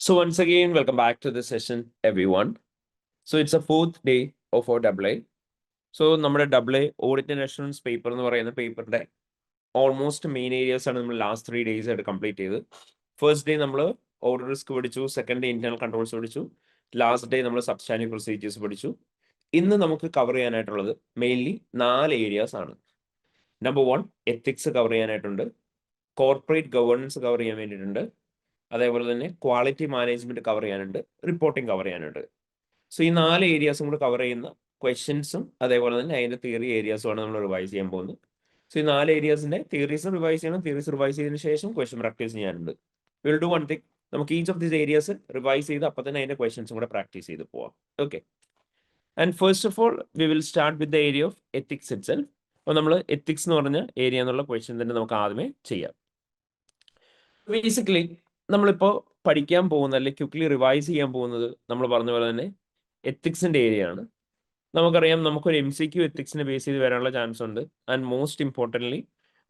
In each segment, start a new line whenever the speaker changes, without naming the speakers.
So once again, welcome back to this session, everyone. So it's a fourth day of our AA. So നമ്മുടെ AA Audit and Assurance paper എന്ന് പറയുന്ന പേപ്പറിന്റെ almost main areas ആണ് നമ്മൾ last 3 days ആയിട്ട് complete ചെയ്ത്. First day നമ്മൾ ഓർഡർ റിസ്ക് പഠിച്ചു, സെക്കൻഡ് ഡേ ഇന്റേണൽ കൺട്രോൾസ് പഠിച്ചു, ലാസ്റ്റ് ഡേ നമ്മൾ സബ്സ്റ്റാൻറ്റീവ് പ്രൊസീജിയേഴ്സ് പഠിച്ചു. ഇന്ന് നമുക്ക് കവർ ചെയ്യാനായിട്ടുള്ളത് മെയിൻലി 4 ഏരിയാസ് ആണ്. നമ്പർ 1 എത്തിക്സ് കവർ ചെയ്യാനായിട്ടുണ്ട്, കോർപ്പറേറ്റ് ഗവേണൻസ് കവർ ചെയ്യാൻ വേണ്ടിയിട്ടുണ്ട്, അതേപോലെ തന്നെ ക്വാളിറ്റി മാനേജ്മെന്റ് കവർ ചെയ്യാനുണ്ട്, റിപ്പോർട്ടിംഗ് കവർ ചെയ്യാനുണ്ട്. സോ ഈ 4 ഏരിയാസും കൂടെ കവർ ചെയ്യുന്ന ക്വസ്റ്റ്യൻസും അതേപോലെ തന്നെ അതിന്റെ തിയറി ഏരിയാസുമാണ് നമ്മൾ റിവൈസ് ചെയ്യാൻ പോകുന്നത്. സോ ഈ 4 ഏരിയാസിന്റെ തിയറീസ് റിവൈസ് ചെയ്യണം. തിയറീസ് റിവൈസ് ചെയ്തതിനു ശേഷം ക്വസ്റ്റ്യൻ പ്രാക്ടീസ് ചെയ്യാനുണ്ട്. വിൽ ഡു വൺ തിങ്, നമുക്ക് each of these areas revise ചെയ്ത് അപ്പം തന്നെ അതിന്റെ ക്വസ്റ്റ്യൻസും കൂടെ പ്രാക്ടീസ് ചെയ്ത് പോവാം. Okay, and first of all we will start with the area of ethics itself. അപ്പോൾ നമ്മൾ എത്തിക്സ് എന്ന് പറഞ്ഞ ഏരിയ എന്നുള്ള ക്വസ്റ്റ്യൻ തന്നെ നമുക്ക് ആദ്യമേ ചെയ്യാം. ബേസിക്കലി നമ്മളിപ്പോൾ പഠിക്കാൻ പോകുന്നത് അല്ലെങ്കിൽ ക്വിക്ലി റിവൈസ് ചെയ്യാൻ പോകുന്നത് നമ്മൾ പറഞ്ഞ പോലെ തന്നെ എത്തിക്സിന്റെ ഏരിയ ആണ്. നമുക്കറിയാം നമുക്കൊരു MCQ എത്തിക്സിനെ ബേസ് ചെയ്ത് വരാനുള്ള ചാൻസ് ഉണ്ട്. ആൻഡ് മോസ്റ്റ് ഇമ്പോർട്ടൻ്റ്ലി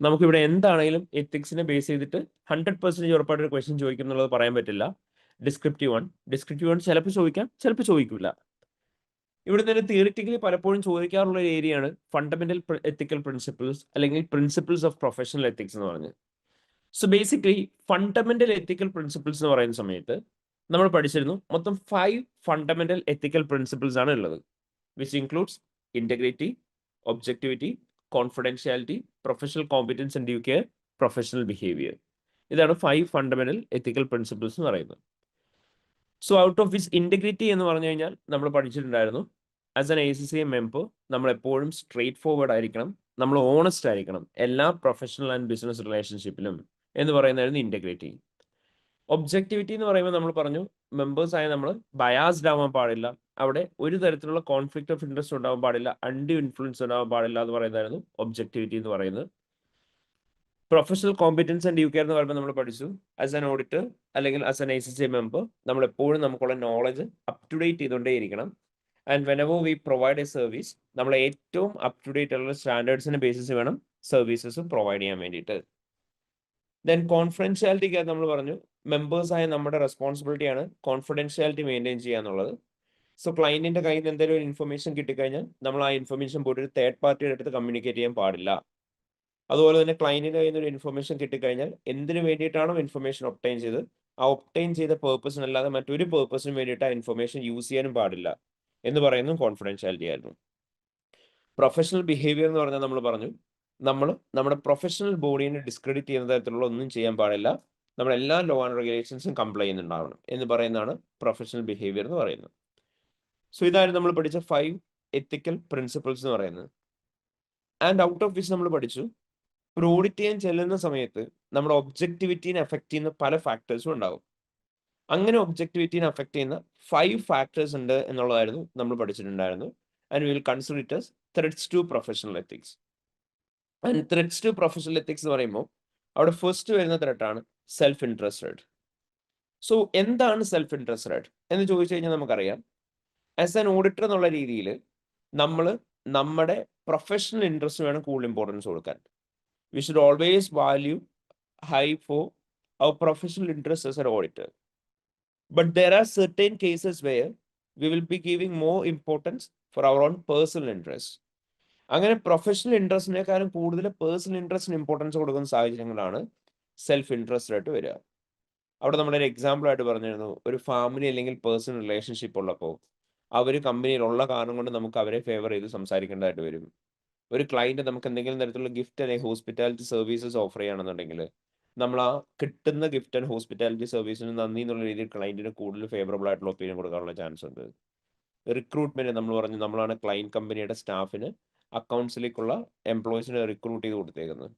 നമുക്കിവിടെ എന്താണെങ്കിലും എത്തിക്സിനെ ബേസ് ചെയ്തിട്ട് 100% ഉറപ്പായിട്ടൊരു ക്വസ്റ്റ്യൻ ചോദിക്കും എന്നുള്ളത് പറയാൻ പറ്റില്ല. ഡിസ്ക്രിപ്റ്റീവ് വൺ ചിലപ്പോൾ ചോദിക്കാം, ചിലപ്പോൾ ചോദിക്കില്ല. ഇവിടെ തന്നെ തിയറിറ്റിക്കലി പലപ്പോഴും ചോദിക്കാറുള്ള ഒരു ഏരിയയാണ് ഫണ്ടമെന്റൽ എത്തിക്കൽ പ്രിൻസിപ്പിൾസ് അല്ലെങ്കിൽ പ്രിൻസിപ്പിൾസ് ഓഫ് പ്രൊഫഷണൽ എത്തിക്സ് എന്ന് പറഞ്ഞ്. സോ ബേസിക്കലി ഫണ്ടമെന്റൽ എത്തിക്കൽ പ്രിൻസിപ്പിൾസ് എന്ന് പറയുന്ന സമയത്ത് നമ്മൾ പഠിച്ചിരുന്നു മൊത്തം 5 ഫണ്ടമെന്റൽ എത്തിക്കൽ പ്രിൻസിപ്പിൾസ് ആണ് ഉള്ളത്, which includes integrity, objectivity, confidentiality, professional competence and due care, professional behaviour. ഇതാണ് 5 ഫണ്ടമെന്റൽ എത്തിക്കൽ പ്രിൻസിപ്പിൾസ് എന്ന് പറയുന്നത്. So out of which integrity എന്ന് പറഞ്ഞു കഴിഞ്ഞാൽ നമ്മൾ പഠിച്ചിട്ടുണ്ടായിരുന്നു, ആസ് എൻ ACCA മെമ്പർ നമ്മൾ എപ്പോഴും സ്ട്രേറ്റ് ഫോർവേഡ് ആയിരിക്കണം, നമ്മൾ ഓണസ്റ്റ് ആയിരിക്കണം എല്ലാ പ്രൊഫഷണൽ ആൻഡ് ബിസിനസ് റിലേഷൻഷിപ്പിലും എന്ന് പറയുന്നതായിരുന്നു ഇന്റഗ്രിറ്റി. ഒബ്ജക്ടിവിറ്റി എന്ന് പറയുമ്പോൾ നമ്മൾ പറഞ്ഞു മെമ്പേഴ്സായ നമ്മൾ ബയാസ്ഡ് ആവാൻ പാടില്ല, അവിടെ ഒരു തരത്തിലുള്ള കോൺഫ്ലിക്ട് ഓഫ് ഇൻട്രസ്റ്റ് ഉണ്ടാവാൻ പാടില്ല, അൺഡ്യൂ ഇൻഫ്ലുവൻസ് ഉണ്ടാവാൻ പാടില്ല എന്ന് പറയുന്നതായിരുന്നു ഒബ്ജക്ടിവിറ്റി എന്ന് പറയുന്നത്. Professional competence and due care എന്ന് പറയുമ്പോൾ നമ്മൾ പഠിച്ചു ആസ് ആൻ ഓഡിറ്റർ അല്ലെങ്കിൽ ആസ് ആൻ ACCA മെമ്പർ നമ്മൾ എപ്പോഴും നമുക്കുള്ള നോളജ് അപ് ടു ഡേറ്റ് ചെയ്തുകൊണ്ടേയിരിക്കണം. And whenever we provide a service നമ്മൾ ഏറ്റവും അപ് ടു ഡേറ്റ് ഉള്ള സ്റ്റാൻഡേർഡ്സിന്റെ ബേസിസ് വേണം സർവീസസ് പ്രൊവൈഡ് ചെയ്യാൻ വേണ്ടിയിട്ട്. ദെൻ കോൺഫിഡൻഷ്യാലിറ്റിക്ക് നമ്മൾ പറഞ്ഞു മെമ്പേഴ്സായ നമ്മുടെ റെസ്പോൺസിബിലിറ്റിയാണ് കോൺഫിഡൻഷ്യാലിറ്റി മെയിൻറ്റെയിൻ ചെയ്യുക എന്നുള്ളത്. സോ ക്ലയന്റിന്റെ കയ്യിൽ നിന്ന് എന്തെങ്കിലും ഒരു ഇൻഫർമേഷൻ കിട്ടിക്കഴിഞ്ഞാൽ നമ്മൾ ആ ഇൻഫർമേഷൻ പോയിട്ട് ഒരു തേർഡ് പാർട്ടിയുടെ അടുത്ത് കമ്മ്യൂണിക്കേറ്റ് ചെയ്യാൻ പാടില്ല. അതുപോലെ തന്നെ ക്ലയന്റിന്റെ കയ്യിൽ നിന്ന് ഒരു ഇൻഫർമേഷൻ കിട്ടിക്കഴിഞ്ഞാൽ എന്തിനു വേണ്ടിയിട്ടാണോ ഇൻഫർമേഷൻ ഒബ്റ്റൈൻ ചെയ്ത് ആ ഒബ്റ്റൈൻ ചെയ്ത പേർപ്പസിനല്ലാതെ മറ്റൊരു പേർപ്പസിന് വേണ്ടിയിട്ട് ആ ഇൻഫർമേഷൻ യൂസ് ചെയ്യാനും പാടില്ല എന്ന് പറയുന്നത് കോൺഫിഡൻഷ്യാലിറ്റി ആയിരുന്നു. പ്രൊഫഷണൽ ബിഹേവിയർ എന്ന് പറഞ്ഞാൽ നമ്മൾ പറഞ്ഞു നമ്മൾ നമ്മുടെ പ്രൊഫഷണൽ ബോഡീനെ ഡിസ്ക്രെഡിറ്റ് ചെയ്യുന്ന തരത്തിലുള്ള ഒന്നും ചെയ്യാൻ പാടില്ല, നമ്മൾ എല്ലാ ലോ ആൻഡ് റെഗുലേഷൻസും കംപ്ലൈ ചെയ്യുന്നുണ്ടാവണം എന്ന് പറയുന്നതാണ് പ്രൊഫഷണൽ ബിഹേവിയർ എന്ന് പറയുന്നത്. സോ ഇതായിരുന്നു നമ്മൾ പഠിച്ച 5 എത്തിക്കൽ പ്രിൻസിപ്പിൾസ് എന്ന് പറയുന്നത്. ആൻഡ് ഔട്ട് ഓഫ് വിച്ച് നമ്മൾ പഠിച്ചു ഒരു ഓഡിറ്റ് ചെയ്യാൻ ചെല്ലുന്ന സമയത്ത് നമ്മുടെ ഒബ്ജക്ടിവിറ്റീനെ അഫക്റ്റ് ചെയ്യുന്ന പല ഫാക്ടേഴ്സും ഉണ്ടാവും. അങ്ങനെ ഒബ്ജക്ടിവിറ്റീനെ അഫക്റ്റ് ചെയ്യുന്ന 5 ഫാക്ടേഴ്സ് ഉണ്ട് എന്നുള്ളതായിരുന്നു നമ്മൾ പഠിച്ചിട്ടുണ്ടായിരുന്നു. And will consider it as threats to professional ethics. And threats to professional ethics എന്ന് പറയുമ്പോൾ അവിടെ ഫസ്റ്റ് വരുന്ന ത്രെഡാണ് സെൽഫ് ഇൻട്രസ്റ്റഡ്. സോ എന്താണ് സെൽഫ് ഇൻട്രസ്റ്റഡ് എന്ന് ചോദിച്ചു കഴിഞ്ഞാൽ നമുക്കറിയാം ആസ് ആൻ ഓഡിറ്റർ എന്നുള്ള രീതിയിൽ നമ്മൾ നമ്മുടെ പ്രൊഫഷണൽ ഇൻട്രസ്റ്റ് വേണം കൂടുതൽ ഇമ്പോർട്ടൻസ് കൊടുക്കാൻ. We should always value high for our professional interest as an auditor. But there are certain cases where we will be giving more importance for our own personal interest. അങ്ങനെ professional ഇൻട്രസ്റ്റിനേക്കാളും കൂടുതൽ personal ഇൻട്രസ്റ്റിന് importance കൊടുക്കുന്ന സാഹചര്യങ്ങളാണ് self interest ആയിട്ട് വരിക. അവിടെ നമ്മളൊരു example ആയിട്ട് പറഞ്ഞിരുന്നു, ഒരു ഫാമിലി അല്ലെങ്കിൽ പേഴ്സണൽ റിലേഷൻഷിപ്പ് ഉള്ളപ്പോൾ അവർ കമ്പനിയിലുള്ള കാരണം കൊണ്ട് നമുക്ക് അവരെ ഫേവർ ചെയ്ത് സംസാരിക്കേണ്ടതായിട്ട് വരും. ഒരു ക്ലയന്റ് നമുക്ക് എന്തെങ്കിലും തരത്തിലുള്ള ഗിഫ്റ്റ് അല്ലെങ്കിൽ ഹോസ്പിറ്റാലിറ്റി സർവീസസ് ഓഫർ ചെയ്യുകയാണെന്നുണ്ടെങ്കിൽ നമ്മൾ ആ കിട്ടുന്ന ഗിഫ്റ്റ് ആൻഡ് ഹോസ്പിറ്റാലിറ്റി സർവീസിന് നന്ദി എന്നുള്ള രീതിയിൽ ക്ലയന്റിന് കൂടുതൽ ഫേവറബിൾ ആയിട്ടുള്ള ഒപ്പീനിയൻ കൊടുക്കാനുള്ള ചാൻസ് ഉണ്ട്. റിക്രൂട്ട്മെന്റ് നമ്മൾ പറഞ്ഞു നമ്മളാണ് ക്ലയന്റ് കമ്പനിയുടെ സ്റ്റാഫിന് അക്കൗണ്ട്സിലേക്കുള്ള എംപ്ലോയീസിനെ റിക്രൂട്ട് ചെയ്ത് കൊടുത്തേക്കുന്നത്.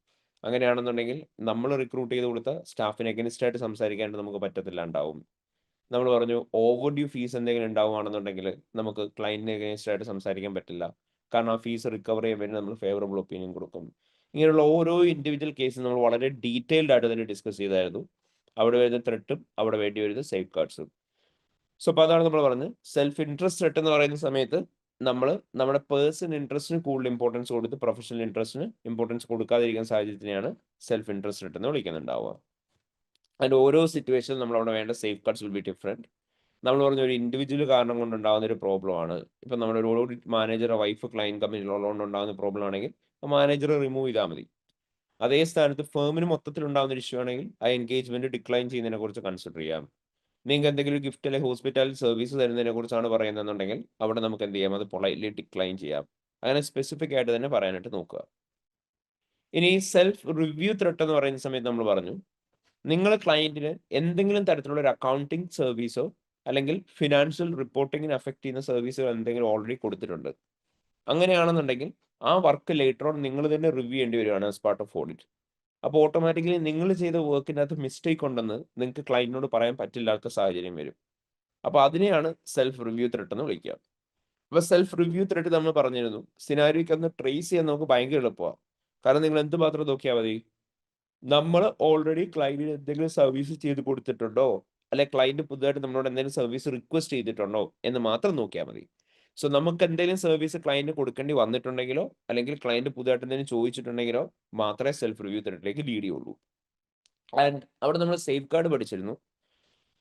അങ്ങനെയാണെന്നുണ്ടെങ്കിൽ നമ്മൾ റിക്രൂട്ട് ചെയ്ത് കൊടുത്ത സ്റ്റാഫിന് എഗനിസ്റ്റ് ആയിട്ട് സംസാരിക്കാനായിട്ട് നമുക്ക് പറ്റത്തില്ല ഉണ്ടാവും. നമ്മൾ പറഞ്ഞു ഓവർ ഡ്യൂ ഫീസ് എന്തെങ്കിലും ഉണ്ടാവുകയാണെന്നുണ്ടെങ്കിൽ നമുക്ക് ക്ലയന്റിന് എഗനിസ്റ്റ് ആയിട്ട് സംസാരിക്കാൻ പറ്റില്ല, കാരണം ആ ഫീസ് റിക്കവർ ചെയ്യാൻ വേണ്ടി നമ്മൾ ഫേവറബിൾ ഒപ്പീനിയൻ കൊടുക്കും. ഇങ്ങനെയുള്ള ഓരോ ഇൻഡിവിജ്വൽ കേസും നമ്മൾ വളരെ ഡീറ്റെയിൽഡ് ആയിട്ട് തന്നെ ഡിസ്കസ് ചെയ്തായിരുന്നു. അവിടെ വരുന്ന ത്രെട്ടും അവിടെ വേണ്ടി വരുന്ന സേഫ് ഗാർഡ്സും. സോ അപ്പോൾ അതാണ് നമ്മൾ പറഞ്ഞത് സെൽഫ് ഇൻട്രസ്റ്റ് ത്രെട്ട് എന്ന് പറയുന്ന സമയത്ത് നമ്മൾ നമ്മുടെ പേഴ്സണൽ ഇൻട്രസ്റ്റിന് കൂടുതൽ ഇമ്പോർട്ടൻസ് കൊടുത്ത് പ്രൊഫഷണൽ ഇൻട്രസ്റ്റിന് ഇമ്പോർട്ടൻസ് കൊടുക്കാതിരിക്കുന്ന സാഹചര്യത്തിനെയാണ് സെൽഫ് ഇൻട്രസ്റ്റ് ത്രെട്ട് എന്ന് വിളിക്കുന്നുണ്ടാവുക. ആൻഡ് ഓരോ സിറ്റുവേഷനിലും നമ്മൾ അവിടെ വേണ്ട safeguards will be different. നമ്മൾ പറഞ്ഞ ഒരു ഇൻഡിവിജ്വൽ കാരണം കൊണ്ടുണ്ടാകുന്ന ഒരു പ്രോബ്ലം ആണ്. ഇപ്പം നമ്മുടെ ഒരു ഓഡിറ്റ് മാനേജറെ വൈഫ് ക്ലയൻറ്റ് കമ്പനിയിലുള്ളതുകൊണ്ട് ഉണ്ടാകുന്ന പ്രോബ്ലം ആണെങ്കിൽ ആ മാനേജർ റിമൂവ് ചെയ്താൽ മതി. അതേ സ്ഥാനത്ത് ഫേമിന് മൊത്തത്തിൽ ഉണ്ടാകുന്ന ഒരു ഇഷ്യൂ ആണെങ്കിൽ ആ എൻഗേജ്മെന്റ് ഡിക്ലൈൻ ചെയ്യുന്നതിനെ കുറിച്ച് കൺസിഡർ ചെയ്യാം. നിങ്ങൾക്ക് എന്തെങ്കിലും ഗിഫ്റ്റ് അല്ലെങ്കിൽ ഹോസ്പിറ്റാലിറ്റി സർവീസ് തരുന്നതിനെ കുറിച്ചാണ് പറയുന്നതെന്നുണ്ടെങ്കിൽ അവിടെ നമുക്ക് എന്ത് ചെയ്യാം, അത് പൊളൈറ്റ്ലി ഡിക്ലൈൻ ചെയ്യാം. അങ്ങനെ സ്പെസിഫിക് ആയിട്ട് തന്നെ പറയാനായിട്ട് നോക്കുക. ഇനി സെൽഫ് റിവ്യൂ ത്രെട്ട് എന്ന് പറയുന്ന സമയത്ത് നമ്മൾ പറഞ്ഞു, നിങ്ങൾ ക്ലയന്റിന് എന്തെങ്കിലും തരത്തിലുള്ള ഒരു അക്കൗണ്ടിങ് സർവീസോ അല്ലെങ്കിൽ ഫിനാൻഷ്യൽ റിപ്പോർട്ടിങ്ങിന് അഫക്ട് ചെയ്യുന്ന സർവീസുകൾ എന്തെങ്കിലും ഓൾറെഡി കൊടുത്തിട്ടുണ്ട്. അങ്ങനെയാണെന്നുണ്ടെങ്കിൽ ആ വർക്ക് ലേറ്റർ ഓൺ നിങ്ങൾ തന്നെ റിവ്യൂ ചെയ്യേണ്ടി വരികയാണ് ആസ് പാർട്ട് ഓഫ് ഓഡിറ്റ്. അപ്പോൾ ഓട്ടോമാറ്റിക്കലി നിങ്ങൾ ചെയ്ത വർക്കിനകത്ത് മിസ്റ്റേക്ക് ഉണ്ടെന്ന് നിങ്ങൾക്ക് ക്ലയന്റിനോട് പറയാൻ പറ്റില്ലാത്ത സാഹചര്യം വരും. അപ്പോൾ അതിനെയാണ് സെൽഫ് റിവ്യൂ ത്രെട്ട് എന്ന് വിളിക്കുക. അപ്പോൾ സെൽഫ് റിവ്യൂ ത്രെട്ട് നമ്മൾ പറഞ്ഞിരുന്നു, സിനാരിയോയ്ക്ക് ഒന്ന് ട്രേസ് ചെയ്യാൻ നമുക്ക് ഭയങ്കര എളുപ്പമാണ്. കാരണം നിങ്ങൾ എന്ത് മാത്രം നോക്കിയാൽ മതി, നമ്മൾ ഓൾറെഡി ക്ലയന്റിന് എന്തെങ്കിലും സർവീസ് ചെയ്ത് കൊടുത്തിട്ടുണ്ടോ, അല്ലെ ക്ലയന്റ് പുതുതായിട്ട് നമ്മളോട് എന്തെങ്കിലും സർവീസ് റിക്വസ്റ്റ് ചെയ്തിട്ടുണ്ടോ എന്ന് മാത്രം നോക്കിയാൽ മതി. സോ നമുക്ക് എന്തെങ്കിലും സർവീസ് ക്ലയന്റ് കൊടുക്കേണ്ടി വന്നിട്ടുണ്ടെങ്കിലോ അല്ലെങ്കിൽ ക്ലയന്റ് പുതുതായിട്ട് എന്തെങ്കിലും ചോദിച്ചിട്ടുണ്ടെങ്കിലോ മാത്രമേ സെൽഫ് റിവ്യൂ ത്രെഡിലേക്ക് ലീഡ് ചെയ്യുള്ളൂ. ആൻഡ് അവിടെ നമ്മൾ സേഫ് ഗാർഡ് പഠിച്ചിരുന്നു.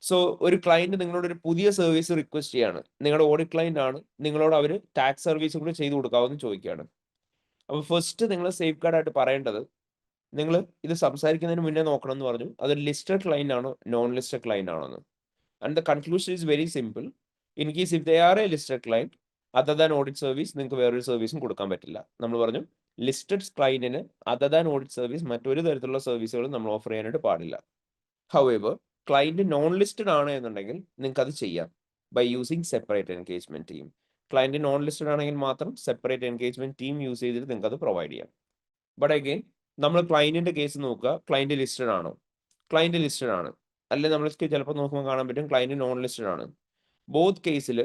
സോ ഒരു ക്ലയന്റ് നിങ്ങളോട് ഒരു പുതിയ സർവീസ് റിക്വസ്റ്റ് ചെയ്യാണ്, നിങ്ങളുടെ ഓഡിറ്റ് ക്ലയന്റ് ആണ്, നിങ്ങളോട് അവർ ടാക്സ് സർവീസ് കൂടി ചെയ്ത് കൊടുക്കാമെന്ന് ചോദിക്കുകയാണ്. അപ്പോൾ ഫസ്റ്റ് നിങ്ങൾ സേഫ് ഗാർഡ് ആയിട്ട് പറയേണ്ടത്, നിങ്ങൾ ഇത് സംസാരിക്കുന്നതിന് മുന്നേ നോക്കണം എന്ന് പറഞ്ഞു, അതൊരു ലിസ്റ്റഡ് ക്ലയന്റ് ആണോ നോൺ ലിസ്റ്റഡ് ക്ലയന്റ് ആണോ എന്ന്. And the conclusion is very simple. In case if they are a listed client other than audit service, നിങ്ങൾക്ക് വേറൊരു സർവീസും കൊടുക്കാൻ പറ്റില്ല. നമ്മൾ പറഞ്ഞു ലിസ്റ്റഡ് ക്ലയന്റിന് അതർ ദാൻ ഓഡിറ്റ് സർവീസ് മറ്റൊരു തരത്തിലുള്ള സർവീസുകളും നമ്മൾ ഓഫർ ചെയ്യാനായിട്ട് പാടില്ല. ഹൗഎവർ ക്ലയന്റ് നോൺ ലിസ്റ്റഡ് ആണ് എന്നുണ്ടെങ്കിൽ നിങ്ങൾക്ക് അത് ചെയ്യാം by using separate engagement team. Client non listed ആണെങ്കിൽ മാത്രം സെപ്പറേറ്റ് എൻഗേജ്മെന്റ് ടീം യൂസ് ചെയ്തിട്ട് നിങ്ങൾക്ക് അത് പ്രൊവൈഡ് ചെയ്യാം. ബട്ട് അഗെയിൻ നമ്മൾ ക്ലയന്റിന്റെ കേസ് നോക്കുക, ക്ലയന്റ് ലിസ്റ്റഡ് ആണോ? ക്ലയന്റ് ലിസ്റ്റഡ് ആണ്. അല്ലെങ്കിൽ നമ്മൾ ചിലപ്പോൾ നോക്കുമ്പോൾ കാണാൻ പറ്റും ക്ലയന്റ് നോൺ ലിസ്റ്റഡ് ആണ്. ബോത്ത് കേസിൽ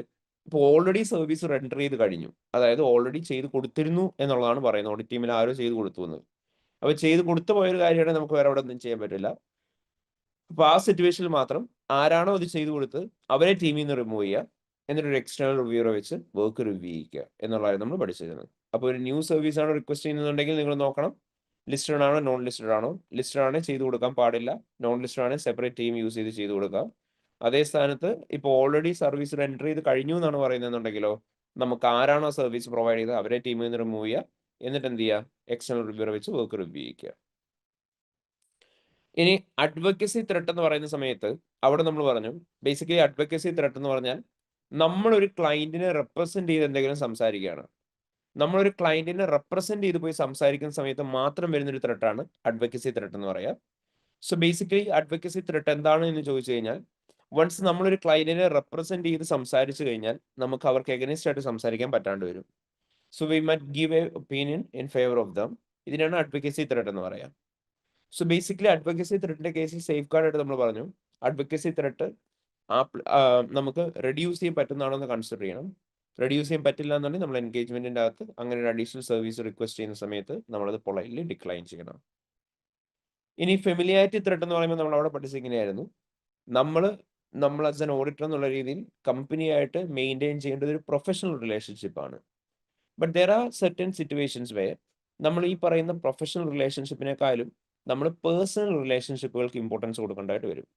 ഇപ്പോൾ ഓൾറെഡി സർവീസ് റെൻഡർ ചെയ്ത് കഴിഞ്ഞു, അതായത് ഓൾറെഡി ചെയ്ത് കൊടുത്തിരുന്നു എന്നുള്ളതാണ് പറയുന്നത്. ഓഡിറ്റ് ടീമിൽ ആരോ ചെയ്ത് കൊടുത്തു എന്ന്. അപ്പോൾ ചെയ്ത് കൊടുത്തു പോയൊരു കാര്യമാണെങ്കിൽ നമുക്ക് വേറെ അവിടെ ഒന്നും ചെയ്യാൻ പറ്റില്ല. അപ്പോൾ ആ സിറ്റുവേഷനിൽ മാത്രം ആരാണോ അത് ചെയ്ത് കൊടുത്ത് അവരെ ടീമിൽ നിന്ന് റിമൂവ് ചെയ്യുക, എന്നിട്ട് ഒരു എക്സ്റ്റേണൽ റിവ്യൂറെ വെച്ച് വർക്ക് റിവ്യൂ ചെയ്യിക്കുക എന്നുള്ളതാണ് നമ്മൾ പഠിച്ചിരുന്നത്. അപ്പോൾ ഒരു ന്യൂ സർവീസ് ആണ് റിക്വസ്റ്റ് ചെയ്യുന്നുണ്ടെങ്കിൽ നിങ്ങൾ നോക്കണം ലിസ്റ്റഡ് ആണോ നോൺ ലിസ്റ്റഡ് ആണോ. ലിസ്റ്റഡ് ആണെങ്കിൽ ചെയ്ത് കൊടുക്കാൻ പാടില്ല, നോൺ ലിസ്റ്റഡ് ആണെങ്കിൽ സെപ്പറേറ്റ് ടീം യൂസ് ചെയ്ത് ചെയ്ത് കൊടുക്കാം. അതേ സ്ഥാനത്ത് ഇപ്പോൾ ഓൾറെഡി സർവീസ് എൻറ്റർ ചെയ്ത് കഴിഞ്ഞു എന്നാണ് പറയുന്നതെന്നുണ്ടെങ്കിലോ നമുക്ക് ആരാണോ സർവീസ് പ്രൊവൈഡ് ചെയ്തത് അവരെ ടീമിൽ നിന്ന് റിമൂവ് ചെയ്യുക, എന്നിട്ട് എന്ത് ചെയ്യുക, എക്സ്റ്റേണൽ റിവ്യൂറെ വെച്ച് വർക്ക് റിവ്യൂ ചെയ്യിക്കുക. ഇനി അഡ്വക്കസി ത്രെട്ട് എന്ന് പറയുന്ന സമയത്ത് അവിടെ നമ്മൾ പറഞ്ഞു ബേസിക്കലി അഡ്വക്കസി ത്രെട്ട് എന്ന് പറഞ്ഞാൽ നമ്മളൊരു ക്ലയന്റിനെ റെപ്രസെന്റ് ചെയ്ത് എന്തെങ്കിലും സംസാരിക്കുകയാണ്. നമ്മളൊരു ക്ലയന്റിനെ റെപ്രസെന്റ് ചെയ്ത് പോയി സംസാരിക്കുന്ന സമയത്ത് മാത്രം വരുന്നൊരു ത്രെട്ടാണ് അഡ്വക്കസി ത്രെട്ട് എന്ന് പറയാം. സോ ബേസിക്കലി അഡ്വക്കസി ത്രെട്ട് എന്താണ് എന്ന് ചോദിച്ചു കഴിഞ്ഞാൽ, വൺസ് നമ്മളൊരു ക്ലയന്റിനെ റെപ്രസെന്റ് ചെയ്ത് സംസാരിച്ചു കഴിഞ്ഞാൽ നമുക്ക് അവർക്ക് എഗനിസ്റ്റ് ആയിട്ട് സംസാരിക്കാൻ പറ്റാണ്ട് വരും. സോ വി മറ്റ് give A opinion in favour of them. ഇതിനാണ് അഡ്വക്കസി ത്രെട്ട് എന്ന് പറയാം. സോ ബേസിക്കലി അഡ്വക്കസി ത്രെട്ടിന്റെ കേസിൽ സേഫ് ഗാർഡ് ആയിട്ട് നമ്മൾ പറഞ്ഞു അഡ്വക്കസി ത്രെട്ട് നമുക്ക് റെഡ്യൂസ് ചെയ്യാൻ പറ്റുന്നതാണോ എന്ന് കൺസിഡർ ചെയ്യണം. റെഡ്യൂസ് ചെയ്യാൻ പറ്റില്ല എന്നുണ്ടെങ്കിൽ നമ്മൾ എൻഗേജ്മെന്റിന്റെ അകത്ത് അങ്ങനെ ഒരു അഡീഷണൽ സർവീസ് റിക്വസ്റ്റ് ചെയ്യുന്ന സമയത്ത് നമ്മളത് പൊളൈറ്റ്ലി ഡിക്ലൈൻ ചെയ്യണം. ഇനി ഫെമിലിയാരിറ്റി ത്രെട്ട് എന്ന് പറയുമ്പോൾ നമ്മൾ അവിടെ പഠിച്ചത് ഇങ്ങനെയായിരുന്നു, നമ്മൾ ആസ് എൻ ഓഡിറ്റർ എന്നുള്ള രീതിയിൽ കമ്പനിയായിട്ട് മെയിൻറ്റെയിൻ ചെയ്യേണ്ടത് ഒരു പ്രൊഫഷണൽ റിലേഷൻഷിപ്പാണ്. But there are certain situations where നമ്മൾ ഈ പറയുന്ന പ്രൊഫഷണൽ റിലേഷൻഷിപ്പിനെക്കാളും നമ്മൾ പേഴ്സണൽ റിലേഷൻഷിപ്പുകൾക്ക് ഇമ്പോർട്ടൻസ് കൊടുക്കേണ്ടതായിട്ട് വരും.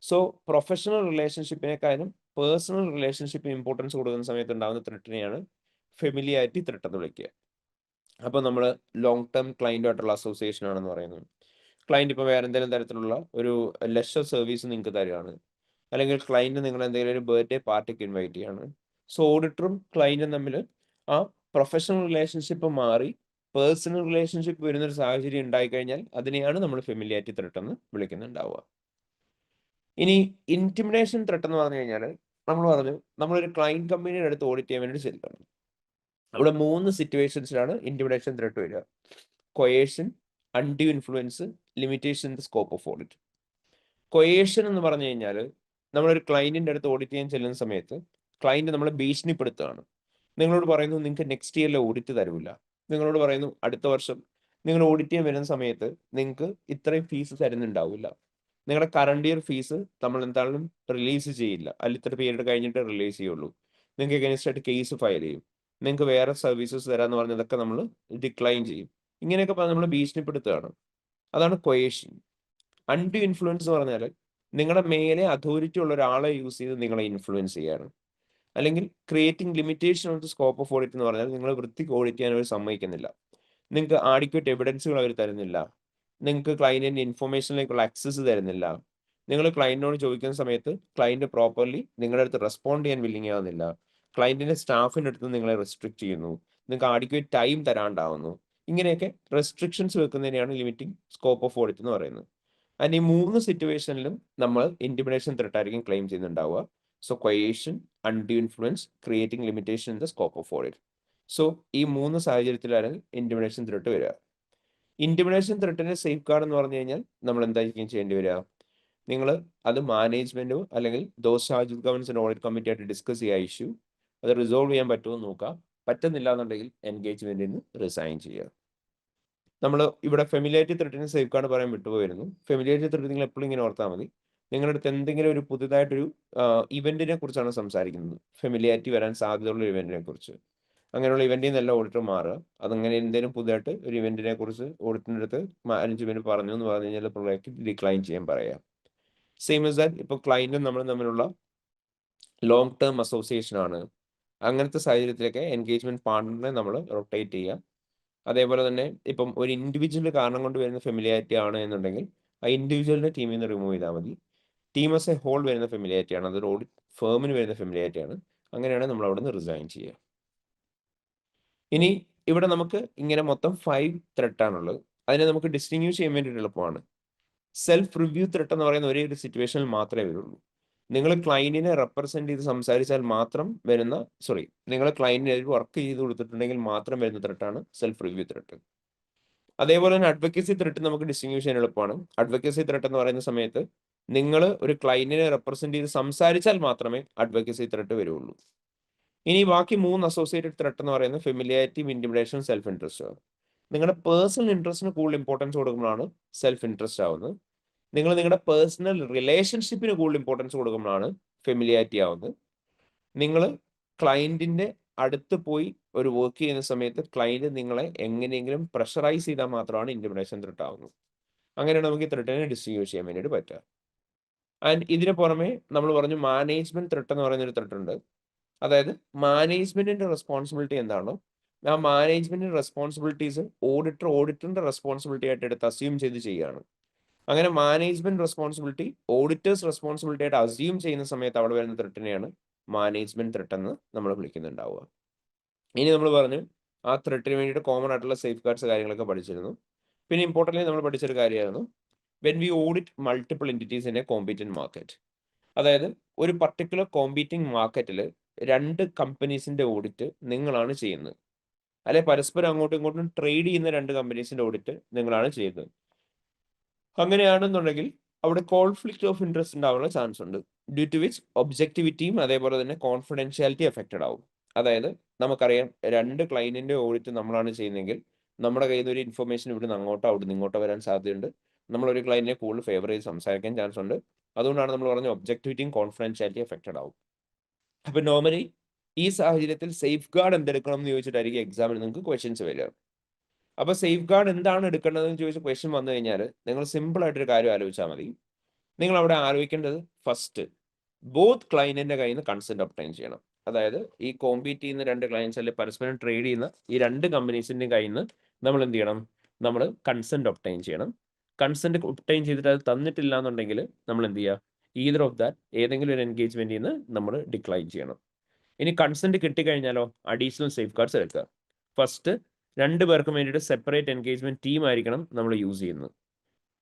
സോ പ്രൊഫഷണൽ റിലേഷൻഷിപ്പിനെക്കാളും പേഴ്സണൽ റിലേഷൻഷിപ്പിന് ഇമ്പോർട്ടൻസ് കൊടുക്കുന്ന സമയത്ത് ഉണ്ടാകുന്ന ത്രെട്ടിനെയാണ് ഫെമിലിയാരിറ്റി ത്രെട്ട് എന്ന് വിളിക്കുക. അപ്പോൾ നമ്മൾ ലോങ് ടേം ക്ലയൻറ്റുമായിട്ടുള്ള അസോസിയേഷൻ ആണെന്ന് പറയുന്നത്. ക്ലയൻറ്റ് ഇപ്പോൾ വേറെ എന്തെങ്കിലും തരത്തിലുള്ള ഒരു ലെഷർ സർവീസ് നിങ്ങൾക്ക് തരികയാണ്, അല്ലെങ്കിൽ ക്ലയൻറ്റ് നിങ്ങൾ എന്തെങ്കിലും ഒരു ബർത്ത്ഡേ പാർട്ടിക്ക് ഇൻവൈറ്റ് ചെയ്യാണ്. സോ ഓഡിറ്ററും ക്ലയൻറ്റും തമ്മിൽ ആ പ്രൊഫഷണൽ റിലേഷൻഷിപ്പ് മാറി പേഴ്സണൽ റിലേഷൻഷിപ്പ് വരുന്നൊരു സാഹചര്യം ഉണ്ടായിക്കഴിഞ്ഞാൽ അതിനെയാണ് നമ്മൾ ഫെമിലിയാരിറ്റി ത്രെട്ട് എന്ന് വിളിക്കുന്നുണ്ടാവുക. ഇനി ഇൻറ്റിമിഡേഷൻ ത്രെട്ട് എന്ന് പറഞ്ഞു കഴിഞ്ഞാൽ നമ്മൾ പറഞ്ഞു നമ്മളൊരു ക്ലയൻറ്റ് കമ്പനിയുടെ അടുത്ത് ഓഡിറ്റ് ചെയ്യാൻ വേണ്ടി ചെല്ലുകയാണ്. അവിടെ 3 സിറ്റുവേഷൻസിലാണ് ഇൻറ്റിമിഡേഷൻ ത്രെട്ട് വരിക: കൊയേഷൻ, undue influence, limitation in the scope of audit. കൊയേഷൻ എന്ന് പറഞ്ഞു കഴിഞ്ഞാൽ നമ്മളൊരു ക്ലയന്റിന്റെ അടുത്ത് ഓഡിറ്റ് ചെയ്യാൻ ചെല്ലുന്ന സമയത്ത് ക്ലയന്റ് നമ്മളെ ഭീഷണിപ്പെടുത്തുകയാണ്. നിങ്ങളോട് പറയുന്നു നിങ്ങൾക്ക് നെക്സ്റ്റ് ഇയറിലെ ഓഡിറ്റ് തരൂല, നിങ്ങളോട് പറയുന്നു അടുത്ത വർഷം നിങ്ങൾ ഓഡിറ്റ് ചെയ്യാൻ വരുന്ന സമയത്ത് നിങ്ങൾക്ക് ഇത്രയും ഫീസ് തരുന്നുണ്ടാവില്ല, നിങ്ങളുടെ കറണ്ട് ഇയർ ഫീസ് നമ്മൾ എന്തായാലും റിലീസ് ചെയ്യില്ല, അതിൽ ഇത്ര പീരീഡ് കഴിഞ്ഞിട്ട് റിലീസ് ചെയ്യുള്ളൂ, നിങ്ങൾക്ക് എഗൈൻസ്റ്റ് ആയിട്ട് കേസ് ഫയൽ ചെയ്യും, നിങ്ങൾക്ക് വേറെ സർവീസസ് തരാമെന്ന് പറഞ്ഞതൊക്കെ നമ്മൾ ഡിക്ലൈൻ ചെയ്യും. ഇങ്ങനെയൊക്കെ നമ്മൾ ഭീഷണിപ്പെടുത്തുകയാണ്. അതാണ് കൊയേഷൻ. അൺഡ്യൂ ഇൻഫ്ലുവൻസ് എന്ന് പറഞ്ഞാൽ നിങ്ങളുടെ മേലെ അതോറിറ്റി ഉള്ള ഒരാളെ യൂസ് ചെയ്ത് നിങ്ങളെ ഇൻഫ്ലുവൻസ് ചെയ്യാണ്. അല്ലെങ്കിൽ creating limitation of the scope of audit എന്ന് പറഞ്ഞാൽ നിങ്ങൾ വൃത്തിക്ക് ഓഡിറ്റ് ചെയ്യാൻ അവർ സമ്മതിക്കുന്നില്ല. നിങ്ങൾക്ക് ആഡിക്വേറ്റ് എവിഡൻസുകൾ അവർ തരുന്നില്ല. നിങ്ങൾക്ക് ക്ലയന്റിന്റെ ഇൻഫർമേഷനിലേക്കുള്ള ആക്സസ് തരുന്നില്ല. നിങ്ങൾ ക്ലയന്റിനോട് ചോദിക്കുന്ന സമയത്ത് ക്ലയന്റ് പ്രോപ്പർലി നിങ്ങളുടെ അടുത്ത് റെസ്പോണ്ട് ചെയ്യാൻ വില്ലിങ് ആവുന്നില്ല. ക്ലയന്റിന്റെ സ്റ്റാഫിന്റെ അടുത്ത് നിങ്ങളെ റെസ്ട്രിക്ട് ചെയ്യുന്നു. നിങ്ങൾക്ക് ആഡിക്വേറ്റ് ടൈം തരാണ്ടാവുന്നു. ഇങ്ങനെയൊക്കെ റെസ്ട്രിക്ഷൻസ് വെക്കുന്നതിനെയാണ് ലിമിറ്റിംഗ് സ്കോപ്പ് ഓഫ് ഓഡിറ്റ് എന്ന് പറയുന്നത്. ആൻഡ് ഈ 3 സിറ്റുവേഷനിലും നമ്മൾ ഇന്റിമിഡേഷൻ ത്രെട്ട് ആയിരിക്കും ക്ലെയിം ചെയ്യുന്നുണ്ടാവുക. So coercion, undue influence, creating limitation in the scope of audit. So ഈ 3 സാഹചര്യത്തിലാണ് ഇന്റിമിഡേഷൻ ത്രെട്ട് വരിക. ഇന്റിമിഡേഷൻ ത്രെട്ടിന്റെ സേഫ് ഗാർഡ് എന്ന് പറഞ്ഞു കഴിഞ്ഞാൽ നമ്മൾ എന്തായിരിക്കും ചെയ്യേണ്ടി വരിക? നിങ്ങൾ അത് മാനേജ്മെന്റോ അല്ലെങ്കിൽ those charge government and audit committee ആയിട്ട് ഡിസ്കസ് ചെയ്യുക ഇഷ്യൂ. അത് റിസോൾവ് ചെയ്യാൻ പറ്റുമോ എന്ന് നോക്കുക. പറ്റുന്നില്ല എന്നുണ്ടെങ്കിൽ എൻഗേജ്മെന്റിൽ നിന്ന് റിസൈൻ ചെയ്യുക. നമ്മൾ ഇവിടെ ഫെമിലിയാരിറ്റി ത്രെട്ടിന് സേഫ് ഗാർഡ് പറയാൻ വിട്ടുപോയിരുന്നു. ഫെമിലിയാരിറ്റി ത്രെട്ട് നിങ്ങൾ എപ്പോഴും ഇങ്ങനെ ഓർത്താൽ മതി. നിങ്ങളുടെ അടുത്ത് എന്തെങ്കിലും ഒരു പുതുതായിട്ടൊരു ഇവന്റിനെ കുറിച്ചാണ് സംസാരിക്കുന്നത്. ഫെമിലിയാരിറ്റി വരാൻ സാധ്യതയുള്ള ഒരു ഇവന്റിനെ കുറിച്ച്. അങ്ങനെയുള്ള ഇവന്റിൽ നിന്നല്ല ഓഡിറ്റർ മാറുക. അതങ്ങനെ എന്തെങ്കിലും പുതുതായിട്ട് ഒരു ഇവന്റിനെ കുറിച്ച് ഓഡിറ്ററിന്റെ അടുത്ത് മാനേജ്മെന്റ് പറഞ്ഞു എന്ന് പറഞ്ഞു കഴിഞ്ഞാൽ പുള്ളിക്ക് ഡിക്ലൈൻ ചെയ്യാൻ പറയാം. സെയിം ഇസ് ദാറ്റ് ഇപ്പോൾ ക്ലയന്റും നമ്മളും തമ്മിലുള്ള ലോങ് ടേം അസോസിയേഷൻ ആണ്. അങ്ങനത്തെ സാഹചര്യത്തിലൊക്കെ എൻഗേജ്മെന്റ് പാർട്ണറിനെ നമ്മൾ റൊട്ടേറ്റ് ചെയ്യുക. അതേപോലെ തന്നെ ഇപ്പം ഒരു ഇൻഡിവിജ്വൽ കാരണം കൊണ്ട് വരുന്ന ഫെമിലിയാരിറ്റി ആണ് എന്നുണ്ടെങ്കിൽ ആ ഇൻഡിവിജ്വലിനെ ടീമിൽ നിന്ന് റിമൂവ് ചെയ്താൽ മതി. ടീം ആസ് എ ഹോൾ വരുന്ന ഫെമിലിയാരിറ്റി ആണ്, അതൊരു ഓഡിറ്റ് ഫേമിന് വരുന്ന ഫെമിലിയാരിറ്റി ആണ്. അങ്ങനെയാണ് നമ്മൾ അവിടെ നിന്ന് റിസൈൻ ചെയ്യുക. ഇനി ഇവിടെ നമുക്ക് ഇങ്ങനെ മൊത്തം 5 ത്രെട്ടാണുള്ളത്. അതിനെ നമുക്ക് ഡിസ്റ്റിങ്യൂഷ് ചെയ്യാൻ വേണ്ടിയിട്ട് എളുപ്പമാണ്. സെൽഫ് റിവ്യൂ ത്രെട്ട് എന്ന് പറയുന്ന ഒരേ ഒരു സിറ്റുവേഷനിൽ മാത്രമേ വരുള്ളൂ. നിങ്ങൾ ക്ലയന്റിനെ റെപ്രസെന്റ് ചെയ്ത് സംസാരിച്ചാൽ മാത്രം വരുന്ന നിങ്ങൾ ക്ലയന്റിന് വർക്ക് ചെയ്ത് കൊടുത്തിട്ടുണ്ടെങ്കിൽ മാത്രം വരുന്ന ത്രെട്ടാണ് സെൽഫ് റിവ്യൂ ത്രെട്ട്. അതേപോലെ തന്നെ അഡ്വക്കസി ത്രെട്ട് നമുക്ക് ഡിസ്റ്റിങ്യൂഷ് ചെയ്യാൻ എളുപ്പമാണ്. അഡ്വക്കസി ത്രെട്ട് എന്ന് പറയുന്ന സമയത്ത് നിങ്ങൾ ഒരു ക്ലയന്റിനെ റെപ്രസെന്റ് ചെയ്ത് സംസാരിച്ചാൽ മാത്രമേ അഡ്വക്കസി ത്രെട്ട് വരുള്ളൂ. ഇനി ബാക്കി 3 അസോസിയേറ്റഡ് ത്രെട്ട് എന്ന് പറയുന്നത് ഫെമിലിയാരിറ്റി, ഇന്റിമിഡേഷൻ, സെൽഫ് ഇൻട്രസ്റ്റ് ആണ്. നിങ്ങളുടെ പേഴ്സണൽ ഇൻട്രസ്റ്റിന് കൂടുതൽ ഇമ്പോർട്ടൻസ് കൊടുക്കുമ്പോഴാണ് സെൽഫ് ഇൻട്രസ്റ്റ് ആവുന്നത്. നിങ്ങൾ നിങ്ങളുടെ പേഴ്സണൽ റിലേഷൻഷിപ്പിന് കൂടുതൽ ഇമ്പോർട്ടൻസ് കൊടുക്കുമ്പോഴാണ് ഫെമിലിയാരിറ്റി ആവുന്നത്. നിങ്ങൾ ക്ലയന്റിന്റെ അടുത്ത് പോയി ഒരു വർക്ക് ചെയ്യുന്ന സമയത്ത് ക്ലയന്റ് നിങ്ങളെ എങ്ങനെയെങ്കിലും പ്രഷറൈസ് ചെയ്താൽ മാത്രമാണ് ഇന്റിമിഡേഷൻ ത്രെട്ട് ആവുന്നത്. അങ്ങനെയാണ് നമുക്ക് ഈ ത്രെട്ടിനെ ഡിസ്റ്റിങ്യൂഷ് ചെയ്യാൻ വേണ്ടിയിട്ട് പറ്റുക. ആൻഡ് ഇതിന് പുറമെ നമ്മൾ പറഞ്ഞു മാനേജ്മെന്റ് ത്രെട്ട് എന്ന് പറയുന്ന ഒരു ത്രെട്ട് ഉണ്ട്. അതായത് മാനേജ്മെന്റിന്റെ റെസ്പോൺസിബിലിറ്റി എന്താണോ ആ മാനേജ്മെന്റിന്റെ റെസ്പോൺസിബിലിറ്റീസ് ഓഡിറ്ററിന്റെ റെസ്പോൺസിബിലിറ്റി ആയിട്ട് എടുത്ത് അസ്യൂം ചെയ്ത് ചെയ്യുകയാണ്. അങ്ങനെ മാനേജ്മെന്റ് റെസ്പോൺസിബിലിറ്റി ഓഡിറ്റേഴ്സ് റെസ്പോൺസിബിലിറ്റി ആയിട്ട് അസ്യൂം ചെയ്യുന്ന സമയത്ത് അവിടെ വരുന്ന ത്രെട്ടിനെയാണ് മാനേജ്മെന്റ് ത്രെട്ട് എന്ന് നമ്മൾ വിളിക്കുന്നുണ്ടാവുക. ഇനി നമ്മൾ പറഞ്ഞു ആ ത്രെട്ടിന് വേണ്ടിയിട്ട് കോമൺ ആയിട്ടുള്ള സേഫ് ഗാർഡ്സ് കാര്യങ്ങളൊക്കെ പഠിച്ചിരുന്നു. പിന്നെ ഇമ്പോർട്ടൻ്റ്ലി നമ്മൾ പഠിച്ചൊരു കാര്യമായിരുന്നു when we audit multiple entities in a competent market. അതായത് ഒരു പർട്ടിക്കുലർ കോമ്പീറ്റിംഗ് മാർക്കറ്റിൽ 2 കമ്പനീസിന്റെ ഓഡിറ്റ് നിങ്ങളാണ് ചെയ്യുന്നത്. അല്ലെ പരസ്പരം അങ്ങോട്ടും ഇങ്ങോട്ടും ട്രേഡ് ചെയ്യുന്ന 2 കമ്പനീസിന്റെ ഓഡിറ്റ് നിങ്ങളാണ് ചെയ്യുന്നത്. അങ്ങനെയാണെന്നുണ്ടെങ്കിൽ അവിടെ കോൺഫ്ലിക്റ്റ് ഓഫ് ഇൻട്രസ്റ്റ് ഉണ്ടാവാനുള്ള ചാൻസ് ഉണ്ട്. ഡ്യൂ ടു വിച്ച് ഒബ്ജക്ടിവിറ്റിയും അതേപോലെ തന്നെ കോൺഫിഡൻഷ്യാലിറ്റി എഫക്റ്റഡ് ആവും. അതായത് നമുക്കറിയാം 2 ക്ലയന്റിന്റെ ഓഡിറ്റ് നമ്മളാണ് ചെയ്യുന്നതെങ്കിൽ നമ്മുടെ കയ്യിൽ നിന്ന് ഒരു ഇൻഫർമേഷൻ ഇവിടുന്ന് അങ്ങോട്ടോ അവിടുന്ന് ഇങ്ങോട്ടോ വരാൻ സാധ്യതയുണ്ട്. നമ്മളൊരു ക്ലയന്റിനെ കൂടുതൽ ഫേവർ ചെയ്ത് സംസാരിക്കാൻ ചാൻസ് ഉണ്ട്. അതുകൊണ്ടാണ് നമ്മൾ പറഞ്ഞ ഒബ്ജക്ടിവിറ്റിയും കോൺഫിഡൻഷ്യാലിറ്റി എഫക്റ്റഡ് ആവും. അപ്പൊ നോർമലി ഈ സാഹചര്യത്തിൽ സേഫ് ഗാർഡ് എന്തെടുക്കണം എന്ന് ചോദിച്ചിട്ടായിരിക്കും എക്സാമിന് നിങ്ങൾക്ക് ക്വസ്റ്റ്യൻസ് വരിക. അപ്പൊ സേഫ് ഗാർഡ് എന്താണ് എടുക്കേണ്ടതെന്ന് ചോദിച്ച ക്വസ്റ്റ്യൻ വന്നു കഴിഞ്ഞാൽ നിങ്ങൾ സിമ്പിൾ ആയിട്ടൊരു കാര്യം ആലോചിച്ചാൽ മതി. നിങ്ങൾ അവിടെ ആലോചിക്കേണ്ടത് ഫസ്റ്റ് ബോത്ത് ക്ലയന്റിന്റെ കയ്യിൽ നിന്ന് കൺസെന്റ് ഒബ്ടൈൻ ചെയ്യണം. അതായത് ഈ കോമ്പീറ്റ് ചെയ്യുന്ന 2 ക്ലയൻസ് അല്ലെങ്കിൽ പരസ്പരം ട്രേഡ് ചെയ്യുന്ന ഈ 2 കമ്പനീസിന്റെ കയ്യിൽ നിന്ന് നമ്മൾ എന്ത് ചെയ്യണം? നമ്മൾ കൺസെന്റ് ഒബ്ടൈൻ ചെയ്യണം. കൺസെന്റ് ഒബ്ടൈൻ ചെയ്തിട്ട് അത് തന്നിട്ടില്ല എന്നുണ്ടെങ്കിൽ നമ്മൾ എന്ത് ചെയ്യുക? ഈതർ ഓഫ് ദാറ്റ് ഏതെങ്കിലും ഒരു എൻഗേജ്മെന്റിൽ നിന്ന് നമ്മൾ ഡിക്ലൈൻ ചെയ്യണം. ഇനി കൺസെന്റ് കിട്ടിക്കഴിഞ്ഞാലോ അഡീഷണൽ സേഫ് ഗാർഡ്സ് എടുക്കുക. ഫസ്റ്റ് 2 പേർക്കും വേണ്ടിയിട്ട് സെപ്പറേറ്റ് എൻഗേജ്മെന്റ് ടീം ആയിരിക്കണം നമ്മൾ യൂസ് ചെയ്യുന്നത്.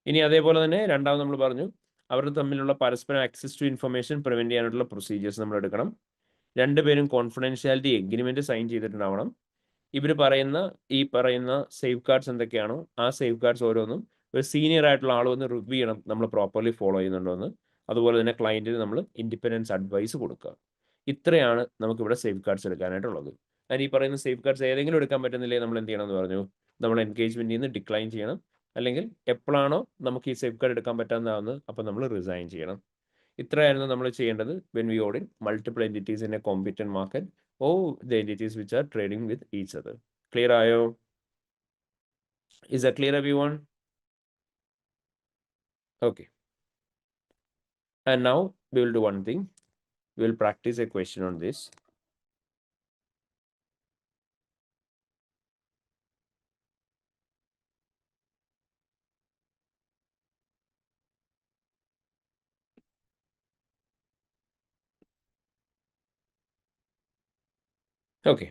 ഇനി അതേപോലെ തന്നെ രണ്ടാമത് നമ്മൾ പറഞ്ഞു അവർ തമ്മിലുള്ള പരസ്പരം ആക്സസ് ടു ഇൻഫർമേഷൻ പ്രിവെന്റ് ചെയ്യാനുള്ള പ്രൊസീജിയേഴ്സ് നമ്മൾ എടുക്കണം. 2 പേരും കോൺഫിഡൻഷ്യാലിറ്റി എഗ്രിമെന്റ് സൈൻ ചെയ്തിട്ടുണ്ടാവണം. ഇവർ ഈ പറയുന്ന സേഫ് ഗാർഡ്സ് എന്തൊക്കെയാണോ ആ സേഫ് ഗാർഡ്സ് ഓരോന്നും ഒരു സീനിയർ ആയിട്ടുള്ള ആൾ വന്ന് റിവ്യൂ ചെയ്യണം നമ്മൾ പ്രോപ്പർലി ഫോളോ ചെയ്യുന്നുണ്ടോ എന്ന്. അതുപോലെ തന്നെ ക്ലയന്റിന് നമ്മൾ ഇൻഡിപെൻഡൻസ് അഡ്വൈസ് കൊടുക്കുക. ഇത്രയാണ് നമുക്കിവിടെ സേഫ് ഗാർഡ്സ് എടുക്കാനായിട്ടുള്ളത്. ഈ പറയുന്ന സേഫ് ഗാർഡ്സ് ഏതെങ്കിലും എടുക്കാൻ പറ്റുന്നില്ലെങ്കിൽ നമ്മൾ എന്ത് ചെയ്യണം എന്ന് പറഞ്ഞു? നമ്മൾ എൻഗേജ്മെന്റിൽ നിന്ന് ഡിക്ലൈൻ ചെയ്യണം. അല്ലെങ്കിൽ എപ്പോഴാണോ നമുക്ക് ഈ സേഫ് ഗാർഡ് എടുക്കാൻ പറ്റാവുന്നതാവുന്നത് അപ്പോൾ നമ്മൾ റിസൈൻ ചെയ്യണം. ഇത്രയായിരുന്നു നമ്മൾ ചെയ്യേണ്ടത് when we audit multiple entities in a competent market or the entities which are trading with each other. Clear ആയോ? Is that clear everyone? Okay. And now we will do one thing. We will practice a question on this. Okay.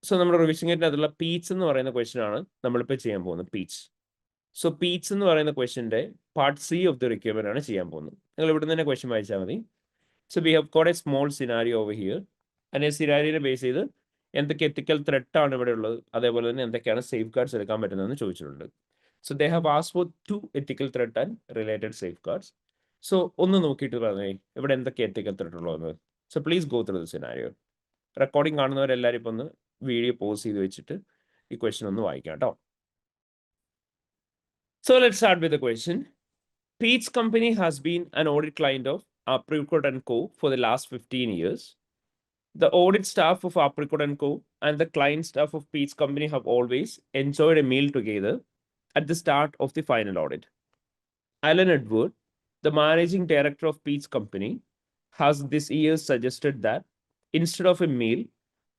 So നമ്മുടെ റിവിഷനിലുള്ള peach എന്ന് പറയുന്ന question ആണ് നമ്മളിപ്പോൾ ചെയ്യാൻ പോകുന്നത്. Peach. So Peach എന്ന് പറയുന്ന ക്വസ്റ്റ്യൻ്റെ part C of the requirement ആണ് ചെയ്യാൻ പോകുന്നത്. നിങ്ങൾ ഇവിടെ തന്നെ ക്വസ്റ്റ്യൻ വായിച്ചാൽ മതി. So we have got a small scenario over here. അതിനെ സിനാരിയോനെ ബേസ് ചെയ്ത് എന്തൊക്കെ എത്തിക്കൽ ത്രെട്ട് ആണ് ഇവിടെ ഉള്ളത്, അതേപോലെ തന്നെ എന്തൊക്കെയാണ് സേഫ് ഗാർഡ്സ് എടുക്കാൻ പറ്റുന്നതെന്ന് ചോദിച്ചിട്ടുണ്ട്. So they have asked for 2 ethical threat and related safeguards. So ഒന്ന് നോക്കിയിട്ട് പറഞ്ഞേ ഇവിടെ എന്തൊക്കെ എത്തിക്കൽ ത്രെട്ട് ഉള്ളത്. So please go through the scenario. Recording കാണുന്നവരെല്ലാവരും ഇപ്പം ഒന്ന് വീഡിയോ പോസ് ചെയ്ത് വെച്ചിട്ട് ഈ ക്വസ്റ്റ്യൻ ഒന്ന് വായിക്കാം കേട്ടോ. So let's start with the question. Pete's company has been an audit client of Apricot & Co. for the last 15 years. The audit staff of Apricot & Co. and the client staff of Pete's company have always enjoyed a meal together at the start of the final audit. Alan Edward, the managing director of Pete's company, has this year suggested that instead of a meal,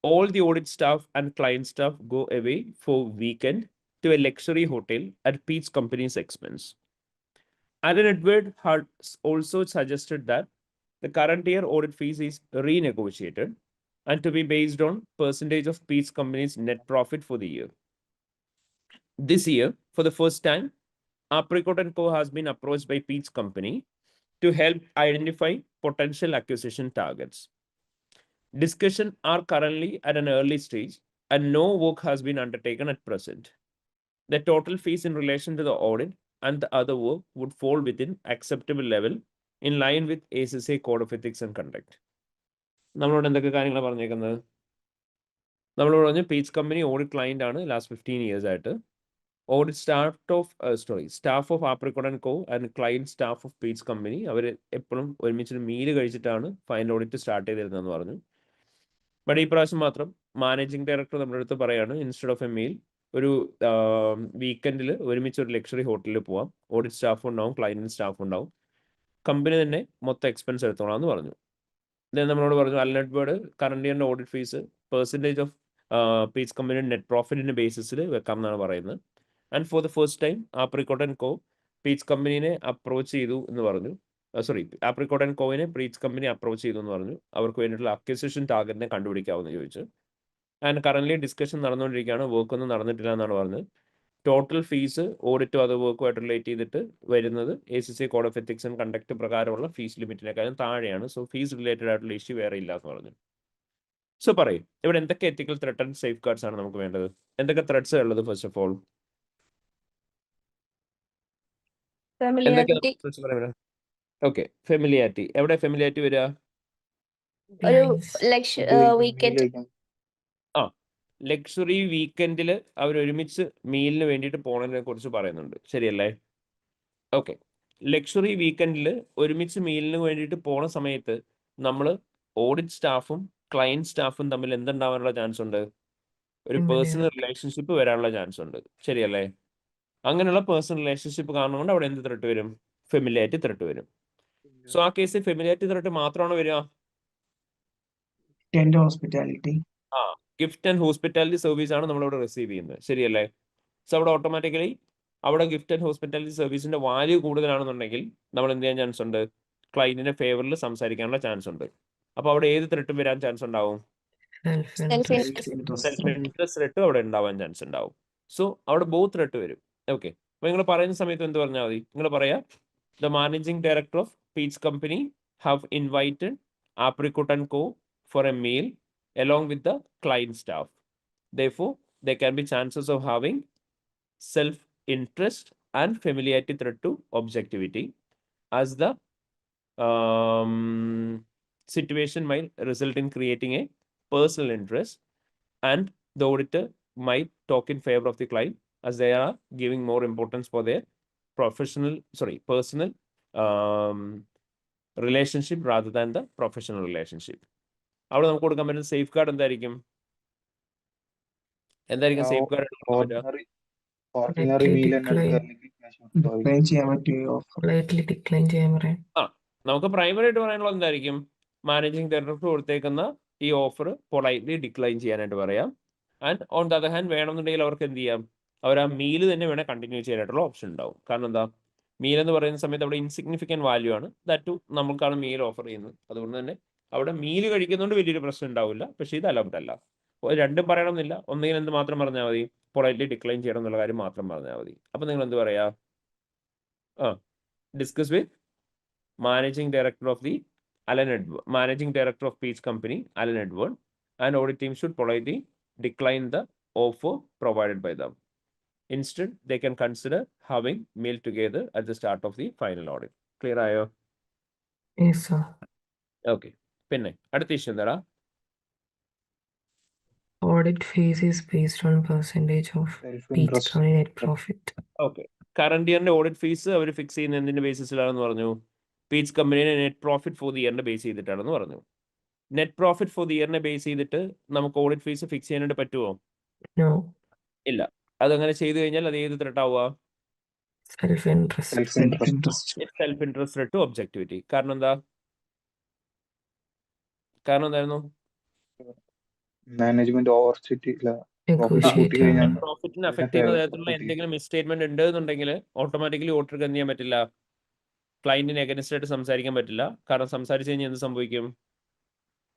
all the audit staff and client staff go away for weekend to a luxury hotel at Pete's company's expense. Alan Edward had also suggested that the current year audit fees is renegotiated and to be based on percentage of Pete's company's net profit for the year. This year, for the first time, Apricot & Co. has been approached by Pete's company to help identify potential acquisition targets. Discussions are currently at an early stage and no work has been undertaken at present. The total fees in relation to the audit and the other work would fall within acceptable level in line with ACCA Code of Ethics and Conduct. നമ്മളോട് എന്തൊക്കെ കാര്യങ്ങൾ പറഞ്ഞേക്കുന്നത്? നമ്മളോട് പറഞ്ഞു Peach Company audit client ആണ് last 15 years ആയിട്ട്. Audit staff of Apricot and Co and client staff of peach Company അവർ എപ്പോഴും ഒരുമിച്ചൊരു മീല് കഴിച്ചിട്ടാണ് ഫൈനൽ ഓഡിറ്റ് സ്റ്റാർട്ട് ചെയ്തിരുന്നതെന്ന് പറഞ്ഞു. ബട്ട് ഈ പ്രാവശ്യം മാത്രം മാനേജിംഗ് ഡയറക്ടർ നമ്മുടെ അടുത്ത് പറയാണ് ഇൻസ്റ്റെഡ് ഓഫ് എ മീൽ ഒരു വീക്കെൻഡിൽ ഒരുമിച്ച് ഒരു ലക്ഷറി ഹോട്ടലിൽ പോവാം. ഓഡിറ്റ് സ്റ്റാഫ് ഉണ്ടാവും, ക്ലയൻറ്റ് സ്റ്റാഫ് ഉണ്ടാവും, കമ്പനി തന്നെ മൊത്തം എക്സ്പെൻസ് എടുത്തോളാം എന്ന് പറഞ്ഞു. നമ്മളോട് പറഞ്ഞു അലൻ എഡ്വേർഡ് കറണ്ട് ഇയറിൻ്റെ audit fees percentage of peach Company net പ്രോഫിറ്റിൻ്റെ ബേസിസിൽ വെക്കാം എന്നാണ് പറയുന്നത്. And for the first time Apricot and Co Peach കമ്പനീനെ അപ്രോച്ച് ചെയ്തു എന്ന് പറഞ്ഞു. ആപ്രിക്കോട്ട് ആൻഡ് കോവിനെ പീച്ച് കമ്പനി അപ്രോച്ച് ചെയ്തു എന്ന് പറഞ്ഞു. അവർക്ക് വേണ്ടിയിട്ടുള്ള അക്വിസിഷൻ ടാർഗറ്റിനെ കണ്ടുപിടിക്കാമെന്ന് ചോദിച്ചു. ആൻഡ് കറൻ്റ്ലി ഡിസ്കഷൻ നടന്നുകൊണ്ടിരിക്കുകയാണ്, വർക്കൊന്നും നടന്നിട്ടില്ല എന്നാണ് പറഞ്ഞത്. ടോട്ടൽ ഫീസ് ഓഡിറ്റും അത് വർക്കുമായിട്ട് റിലേറ്റ് ചെയ്തിട്ട് വരുന്നത് ACCA code of ethics and conduct പ്രകാരമുള്ള ഫീസ് ലിമിറ്റിനേക്കാളും താഴെയാണ്. സോ ഫീസ് റിലേറ്റഡ് ആയിട്ടുള്ള ഇഷ്യൂ വേറെ ഇല്ല എന്ന് പറഞ്ഞു. സോ പറയും ഇവിടെ എന്തൊക്കെ ethical threat and safe guards ആണ് നമുക്ക് വേണ്ടത്? എന്തൊക്കെ ത്രെട്സ് ഉള്ളത്? First of all okay, familiarity. എവിടെ ഫെമിലിയാരിറ്റി വരിക? ലക്ഷറി വീക്കെൻഡിൽ അവർ ഒരുമിച്ച് മീലിന് വേണ്ടിയിട്ട് പോണതിനെ കുറിച്ച് പറയുന്നുണ്ട്, ശരിയല്ലേ? ഓക്കെ, ലക്ഷറി വീക്കെൻഡിൽ ഒരുമിച്ച് മീലിന് വേണ്ടിയിട്ട് പോണ സമയത്ത് നമ്മൾ ഓഡിറ്റ് സ്റ്റാഫും ക്ലയൻറ്റ് സ്റ്റാഫും തമ്മിൽ എന്തുണ്ടാവാനുള്ള ചാൻസ് ഉണ്ട്? ഒരു പേഴ്സണൽ റിലേഷൻഷിപ്പ് വരാനുള്ള ചാൻസ് ഉണ്ട്, ശരിയല്ലേ? അങ്ങനെയുള്ള പേഴ്സണൽ റിലേഷൻഷിപ്പ് കാരണം കൊണ്ട് അവിടെ എന്ത് ത്രെട്ട് വരും? ഫെമിലിയാരിറ്റി ത്രെട്ട് വരും. സോ ആ കേസിൽ ഫെമിലിയാരിറ്റി ത്രെട്ട് മാത്രമാണ് വരിക. ഗിഫ്റ്റ് ആൻഡ് ഹോസ്പിറ്റാലിറ്റി സർവീസ് ആണ് നമ്മളിവിടെ റിസീവ് ചെയ്യുന്നത്, ശരിയല്ലേ? സോ അവിടെ ഓട്ടോമാറ്റിക്കലി അവിടെ ഗിഫ്റ്റ് ആൻഡ് ഹോസ്പിറ്റാലിറ്റി സർവീസിന്റെ വാല്യൂ കൂടുതലാണെന്നുണ്ടെങ്കിൽ നമ്മൾ എന്ത് ചെയ്യാൻ ചാൻസ് ഉണ്ട്? ക്ലയന്റിന്റെ ഫേവറിൽ സംസാരിക്കാനുള്ള ചാൻസ് ഉണ്ട്. അപ്പോൾ അവിടെ ഏത് ത്രെട്ടും വരാൻ ചാൻസ് ഉണ്ടാവും? സെൽഫ് ഇൻട്രസ്റ്റ് ത്രെട്ടും അവിടെ ഉണ്ടാവാൻ ചാൻസ് ഉണ്ടാവും. സോ അവിടെ ബോത്ത് ത്രെട്ട് വരും. ഓക്കെ, അപ്പോൾ നിങ്ങൾ പറയുന്ന സമയത്ത് എന്ത് പറഞ്ഞാൽ മതി? നിങ്ങൾ പറയാ the managing director of peach company have invited apricot and co for a meal along with the client staff. Therefore, there can be chances of having self-interest and familiarity threat to objectivity, as the situation might result in creating a personal interest, and the auditor might talk in favor of the client as they are giving more importance for their personal relationship rather than the professional relationship. അവിടെ നമുക്ക് കൊടുക്കാൻ പറ്റുന്ന safe guard എന്തായിരിക്കും? Safe guard?
Ordinary meal തന്നെ എടുക്കുക, അല്ലെങ്കിൽ cash
decline ചെയ്യാൻ പറ്റുമോ ഓഫർ?
പൊളൈറ്റ്ലി ഡിക്ലൈൻ ചെയ്യാൻ പറയാം.
നമുക്ക് പ്രൈമറി ആയിട്ട് പറയാനുള്ളത് എന്തായിരിക്കും? മാനേജിംഗ് ഡയറക്ടർ കൊടുത്തേക്കുന്ന ഈ ഓഫർ പൊളൈറ്റ്ലി ഡിക്ലൈൻ ചെയ്യാനായിട്ട് പറയാം. And on the other hand വേണമെന്നുണ്ടെങ്കിൽ അവർക്ക് എന്ത് ചെയ്യാം, അവർ ആ മീൽ തന്നെ വേണേൽ കണ്ടിന്യൂ ചെയ്യാനായിട്ടുള്ള ഓപ്ഷൻ ഉണ്ടാവും. കാരണം എന്താ, മീൽ എന്ന് പറയുന്ന സമയത്ത് അവിടെ ഇൻസിഗ്നിഫിക്കൻറ്റ് വാല്യൂ ആണ്, ദാറ്റ് ടു നമുക്കാണ് മീൽ ഓഫർ ചെയ്യുന്നത്. അതുകൊണ്ട് തന്നെ അവിടെ മീൽ കഴിക്കുന്നതുകൊണ്ട് വലിയൊരു പ്രശ്നം ഉണ്ടാവില്ല. പക്ഷേ ഇത് അലൗഡ് അല്ല. അപ്പോൾ രണ്ടും പറയണമെന്നില്ല, ഒന്നുകിൽ എന്ത് മാത്രം പറഞ്ഞാൽ മതി, പൊളൈറ്റ്ലി ഡിക്ലൈൻ ചെയ്യണം എന്നുള്ള കാര്യം മാത്രം പറഞ്ഞാൽ മതി. അപ്പോൾ നിങ്ങൾ എന്ത് പറയാ, discuss with Managing Director of Managing Director of Peach Company, Alan Edward, and audit team should politely decline the offer provided by them. Instead, they can consider having meal together at the start of the final audit. Clear ആയോ?
Yes, sir.
Okay. പിന്നെ അടുത്ത issue എന്താടാ?
Audit fees is based on percentage of Peach Company net profit.
Okay. Current ഇയറിന്റെ audit fees അവർ fix ചെയ്യുന്ന എന്തിന്റെ ബേസിസിലാണെന്ന് പറഞ്ഞു? പീച്ച് കമ്പനിയുടെ നെറ്റ് പ്രോഫിറ്റ് ഫോർ ദി ഇയറിനെ ബേസ് ചെയ്തിട്ടാണെന്ന് പറഞ്ഞു. നെറ്റ് പ്രോഫിറ്റ് ഫോർ ദി ഇയറിനെ ബേസ് ചെയ്തിട്ട് നമുക്ക് ഓഡിറ്റ് ഫീസ് ഫിക്സ് ചെയ്യാനായിട്ട് പറ്റുമോ?
No.
ഇല്ല. അതങ്ങനെ ചെയ്തു കഴിഞ്ഞാൽ അത് ഏത് ത്രെട്ട് ആവുക?
Self
interest to objectivity. കാരണം എന്താ? കാരണം എന്തായിരുന്നു?
മാനേജ്മെന്റ് ഓവർസീറ്റ്
പ്രോഫിറ്റിനെ അഫക്ട് ചെയ്യുന്ന തരത്തിലുള്ള എന്തെങ്കിലും മിസ്സ്റ്റേറ്റ്മെന്റ് ഉണ്ട് എന്നുണ്ടെങ്കിൽ ഓട്ടോമാറ്റിക്കലി ഓഡിറ്റർക്ക് എന്ത് ചെയ്യാൻ പറ്റില്ല? ക്ലയന്റിന് എഗൻസ്റ്റ് ആയിട്ട് സംസാരിക്കാൻ പറ്റില്ല. കാരണം സംസാരിച്ചു കഴിഞ്ഞാൽ എന്ത് സംഭവിക്കും?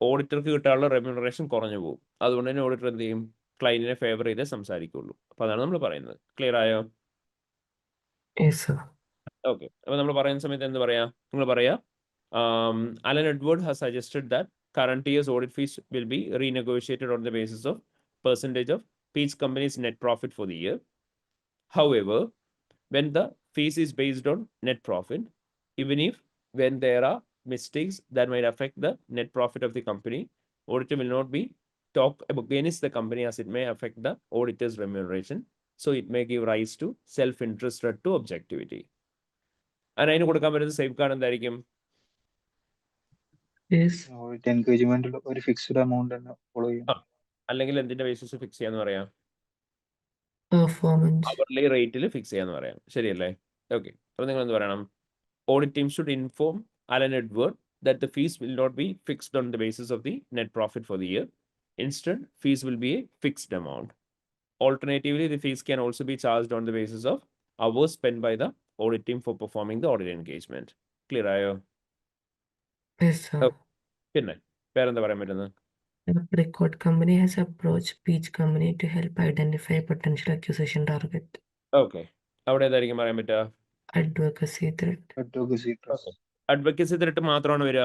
ഓഡിറ്റർക്ക് കിട്ടാനുള്ള റെമ്യൂണറേഷൻ കുറഞ്ഞു പോകും. അതുകൊണ്ട് തന്നെ ഓഡിറ്റർ എന്ത് ചെയ്യും? ക്ലയന്റിനെ ഫേവർ ചെയ്തേ സംസാരിക്കുള്ളൂ. അപ്പൊ അതാണ് നമ്മൾ പറയുന്നത്. ക്ലിയർ ആയോ? ഓക്കെ. അപ്പൊ നമ്മൾ പറയുന്ന സമയത്ത് എന്ത് പറയാ? നിങ്ങൾ പറയാ, Alan Edward has suggested that current year's audit fees will be renegotiated on the basis of percentage of Peach Company's net profit for the year. However, when the fees is based on net profit, even if when there are mistakes that might affect the net profit of the company, auditor will not be talk against the company as it may affect the auditor's remuneration. So it may give rise to self-interest to objectivity. അതിന് കൊടുക്കാൻ പറ്റുന്ന safe guard എന്തായിരിക്കും?
Engagement ഒരു fixed amount തന്നെ follow ചെയ്യണം.
അല്ലെങ്കിൽ എന്തിന്റെ basis fix ചെയ്യാന്ന് പറയാം?
പെർഫോമൻസ്
അവർലി റേറ്റിൽ ഫിക്സ് ചെയ്യാന്ന് പറയാം. ശരിയല്ലേ? ഓക്കെ. അപ്പൊ നിങ്ങൾ എന്ത് പറയണം? Audit team should inform Alan Edward that the fees will not be fixed on the basis of the net profit for the year. Instead, fees will be a fixed amount. Alternatively, the fees can also be charged on the basis of hours spent by the audit team for performing the audit engagement. Clear ആയോ? പിന്നെ വേറെന്താ പറയാൻ പറ്റുന്നത്?
Apricot Company has approached Peach Company to help identify potential acquisition target.
Okay. അവിടെ ഏതായിരിക്കും പറയാൻ പറ്റുക?
Advocacy threat.
Advocacy threat മാത്രമാണ് വരിക.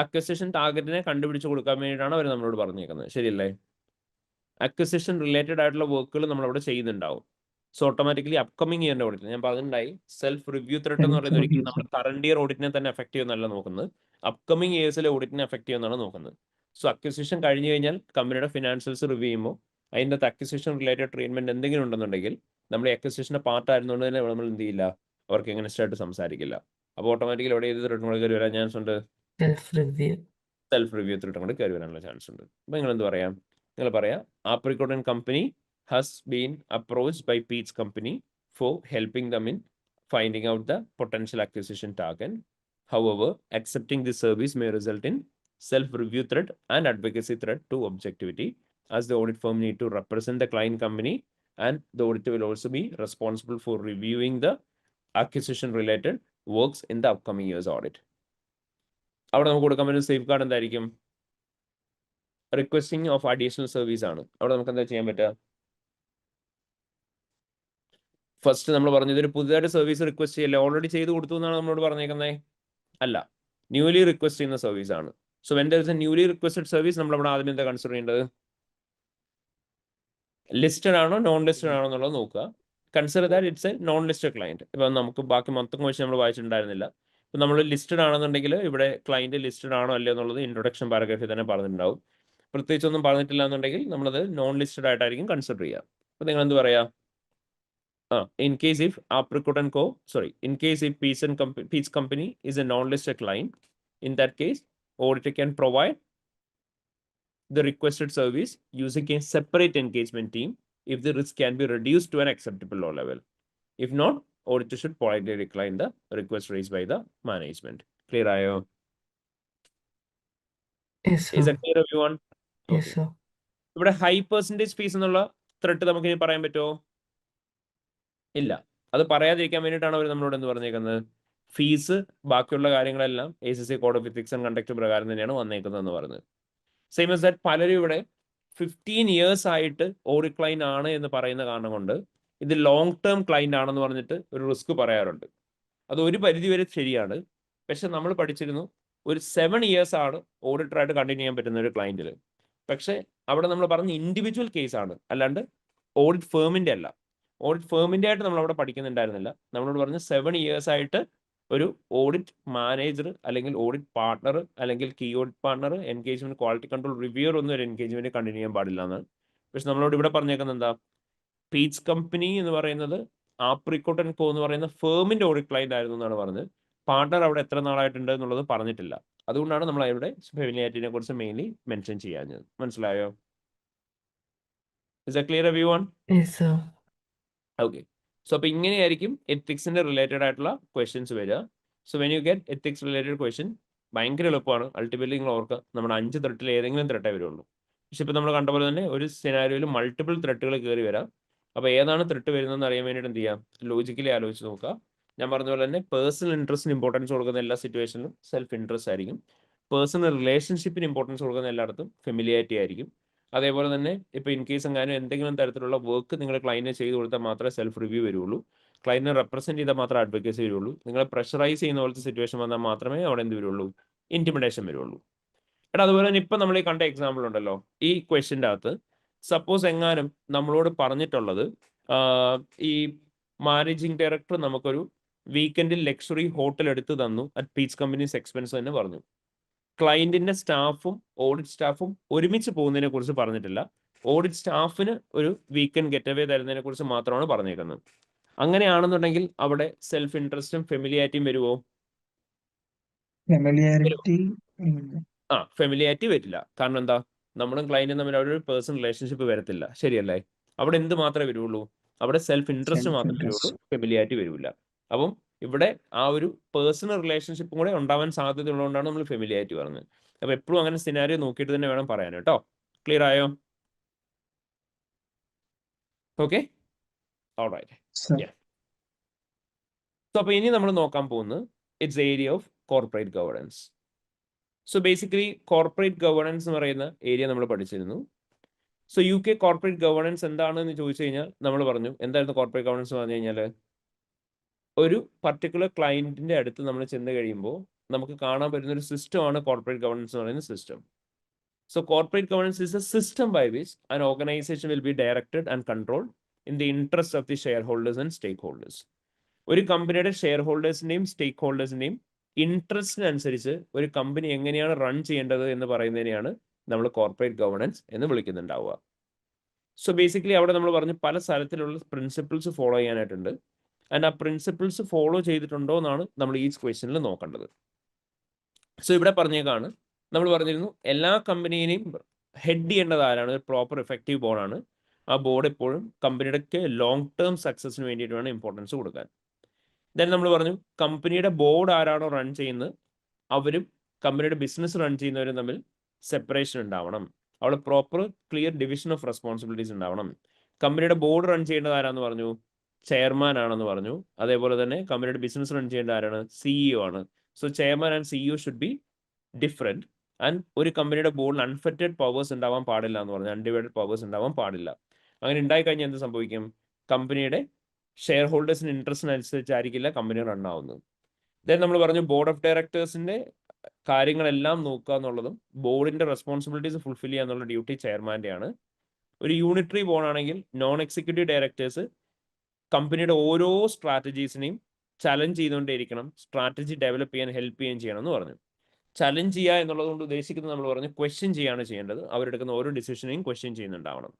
അക്വസിഷൻ ടാർഗറ്റിനെ കണ്ടുപിടിച്ച് കൊടുക്കാൻ വേണ്ടിയിട്ടാണ് അവർ നമ്മളോട് പറഞ്ഞേക്കുന്നത്. ശരിയല്ലേ? അക്വസിഷൻ റിലേറ്റഡ് ആയിട്ടുള്ള വർക്കുകൾ നമ്മളവിടെ ചെയ്യുന്നുണ്ടാവും. സോ ഓട്ടോമാറ്റിക്കലി അപ്കമിങ് ഇയറിന്റെ ഓഡിറ്റ് ഞാൻ പറഞ്ഞിട്ടുണ്ടായി, സെൽഫ് റിവ്യൂ ത്രെട്ട് എന്ന് പറയുന്നത് ഒരിക്കലും നമ്മുടെ കറണ്ട് ഇയർ ഓഡിറ്റിനെ തന്നെ എഫക്ട് ചെയ്യുന്നല്ല നോക്കുന്നത്, അപ്കമിങ് ഇയേഴ്സിലെ ഓഡിറ്റിനെ എഫക്ട് ചെയ്യുന്നതാണ് നോക്കുന്നത്. സോ അക്വസിഷൻ കഴിഞ്ഞു കഴിഞ്ഞാൽ കമ്പനിയുടെ ഫിനാൻഷ്യൽസ് റിവ്യൂ ചെയ്യുമ്പോൾ അതിൻ്റെ അക്വസിഷൻ റിലേറ്റഡ് ട്രീറ്റ്മെന്റ് എന്തെങ്കിലും ഉണ്ടെന്നുണ്ടെങ്കിൽ നമ്മൾ അക്വസിഷന്റെ പാർട്ട് ആയിരുന്നുകൊണ്ട് തന്നെ നമ്മൾ എന്ത് ചെയ്യില്ല, അവർക്ക് എഗൻസ്റ്റ് ആയിട്ട് സംസാരിക്കില്ല. അപ്പോൾ ഓട്ടോമാറ്റിക്കലി അവിടെ ഏത് ത്രെട്ടും കൂടെ കയറി വരാൻ ചാൻസ് ഉണ്ട്? സെൽഫ് റിവ്യൂ ത്രെട്ടും കൂടെ കയറി വരാനുള്ള ചാൻസ് ഉണ്ട്. അപ്പോൾ നിങ്ങൾ എന്ത് പറയാം? നിങ്ങൾ പറയാം, Apricot and Company has been approached by Peach Company for helping them in finding out the potential acquisition target. However, accepting this service may result in self-review threat and advocacy threat to objectivity, as the audit firm need to represent the client company and the auditor will also be responsible for reviewing the acquisition-related works in the upcoming year's audit. അവിടെ നമുക്ക് കൊടുക്കാൻ പറ്റുന്ന safe guard എന്തായിരിക്കും? Requesting of additional service ആണ്. അവിടെ നമുക്ക് എന്താ ചെയ്യാൻ പറ്റുക? ഫസ്റ്റ് നമ്മൾ പറഞ്ഞു ഇതൊരു പുതുതായിട്ട് സർവീസ് റിക്വസ്റ്റ് ചെയ്യല്ലേ, ഓൾറെഡി ചെയ്ത് കൊടുത്തു എന്നാണ് നമ്മളോട് പറഞ്ഞേക്കുന്നത്. അല്ല, ന്യൂലി റിക്വസ്റ്റ് ചെയ്യുന്ന സർവീസ് ആണ്. So when there is A newly requested service നമ്മൾ അവിടെ ആദ്യം എന്താ കൺസിഡർ ചെയ്യേണ്ടത്? ലിസ്റ്റഡ് ആണോ നോൺ ലിസ്റ്റഡ് ആണോ എന്നുള്ളത് നോക്കുക. Consider that it's A non listed client. ഇപ്പം നമുക്ക് ബാക്കി മൊത്തം ക്വസ്റ്റ്യൻ നമ്മൾ വായിച്ചിട്ടുണ്ടായിരുന്നില്ല. ഇപ്പം നമ്മൾ ലിസ്റ്റഡ് ആണെന്നുണ്ടെങ്കിൽ ഇവിടെ ക്ലയന്റ് ലിസ്റ്റഡ് ആണോ അല്ലയോ എന്നുള്ളത് ഇൻട്രൊഡക്ഷൻ പാരഗ്രാഫിൽ തന്നെ പറഞ്ഞിട്ടുണ്ടാവും. പ്രത്യേകിച്ചൊന്നും പറഞ്ഞിട്ടില്ല എന്നുണ്ടെങ്കിൽ നമ്മളത് നോൺ ലിസ്റ്റഡ് ആയിട്ടായിരിക്കും കൺസിഡർ ചെയ്യുക. അപ്പം നിങ്ങൾ എന്ത് പറയാ? In case if Apricot and Co. In case if Peach Company is a non-listed client, in that case, auditor can provide the requested service using a separate engagement team if the risk can be reduced to an acceptable low level. If not, auditor should politely decline the request raised by the management. Clear ayo?
Yes,
Is
sir.
that clear, everyone?
Yes,
Okay.
sir.
ഇവിടെ high percentage fees എന്നുള്ള threat നമുക്ക് ഇനി പറയാൻ പറ്റുമോ? ഇല്ല. അത് പറയാതിരിക്കാൻ വേണ്ടിയിട്ടാണ് അവർ നമ്മളോട് എന്ത് പറഞ്ഞേക്കുന്നത്? ഫീസ് ബാക്കിയുള്ള കാര്യങ്ങളെല്ലാം ACC code of ethics and conduct പ്രകാരം തന്നെയാണ് വന്നേക്കുന്നതെന്ന് പറഞ്ഞത്. സെയിം as that പലരും ഇവിടെ 15 ഇയേഴ്സ് ആയിട്ട് ഓഡിറ്റ് ക്ലൈന്റ് ആണ് എന്ന് പറയുന്ന കാരണം കൊണ്ട് ഇത് ലോങ് ടേം ക്ലൈന്റ് ആണെന്ന് പറഞ്ഞിട്ട് ഒരു റിസ്ക് പറയാറുണ്ട്. അത് ഒരു പരിധി വരെ ശരിയാണ്. പക്ഷെ നമ്മൾ പഠിച്ചിരുന്നു ഒരു 7 ഇയേഴ്സ് ആണ് ഓഡിറ്ററായിട്ട് കണ്ടിന്യൂ ചെയ്യാൻ പറ്റുന്ന ഒരു ക്ലൈന്റിൽ. പക്ഷെ അവിടെ നമ്മൾ പറഞ്ഞ ഇൻഡിവിജ്വൽ കേസാണ്, അല്ലാണ്ട് ഓഡിറ്റ് ഫേമിന്റെ അല്ല. ഓഡിറ്റ് ഫേമിന്റെ ആയിട്ട് നമ്മൾ അവിടെ പഠിക്കുന്നുണ്ടായിരുന്നില്ല. നമ്മളോട് പറഞ്ഞ 7 ഇയേഴ്സ് ആയിട്ട് ഒരു ഓഡിറ്റ് മാനേജർ അല്ലെങ്കിൽ ഓഡിറ്റ് പാർട്ണർ അല്ലെങ്കിൽ key audit partner engagement quality control reviewer ഒന്നും ഒരു എൻഗേജ്മെന്റ് കണ്ടിന്യൂ ചെയ്യാൻ പാടില്ല എന്നാണ്. പക്ഷെ നമ്മളോട് ഇവിടെ പറഞ്ഞേക്കുന്നത് എന്താ? പീച്ച് കമ്പനി എന്ന് പറയുന്നത് ആപ്രിക്കോട്ട് ആൻഡ് കോ എന്ന് പറയുന്ന ഫേമിന്റെ ഓഡിറ്റ് ക്ലൈന്റ് ആയിരുന്നു എന്നാണ് പറഞ്ഞത്. പാർട്ണർ അവിടെ എത്ര നാളായിട്ടുണ്ട് എന്നുള്ളത് പറഞ്ഞിട്ടില്ല. അതുകൊണ്ടാണ് നമ്മൾ ഇവിടെ ഫെമിലിയാരിറ്റിനെ കുറിച്ച് മെയിൻലി മെൻഷൻ ചെയ്യാഞ്ഞത്. മനസ്സിലായോ? Is that clear everyone?
Yes, sir.
Okay. So അപ്പോൾ ഇങ്ങനെയായിരിക്കും എത്തിക്സിന്റെ റിലേറ്റഡ് ആയിട്ടുള്ള ക്വസ്റ്റ്യൻസ് വരിക. So when you get ethics related question ഭയങ്കര എളുപ്പമാണ്. അൾട്ടിമേറ്റ്ലി നിങ്ങൾ ഓർക്കുക, നമ്മുടെ 5 ത്രെട്ടിൽ ഏതെങ്കിലും ത്രെട്ടേ വരുള്ളൂ. പക്ഷെ ഇപ്പോൾ നമ്മൾ കണ്ട പോലെ തന്നെ ഒരു സിനാരിയോയിൽ മൾട്ടിപ്പിൾ ത്രെട്ടുകൾ കയറി വരാം. അപ്പോൾ ഏതാണ് ത്രെട്ട് വരുന്നതെന്ന് അറിയാൻ വേണ്ടിയിട്ട് എന്ത് ചെയ്യാം? ലോജിക്കലി ആലോചിച്ച് നോക്കുക. ഞാൻ പറഞ്ഞ പോലെ തന്നെ പേഴ്സണൽ ഇൻട്രസ്റ്റിന് ഇമ്പോർട്ടൻസ് കൊടുക്കുന്ന എല്ലാ സിറ്റുവേഷനിലും സെൽഫ് ഇൻട്രസ്റ്റ് ആയിരിക്കും. പേഴ്സണൽ റിലേഷൻഷിപ്പിന് ഇമ്പോർട്ടൻസ് കൊടുക്കുന്ന എല്ലായിടത്തും ഫെമിലിയാരിറ്റി ആയിരിക്കും. അതേപോലെ തന്നെ ഇപ്പോൾ ഇൻ കേസ് എങ്ങാനും എന്തെങ്കിലും തരത്തിലുള്ള വർക്ക് നിങ്ങൾ ക്ലൈന്റിന് ചെയ്ത് കൊടുത്താൽ മാത്രമേ സെൽഫ് റിവ്യൂ വരുള്ളൂ. ക്ലൈന്റിനെ റെപ്രസെന്റ് ചെയ്താൽ മാത്രമേ അഡ്വക്കേസി വരുള്ളൂ. നിങ്ങളെ പ്രഷറൈസ് ചെയ്യുന്ന പോലത്തെ സിറ്റുവേഷൻ വന്നാൽ മാത്രമേ അവിടെ എന്ത് വരുള്ളൂ? ഇന്റിമിഡേഷൻ വരുള്ളൂ. എടാ അതുപോലെ തന്നെ ഇപ്പം നമ്മൾ ഈ കണ്ട എക്സാമ്പിൾ ഉണ്ടല്ലോ, ഈ ക്വസ്റ്റ്യൻ്റെ അകത്ത് സപ്പോസ് എങ്ങാനും നമ്മളോട് പറഞ്ഞിട്ടുള്ളത് ഈ മാനേജിങ് ഡയറക്ടർ നമുക്കൊരു വീക്കെൻഡിൽ ലക്ഷറി ഹോട്ടൽ എടുത്ത് തന്നു അറ്റ് പീച്ച് കമ്പനീസ് എക്സ്പെൻസ് തന്നെ പറഞ്ഞു. ക്ലയന്റിന്റെ സ്റ്റാഫും ഓഡിറ്റ് സ്റ്റാഫും ഒരുമിച്ച് പോകുന്നതിനെ കുറിച്ച് പറഞ്ഞിട്ടില്ല. ഓഡിറ്റ് സ്റ്റാഫിന് ഒരു വീക്കെൻഡ് ഗെറ്റ് അവേ തരുന്നതിനെ കുറിച്ച് മാത്രമാണ് പറഞ്ഞേക്കുന്നത്. അങ്ങനെയാണെന്നുണ്ടെങ്കിൽ അവിടെ സെൽഫ് ഇൻട്രസ്റ്റും ഫെമിലിയാരിറ്റിയും വരുമോ?
ഫെമിലിയാരിറ്റി
ഫെമിലിയാരിറ്റി വരില്ല. കാരണം എന്താ? നമ്മളും ക്ലയന്റും തമ്മിൽ അവിടെ ഒരു പേഴ്സണൽ റിലേഷൻഷിപ്പ് വരത്തില്ല. ശരിയല്ലേ? അവിടെ എന്ത് മാത്രമേ വരുള്ളൂ? അവിടെ സെൽഫ് ഇൻട്രസ്റ്റ് മാത്രമേ വരുള്ളൂ, ഫെമിലിയാരിറ്റി വരില്ല. അപ്പം ഇവിടെ ആ ഒരു പേഴ്സണൽ റിലേഷൻഷിപ്പും കൂടെ ഉണ്ടാവാൻ സാധ്യത ഉള്ളതുകൊണ്ടാണ് നമ്മൾ ഫെമിലിയാരിറ്റി പറഞ്ഞത്. അപ്പോൾ എപ്പോഴും അങ്ങനെ സിനാരിയോ നോക്കിയിട്ട് തന്നെ വേണം പറയാൻ കേട്ടോ. ക്ലിയർ ആയോ? Okay, alright. സോ അപ്പോൾ ഇനി നമ്മൾ നോക്കാൻ പോകുന്നത് it's area of corporate governance. So basically corporate governance എന്ന് പറയുന്ന ഏരിയ നമ്മൾ പഠിച്ചിരുന്നു. സോ UK കോർപ്പറേറ്റ് ഗവേണൻസ് എന്താണെന്ന് ചോദിച്ചു കഴിഞ്ഞാൽ നമ്മൾ പറഞ്ഞു എന്തായിരുന്നു കോർപ്പറേറ്റ് ഗവേണൻസ് എന്ന് പറഞ്ഞു കഴിഞ്ഞാൽ ഒരു പർട്ടിക്കുലർ ക്ലയന്റിന്റെ അടുത്ത് നമ്മൾ ചെന്ന് കഴിയുമ്പോൾ നമുക്ക് കാണാൻ പറ്റുന്ന ഒരു സിസ്റ്റമാണ് കോർപ്പറേറ്റ് ഗവേണൻസ് എന്ന് പറയുന്ന system. So corporate governance is a system by which an organisation will be directed and controlled in the interest of the shareholders and stakeholders. ഒരു കമ്പനിയുടെ ഷെയർ ഹോൾഡേഴ്സിന്റെയും സ്റ്റേക്ക് ഹോൾഡേഴ്സിന്റെയും ഇൻട്രസ്റ്റിനനുസരിച്ച് ഒരു കമ്പനി എങ്ങനെയാണ് റൺ ചെയ്യേണ്ടത് എന്ന് പറയുന്നതിനെയാണ് നമ്മൾ corporate governance എന്ന് വിളിക്കുന്നുണ്ടാവുക. So basically അവിടെ നമ്മൾ പറഞ്ഞു പല സ്ഥലത്തിലുള്ള പ്രിൻസിപ്പിൾസ് ഫോളോ ചെയ്യാനായിട്ടുണ്ട്. ആൻഡ് ആ പ്രിൻസിപ്പിൾസ് ഫോളോ ചെയ്തിട്ടുണ്ടോ എന്നാണ് നമ്മൾ ഈ ക്വസ്റ്റ്യനിൽ നോക്കേണ്ടത്. സോ ഇവിടെ പറഞ്ഞേക്കാണ് നമ്മൾ പറഞ്ഞിരുന്നു എല്ലാ കമ്പനിയെയും ഹെഡ് ചെയ്യേണ്ടത് ആരാണ്? ഒരു പ്രോപ്പർ എഫക്റ്റീവ് ബോർഡാണ്. ആ ബോർഡ് എപ്പോഴും കമ്പനിയുടെ ലോങ് ടേം സക്സസിന് വേണ്ടിയിട്ട് വേണം ഇമ്പോർട്ടൻസ് കൊടുക്കാൻ. ദെൻ നമ്മൾ പറഞ്ഞു കമ്പനിയുടെ ബോർഡ് ആരാണോ റൺ ചെയ്യുന്നത് അവരും കമ്പനിയുടെ ബിസിനസ് റൺ ചെയ്യുന്നവരും തമ്മിൽ സെപ്പറേഷൻ ഉണ്ടാവണം. അവിടെ proper clear division of responsibilities ഉണ്ടാവണം. കമ്പനിയുടെ ബോർഡ് റൺ ചെയ്യേണ്ടത് ആരാന്ന് പറഞ്ഞു? ചെയർമാൻ ആണെന്ന് പറഞ്ഞു. അതേപോലെ തന്നെ കമ്പനിയുടെ ബിസിനസ് റൺ ചെയ്യേണ്ട ആരാണ്? CEO ആണ്. So chairman and CEO should be different. And ഒരു കമ്പനിയുടെ ബോർഡിൽ അൺഫെറ്റഡ് പവേഴ്സ് ഉണ്ടാവാൻ പാടില്ല എന്ന് പറഞ്ഞു. അൺഡിവൈഡഡ് പവേഴ്സ് ഉണ്ടാവാൻ പാടില്ല. അങ്ങനെ ഉണ്ടായിക്കഴിഞ്ഞാൽ എന്ത് സംഭവിക്കും? കമ്പനിയുടെ ഷെയർ ഹോൾഡേഴ്സിന് ഇൻട്രസ്റ്റിനനുസരിച്ചായിരിക്കില്ല കമ്പനി റൺ ആവുന്നത്. ദെൻ നമ്മൾ പറഞ്ഞു ബോർഡ് ഓഫ് ഡയറക്ടേഴ്സിന്റെ കാര്യങ്ങളെല്ലാം നോക്കുക എന്നുള്ളതും ബോർഡിന്റെ റെസ്പോൺസിബിലിറ്റീസ് ഫുൾഫിൽ ചെയ്യുക എന്നുള്ള ഡ്യൂട്ടി ചെയർമാൻ്റെ ആണ്. ഒരു യൂണിറ്ററി ബോർഡ് ആണെങ്കിൽ നോൺ എക്സിക്യൂട്ടീവ് ഡയറക്ടേഴ്സ് കമ്പനിയുടെ ഓരോ സ്ട്രാറ്റജീസിനെയും ചലഞ്ച് ചെയ്തുകൊണ്ടേയിരിക്കണം. സ്ട്രാറ്റജി ഡെവലപ്പ് ചെയ്യാൻ ഹെൽപ്പ് ചെയ്യുകയും ചെയ്യണം എന്ന് പറഞ്ഞു. ചലഞ്ച് ചെയ്യുക എന്നുള്ളത് കൊണ്ട് ഉദ്ദേശിക്കുന്നത് നമ്മൾ പറഞ്ഞു ക്വസ്റ്റ്യൻ ചെയ്യാണ് ചെയ്യേണ്ടത്. അവരെടുക്കുന്ന ഓരോ ഡിസിഷനെയും ക്വസ്റ്റ്യൻ ചെയ്യുന്നുണ്ടാവണം.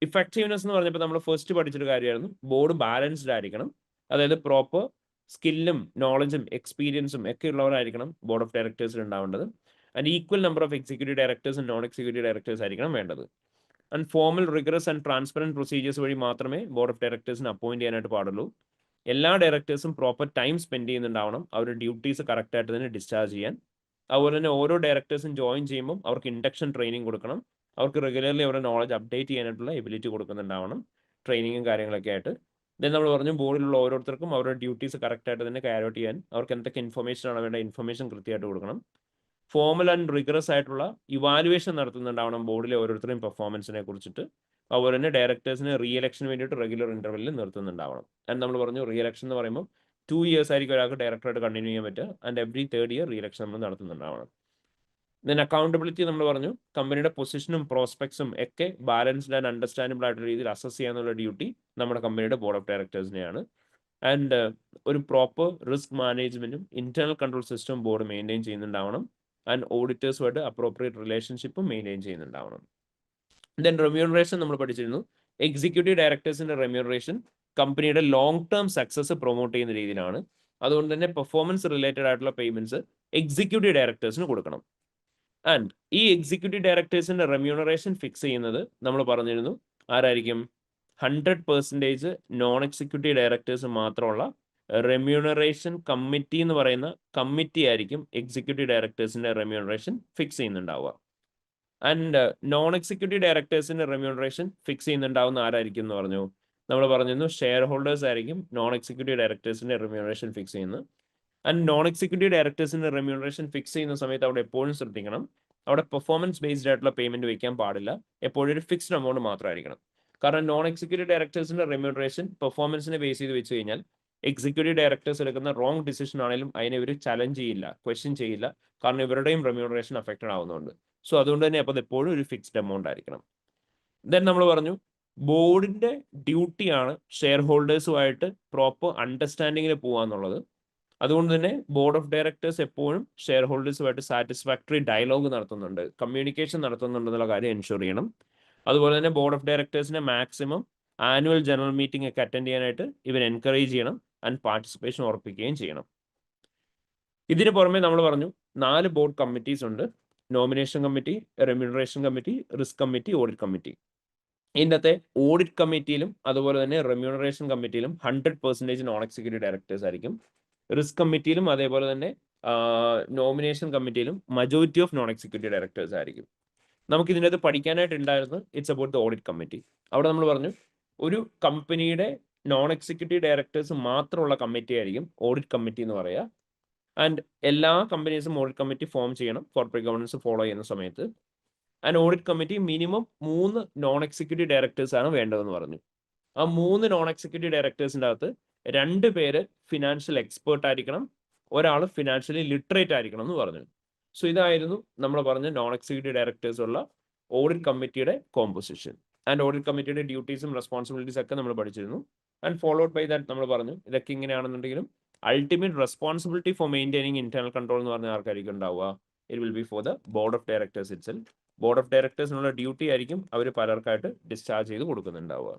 ഇഫക്റ്റീവ്നെസ് എന്ന് പറഞ്ഞപ്പോൾ നമ്മൾ ഫസ്റ്റ് പഠിച്ചൊരു കാര്യമായിരുന്നു ബോർഡ് ബാലൻസ്ഡ് ആയിരിക്കണം. അതായത് പ്രോപ്പർ സ്കില്ലും നോളജും എക്സ്പീരിയൻസും ഒക്കെ ഉള്ളവരായിരിക്കണം ബോർഡ് ഓഫ് ഡയറക്ടേഴ്സിൽ ഉണ്ടാവേണ്ടത്. And equal number of executive directors and non executive directors ആയിരിക്കണം വേണ്ടത്. And formal rigorous and transparent procedures വഴി മാത്രമേ ബോർഡ് ഓഫ് ഡയറക്ടേഴ്സിന് അപ്പോയിന്റ് ചെയ്യാനായിട്ട് പാടുള്ളൂ. എല്ലാ ഡയറക്ടേഴ്സും പ്രോപ്പർ ടൈം സ്പെൻഡ് ചെയ്യുന്നുണ്ടാവണം, അവരുടെ ഡ്യൂട്ടീസ് കറക്റ്റായിട്ട് തന്നെ ഡിസ്ചാർജ് ചെയ്യാൻ. അതുപോലെ തന്നെ ഓരോ ഡയറക്ടേഴ്സും ജോയിൻ ചെയ്യുമ്പോൾ അവർക്ക് ഇൻഡക്ഷൻ ട്രെയിനിങ് കൊടുക്കണം, അവർക്ക് റെഗുലർലി അവരുടെ നോളജ് അപ്ഡേറ്റ് ചെയ്യാനായിട്ടുള്ള എബിലിറ്റി കൊടുക്കുന്നുണ്ടാവണം, ട്രെയിനിങ്ങും കാര്യങ്ങളൊക്കെ ആയിട്ട്. ദെൻ നമ്മൾ പറഞ്ഞു ബോർഡിലുള്ള ഓരോരുത്തർക്കും അവരുടെ ഡ്യൂട്ടീസ് കറക്റ്റായിട്ട് തന്നെ ക്യാരി ഔട്ട് ചെയ്യാൻ അവർക്ക് എന്തൊക്കെ ഇൻഫർമേഷൻ ആണ് വേണ്ട ഇൻഫർമേഷൻ കൃത്യമായിട്ട് കൊടുക്കണം. ഫോർമൽ ആൻഡ് റിഗറസ് ആയിട്ടുള്ള ഇവാലുവേഷൻ നടത്തുന്നുണ്ടാവണം ബോർഡിലെ ഓരോരുത്തരുടെയും പെർഫോമൻസിനെ കുറിച്ചിട്ട്. അതുപോലെ തന്നെ ഡയറക്ടേഴ്സിന് റീ ഇലക്ഷന് വേണ്ടിയിട്ട് റെഗുലർ ഇന്റർവെല്ലിൽ നിർത്തുന്നുണ്ടാവണം. ആൻഡ് നമ്മൾ പറഞ്ഞു റീ ഇലക്ഷൻ എന്ന് പറയുമ്പോൾ 2 years ആയിരിക്കും ഒരാൾക്ക് ഡയറക്ടറായിട്ട് കണ്ടിന്യൂ ചെയ്യാൻ പറ്റുക. And every 3rd year re election നമ്മൾ നടത്തുന്നുണ്ടാവണം. ദെൻ അക്കൗണ്ടബിലിറ്റി നമ്മൾ പറഞ്ഞു കമ്പനിയുടെ പൊസിഷനും പ്രോസ്പെക്ട്സും ഒക്കെ ബാലൻസ്ഡ് ആൻഡ് അണ്ടർസ്റ്റാൻഡബിൾ ആയിട്ടുള്ള രീതിയിൽ അസസ് ചെയ്യാനുള്ള ഡ്യൂട്ടി നമ്മുടെ കമ്പനിയുടെ ബോർഡ് ഓഫ് ഡയറക്ടേഴ്സിനെയാണ്. ആൻഡ് ഒരു പ്രോപ്പർ റിസ്ക് മാനേജ്മെന്റും internal control system board maintain ചെയ്യുന്നുണ്ടാവണം. ആൻഡ് ഓഡിറ്റേഴ്സുമായിട്ട് അപ്രോപ്രിയേറ്റ് റിലേഷൻഷിപ്പും മെയിൻറ്റെയിൻ ചെയ്യുന്നുണ്ടാവണം. ദെൻ റെമ്യൂണറേഷൻ നമ്മൾ പഠിച്ചിരുന്നു. എക്സിക്യൂട്ടീവ് ഡയറക്ടേഴ്സിന്റെ റെമ്യൂണറേഷൻ കമ്പനിയുടെ ലോങ് ടേം സക്സസ് പ്രൊമോട്ട് ചെയ്യുന്ന രീതിയിലാണ്. അതുകൊണ്ട് തന്നെ പെർഫോമൻസ് റിലേറ്റഡ് ആയിട്ടുള്ള പേയ്മെന്റ്സ് എക്സിക്യൂട്ടീവ് ഡയറക്ടേഴ്സിന് കൊടുക്കണം. ആൻഡ് ഈ എക്സിക്യൂട്ടീവ് ഡയറക്ടേഴ്സിന്റെ റെമ്യൂണറേഷൻ ഫിക്സ് ചെയ്യുന്നത് നമ്മൾ പറഞ്ഞിരുന്നു ആരായിരിക്കും? 100% നോൺ എക്സിക്യൂട്ടീവ് ഡയറക്ടേഴ്സ് മാത്രമുള്ള റെമ്യൂണറേഷൻ കമ്മിറ്റി എന്ന് പറയുന്ന കമ്മിറ്റി ആയിരിക്കും എക്സിക്യൂട്ടീവ് ഡയറക്ടേഴ്സിന്റെ റെമ്യൂണറേഷൻ ഫിക്സ് ചെയ്യുന്നുണ്ടാവുക. ആൻഡ് നോൺ എക്സിക്യൂട്ടീവ് ഡയറക്ടേഴ്സിന്റെ റെമ്യൂണറേഷൻ ഫിക്സ് ചെയ്യുന്നുണ്ടാവുന്ന ആരായിരിക്കും എന്ന് പറഞ്ഞു? നമ്മൾ പറഞ്ഞിരുന്നു ഷെയർ ഹോൾഡേഴ്സ് ആയിരിക്കും നോൺ എക്സിക്യൂട്ടീവ് ഡയറക്ടേഴ്സിന്റെ റെമ്യൂണറേഷൻ ഫിക്സ് ചെയ്യുന്നത്. ആൻഡ് നോൺ എക്സിക്യൂട്ടീവ് ഡയറക്ടേഴ്സിന്റെ റെമ്യൂണറേഷൻ ഫിക്സ് ചെയ്യുന്ന സമയത്ത് അവിടെ എപ്പോഴും ശ്രദ്ധിക്കണം, അവിടെ പെർഫോമൻസ് ബേസ്ഡ് ആയിട്ടുള്ള പേയ്മെന്റ് വെക്കാൻ പാടില്ല, എപ്പോഴും ഒരു ഫിക്സ്ഡ് എമൗണ്ട് മാത്രമായിരിക്കണം. കാരണം നോൺ എക്സിക്യൂട്ടീവ് ഡയറക്ടേഴ്സിന്റെ റെമ്യൂണറേഷൻ പെർഫോമൻസിനെ ബേസ് ചെയ്ത് വെച്ച് കഴിഞ്ഞാൽ എക്സിക്യൂട്ടീവ് ഡയറക്ടേഴ്സ് എടുക്കുന്ന റോങ് ഡിസിഷൻ ആണെങ്കിലും അതിനെ ഇവർ ചലഞ്ച് ചെയ്യില്ല, ക്വസ്റ്റ്യൻ ചെയ്യില്ല, കാരണം ഇവരുടെയും റെമ്യൂണറേഷൻ അഫക്റ്റഡ് ആവുന്നുണ്ട്. സോ അതുകൊണ്ട് തന്നെ അപ്പോൾ എപ്പോഴും ഒരു ഫിക്സ്ഡ് എമൗണ്ട് ആയിരിക്കണം. ദെൻ നമ്മൾ പറഞ്ഞു ബോർഡിന്റെ ഡ്യൂട്ടിയാണ് ഷെയർ ഹോൾഡേഴ്സുമായിട്ട് പ്രോപ്പർ അണ്ടർസ്റ്റാൻഡിങ്ങിൽ പോകാന്നുള്ളത്. അതുകൊണ്ട് തന്നെ ബോർഡ് ഓഫ് ഡയറക്ടേഴ്സ് എപ്പോഴും ഷെയർ ഹോൾഡേഴ്സുമായിട്ട് സാറ്റിസ്ഫാക്ടറി ഡയലോഗ് നടത്തുന്നുണ്ട്, കമ്മ്യൂണിക്കേഷൻ നടത്തുന്നുണ്ടെന്നുള്ള കാര്യം എൻഷുർ ചെയ്യണം. അതുപോലെ തന്നെ ബോർഡ് ഓഫ് ഡയറക്ടേഴ്സിനെ മാക്സിമം ആനുവൽ ജനറൽ മീറ്റിംഗ് ഒക്കെ അറ്റൻഡ് ചെയ്യാനായിട്ട് ഇവർ എൻകറേജ് ചെയ്യണം ആൻഡ് പാർട്ടിസിപ്പേഷൻ ഉറപ്പിക്കുകയും ചെയ്യണം. ഇതിന് പുറമെ നമ്മൾ പറഞ്ഞു 4 ബോർഡ് കമ്മിറ്റീസ് ഉണ്ട്: nomination committee, remuneration committee, risk committee, audit committee. ഇതിനകത്തെ ഓഡിറ്റ് കമ്മിറ്റിയിലും അതുപോലെ തന്നെ റെമ്യൂണറേഷൻ കമ്മിറ്റിയിലും 100% നോൺ എക്സിക്യൂട്ടീവ് ഡയറക്ടേഴ്സ് ആയിരിക്കും. റിസ്ക് കമ്മിറ്റിയിലും അതേപോലെ തന്നെ നോമിനേഷൻ കമ്മിറ്റിയിലും majority of non executive directors ആയിരിക്കും. നമുക്ക് ഇതിനകത്ത് പഠിക്കാനായിട്ട് ഉണ്ടായിരുന്നത് it's about the audit committee. അവിടെ നമ്മൾ പറഞ്ഞു ഒരു കമ്പനിയുടെ നോൺ എക്സിക്യൂട്ടീവ് ഡയറക്ടേഴ്സ് മാത്രമുള്ള കമ്മിറ്റി ആയിരിക്കും ഓഡിറ്റ് കമ്മിറ്റി എന്ന് പറയുക. ആൻഡ് എല്ലാ കമ്പനീസും ഓഡിറ്റ് കമ്മിറ്റി ഫോം ചെയ്യണം കോർപ്പറേറ്റ് ഗവർണൻസ് ഫോളോ ചെയ്യുന്ന സമയത്ത്. And audit committee minimum 3 non executive directors ആണ് വേണ്ടതെന്ന് പറഞ്ഞു. ആ 3 നോൺ എക്സിക്യൂട്ടീവ് ഡയറക്ടേഴ്സിൻ്റെ അകത്ത് 2 പേര് ഫിനാൻഷ്യൽ എക്സ്പേർട്ട് ആയിരിക്കണം, ഒരാൾ ഫിനാൻഷ്യലി ലിറ്ററേറ്റ് ആയിരിക്കണം എന്ന് പറഞ്ഞു. സോ ഇതായിരുന്നു നമ്മൾ പറഞ്ഞ നോൺ എക്സിക്യൂട്ടീവ് ഡയറക്ടേഴ്സ് ഉള്ള ഓഡിറ്റ് കമ്മിറ്റിയുടെ കോമ്പോസിഷൻ. ആൻഡ് ഓഡിറ്റ് കമ്മിറ്റിയുടെ ഡ്യൂട്ടീസും റെസ്പോൺസിബിലിറ്റീസ് ഒക്കെ നമ്മൾ പഠിച്ചിരുന്നു. ആൻഡ് ഫോളോഡ് ബൈ ദാറ്റ് നമ്മൾ പറഞ്ഞു ഇതൊക്കെ ഇങ്ങനെയാണെന്നുണ്ടെങ്കിലും ultimate responsibility for maintaining internal control എന്ന് പറഞ്ഞ ആർക്കായിരിക്കും ഉണ്ടാവുക? It will be for the board of directors itself. Board of ഡയറക്ടേഴ്സിനുള്ള ഡ്യൂട്ടി ആയിരിക്കും അവർ പലർക്കായിട്ട് ഡിസ്ചാർജ് ചെയ്ത് കൊടുക്കുന്നുണ്ടാവുക.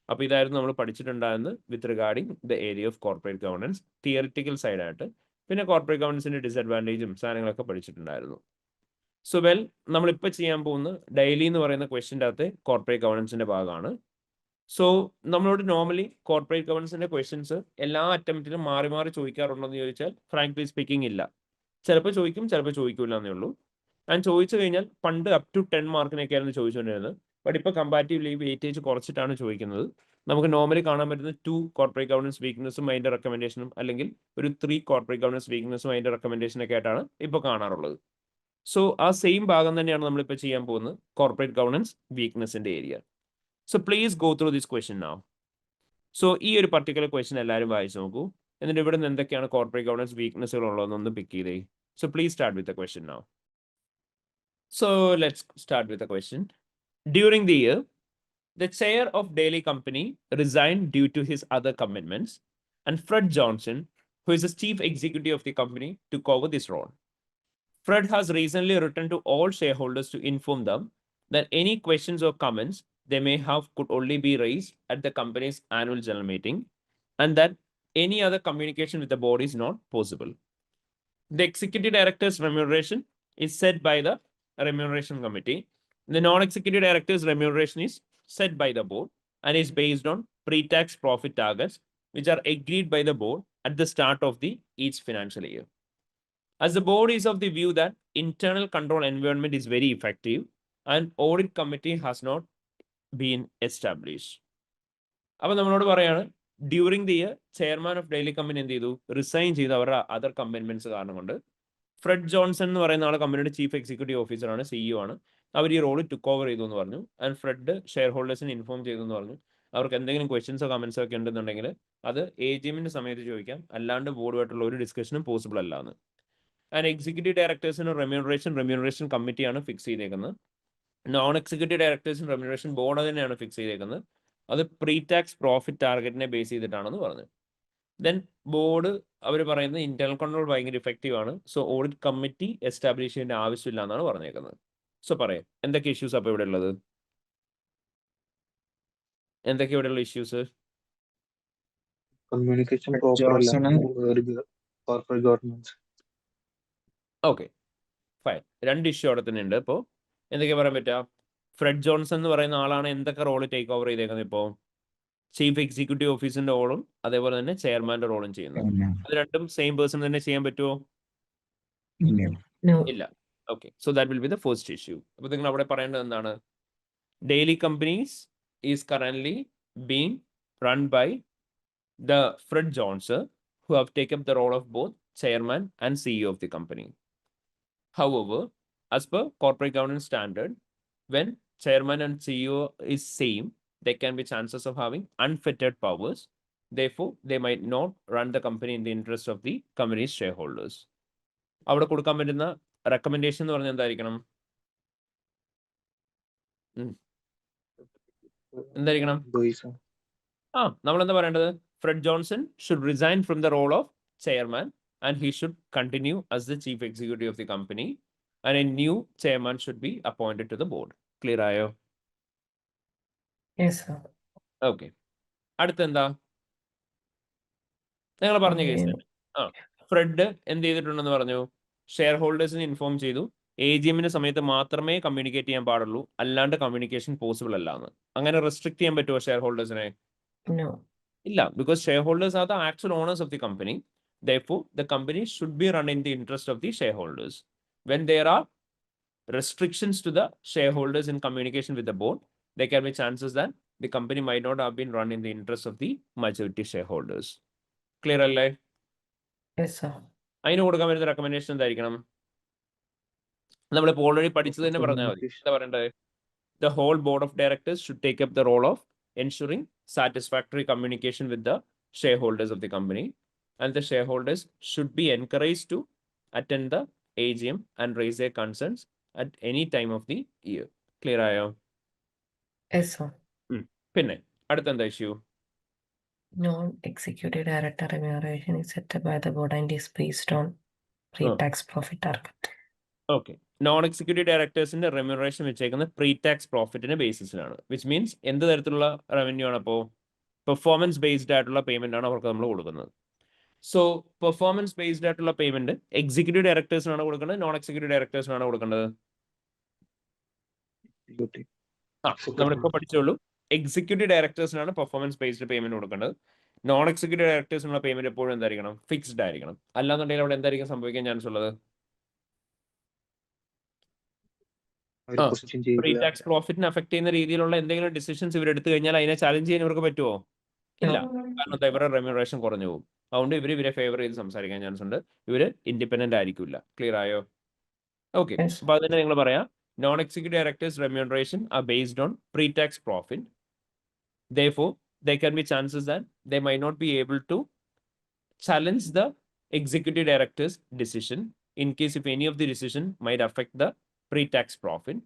അപ്പോൾ ഇതായിരുന്നു നമ്മൾ പഠിച്ചിട്ടുണ്ടായിരുന്നത് with regarding the area of corporate governance theoretical സൈഡായിട്ട്. പിന്നെ കോർപ്പറേറ്റ് ഗവർണൻസിന്റെ ഡിസഡ്വാൻറ്റേജും സാധനങ്ങളൊക്കെ പഠിച്ചിട്ടുണ്ടായിരുന്നു. സോ നമ്മളിപ്പോൾ ചെയ്യാൻ പോകുന്ന ഡെയിലി എന്ന് പറയുന്ന ക്വസ്റ്റ്യൻ്റെ അകത്തെ കോർപ്പറേറ്റ് ഗവർണൻസിന്റെ ഭാഗമാണ്. സോ നമ്മളോട് നോർമലി കോർപ്പറേറ്റ് ഗവർണൻസിന്റെ ക്വസ്റ്റ്യൻസ് എല്ലാ അറ്റംപ്റ്റിലും മാറി മാറി ചോദിക്കാറുണ്ടോ എന്ന് ചോദിച്ചാൽ ഫ്രാങ്ക്ലി സ്പീക്കിംഗ് ഇല്ല. ചിലപ്പോൾ ചോദിക്കും, ചിലപ്പോൾ ചോദിക്കില്ല എന്നേ ഉള്ളൂ. ആൻഡ് ചോദിച്ചു കഴിഞ്ഞാൽ പണ്ട് അപ് ടു 10 മാർക്കിനൊക്കെയായിരുന്നു ചോദിച്ചുകൊണ്ടിരുന്നത്. ബട്ട് ഇപ്പോൾ കമ്പാരിറ്റീവ്ലി വെയിറ്റേജ് കുറച്ചിട്ടാണ് ചോദിക്കുന്നത്. നമുക്ക് നോർമലി കാണാൻ പറ്റുന്ന 2 കോർപ്പറേറ്റ് ഗവർണൻസ് വീക്ക്നെസ്സും അതിന്റെ റെക്കമെൻഡേഷനും, അല്ലെങ്കിൽ ഒരു 3 കോർപ്പറേറ്റ് ഗവർണൻസ് വീക്ക്നെസ്സും അതിന്റെ റെക്കമെൻഡേഷനൊക്കെ ആയിട്ടാണ് ഇപ്പോൾ കാണാറുള്ളത്. സോ ആ സെയിം ഭാഗം തന്നെയാണ് നമ്മളിപ്പോൾ ചെയ്യാൻ പോകുന്നത് കോർപ്പറേറ്റ് ഗവർണൻസ് വീക്ക്നെസ്സിന്റെ area. So please go through this question now. So ഈ ഒരു പർട്ടിക്കുലർ ക്വസ്റ്റ്യൻ എല്ലാവരും വായിച്ചു നോക്കൂ. എന്നിട്ട് ഇവിടെ നിന്ന് എന്തൊക്കെയാണ് കോർപ്പറേറ്റ് ഗവർണൻസ് വീക്ക്നെസ്സുകൾ ഉള്ളതെന്നൊന്ന് പിക്ക് ചെയ്തേ. So please start with the question now. So let's start with the question. During the year, the chair of Daily Company resigned due to his other commitments, and Fred Johnson, who is the chief executive of the company, took over this role. Fred has recently written to all shareholders to inform them that any questions or comments they may have could only be raised at the company's annual general meeting, and that any other communication with the board is not possible. The executive director's remuneration is set by the remuneration committee. The non-executive director's remuneration is set by the board and is based on pre-tax profit targets which are agreed by the board at the start of the each financial year. As the board is of the view that internal control environment is very effective, an audit committee has not been established. അപ്പോൾ നമ്മളോട് പറയാണ് during the year chairman of daily company എന്ത് ചെയ്തു, resign ചെയ്ത് അവരുടെ other commitments കാരണം കൊണ്ട് Fred Johnson എന്ന് പറയുന്ന ആൾ കമ്പനിയുടെ ചീഫ് എക്സിക്യൂട്ടീവ് ഓഫീസറാണ്, CEO ആണ്. അവർ ഈ റോൾ ടുക്ക് ഓവർ ചെയ്തു എന്ന് പറഞ്ഞു. ആൻഡ് ഫ്രെഡ് ഷെയർ ഹോൾഡേഴ്സിന് ഇൻഫോം ചെയ്തു എന്ന് പറഞ്ഞു. അവർക്ക് എന്തെങ്കിലും ക്വസ്റ്റ്യൻസോ കമന്റ്സോ ഒക്കെ ഉണ്ടെന്നുണ്ടെങ്കിൽ അത് AGMന്റെ സമയത്ത് ചോദിക്കാം, അല്ലാണ്ട് ബോർഡുമായിട്ടുള്ള ഒരു ഡിസ്കഷനും പോസിബിൾ അല്ല എന്ന്. ആൻഡ് എക്സിക്യൂട്ടീവ് ഡയറക്ടേഴ്സിന് റെമ്യൂണറേഷൻ കമ്മിറ്റിയാണ് ഫിക്സ് ചെയ്തേക്കുന്നത്. നോൺ എക്സിക്യൂട്ടീവ് ഡയറക്ടേഴ്സിന് റെമ്യൂണറേഷൻ ബോർഡ് തന്നെയാണ് ഫിക്സ് ചെയ്തേക്കുന്നത്. അത് പ്രീ ടാക്സ് പ്രോഫിറ്റ് ടാർഗറ്റിനെ ബേസ് ചെയ്തിട്ടാണെന്ന് പറഞ്ഞു. ദെൻ ബോർഡ് അവർ പറയുന്നത് ഇന്റേണൽ കൺട്രോൾ ഭയങ്കര ഇഫക്റ്റീവ് ആണ്, സോ ഓഡിറ്റ് കമ്മിറ്റി എസ്റ്റാബ്ലിഷ് ചെയ്യേണ്ട ആവശ്യമില്ല എന്നാണ് പറഞ്ഞേക്കുന്നത്. സോ പറയാം എന്തൊക്കെ ഇഷ്യൂസ് അപ്പോൾ ഇവിടെ ഉള്ളത്, എന്തൊക്കെ ഇവിടെയുള്ള issues?
Communication proper
Johnson
corporate governance.
Okay fine, രണ്ട് ഇഷ്യൂ അവിടെ തന്നെ ഉണ്ട്. ഇപ്പോൾ എന്തൊക്കെ പറയാൻ പറ്റുക? ഫ്രെഡ് ജോൺസൺ എന്ന് പറയുന്ന ആളാണ് എന്തൊക്കെ റോള് ടേക്ക് ഓവർ ചെയ്തേക്കുന്നത്? ഇപ്പോൾ ചീഫ് എക്സിക്യൂട്ടീവ് ഓഫീസിന്റെ റോളും അതേപോലെ തന്നെ ചെയർമാന്റെ റോളും ചെയ്യുന്നത്. അത് രണ്ടും സെയിം പേഴ്സൺ തന്നെ ചെയ്യാൻ പറ്റുമോ?
No.
ഇല്ല. Okay, so that will be the first issue. അപ്പോൾ നിങ്ങൾ അവിടെ പറയേണ്ടത് എന്താണ്? Daily companies is currently being run by the Fred Johnson who have taken up the role of both chairman and CEO of the company. However, as per corporate governance standard, when chairman and CEO is same, there can be chances of having unfettered powers. Therefore, they might not run the company in the interest of the company's shareholders. അവിടെ കൊടുക്കാൻ പറ്റുന്ന recommendation എന്ന് പറഞ്ഞാൽ എന്തായിരിക്കണം? എന്തായിരിക്കണം? നമ്മളെന്താ പറയേണ്ടത്? Fred Johnson should resign from the role of chairman and he should continue as the chief executive of the company and a new chairman should be appointed to the board. Clear ആയോ?
Yes, sir.
Okay, അടുത്തെന്താ നിങ്ങൾ പറഞ്ഞ case? Fred എന്ത് ചെയ്തിട്ടുണ്ടെന്ന് പറഞ്ഞു? Share ഹോൾഡേഴ്സിന് inform ചെയ്തു, AGMന്റെ സമയത്ത് മാത്രമേ communicate ചെയ്യാൻ പാടുള്ളൂ, അല്ലാണ്ട് കമ്മ്യൂണിക്കേഷൻ പോസിബിൾ അല്ല എന്ന്. അങ്ങനെ റെസ്ട്രിക്ട് ചെയ്യാൻ പറ്റുമോ ഷെയർ ഹോൾഡേഴ്സിനെ?
No.
ഇല്ല, because shareholders are the actual owners of the company. Therefore, the company should be run in the interest of the shareholders. When there are restrictions to the shareholders in communication with the board, there can be chances that the company might not have been run in the interest of the majority shareholders. Clear അല്ലേ?
Yes, sir.
അതിന് കൊടുക്കാൻ വരുന്ന recommendation എന്തായിരിക്കണം? നമ്മളിപ്പോൾ already പഠിച്ചത് തന്നെ പറഞ്ഞാൽ മതി. എന്താ പറയേണ്ടത്? The whole board of directors should take up the role of ensuring satisfactory communication with the shareholders of the company. And the shareholders should be encouraged to attend the AGM and raise their concerns at any time of the year. Clear ആയോ?
Yes, sir.
പിന്നെ അടുത്തെന്താ issue?
Non-executive director remuneration is set by the board and is based on pre-tax profit target.
Okay, non executive ഡയറക്ടേഴ്സിന്റെ remuneration വെച്ചേക്കുന്നത് pre tax പ്രോഫിറ്റിന്റെ ബേസിസിലാണ്. Which means എന്ത് തരത്തിലുള്ള revenue ആണ്? അപ്പോൾ പെർഫോമൻസ് ബേസ്ഡ് ആയിട്ടുള്ള പേയ്മെന്റ് ആണ് അവർക്ക് നമ്മൾ കൊടുക്കുന്നത്. സോ പെർഫോമൻസ് ബേസ്ഡ് ആയിട്ടുള്ള പേയ്മെന്റ് എക്സിക്യൂട്ടീവ് ഡയറക്ടേഴ്സിനാണ് കൊടുക്കേണ്ടത്, നോൺ എക്സിക്യൂട്ടീവ് ഡയറക്ടേഴ്സിനാണ് കൊടുക്കേണ്ടത്? നമ്മളിപ്പോൾ പഠിച്ചോളൂ, എക്സിക്യൂട്ടീവ് ഡയറക്ടേഴ്സിനാണ് പെർഫോമൻസ് ബേസ്ഡ് പേയ്മെന്റ് കൊടുക്കേണ്ടത്. നോൺ എക്സിക്യൂട്ടീവ് ഡയറക്ടേഴ്സിനുള്ള പേയ്മെന്റ് എപ്പോഴും എന്തായിരിക്കണം? ഫിക്സ്ഡ് ആയിരിക്കണം. അല്ലാന്നുണ്ടെങ്കിൽ അവിടെ എന്തായിരിക്കും സംഭവിക്കാൻ ചാൻസ് ഉള്ളത്? പ്രീ ടാക്സ് പ്രോഫിറ്റിനെ അഫക്ട് ചെയ്യുന്ന രീതിയിലുള്ള എന്തെങ്കിലും ഡിസിഷൻസ് ഇവർ എടുത്തു കഴിഞ്ഞാൽ അതിനെ ചാലഞ്ച് ചെയ്യാൻ ഇവർക്ക് പറ്റുമോ? ഇല്ല, കാരണം ഇവരുടെ റെമ്യൂണറേഷൻ കുറഞ്ഞു പോകും. അതുകൊണ്ട് ഇവരെ ഫേവർ ചെയ്ത് സംസാരിക്കാൻ ചാൻസ് ഉണ്ട്. ഇവര് ഇൻഡിപെൻഡന്റ് ആയിരിക്കില്ല. ക്ലിയർ ആയോ? ഓക്കെ, അപ്പൊ അതിനെ നിങ്ങൾ പറയാം non executive directors remuneration are based on pre tax profit. Therefore, there can be chances that they might not be able to challenge the executive director's decision in case if any of the decision might affect the pre-tax profit.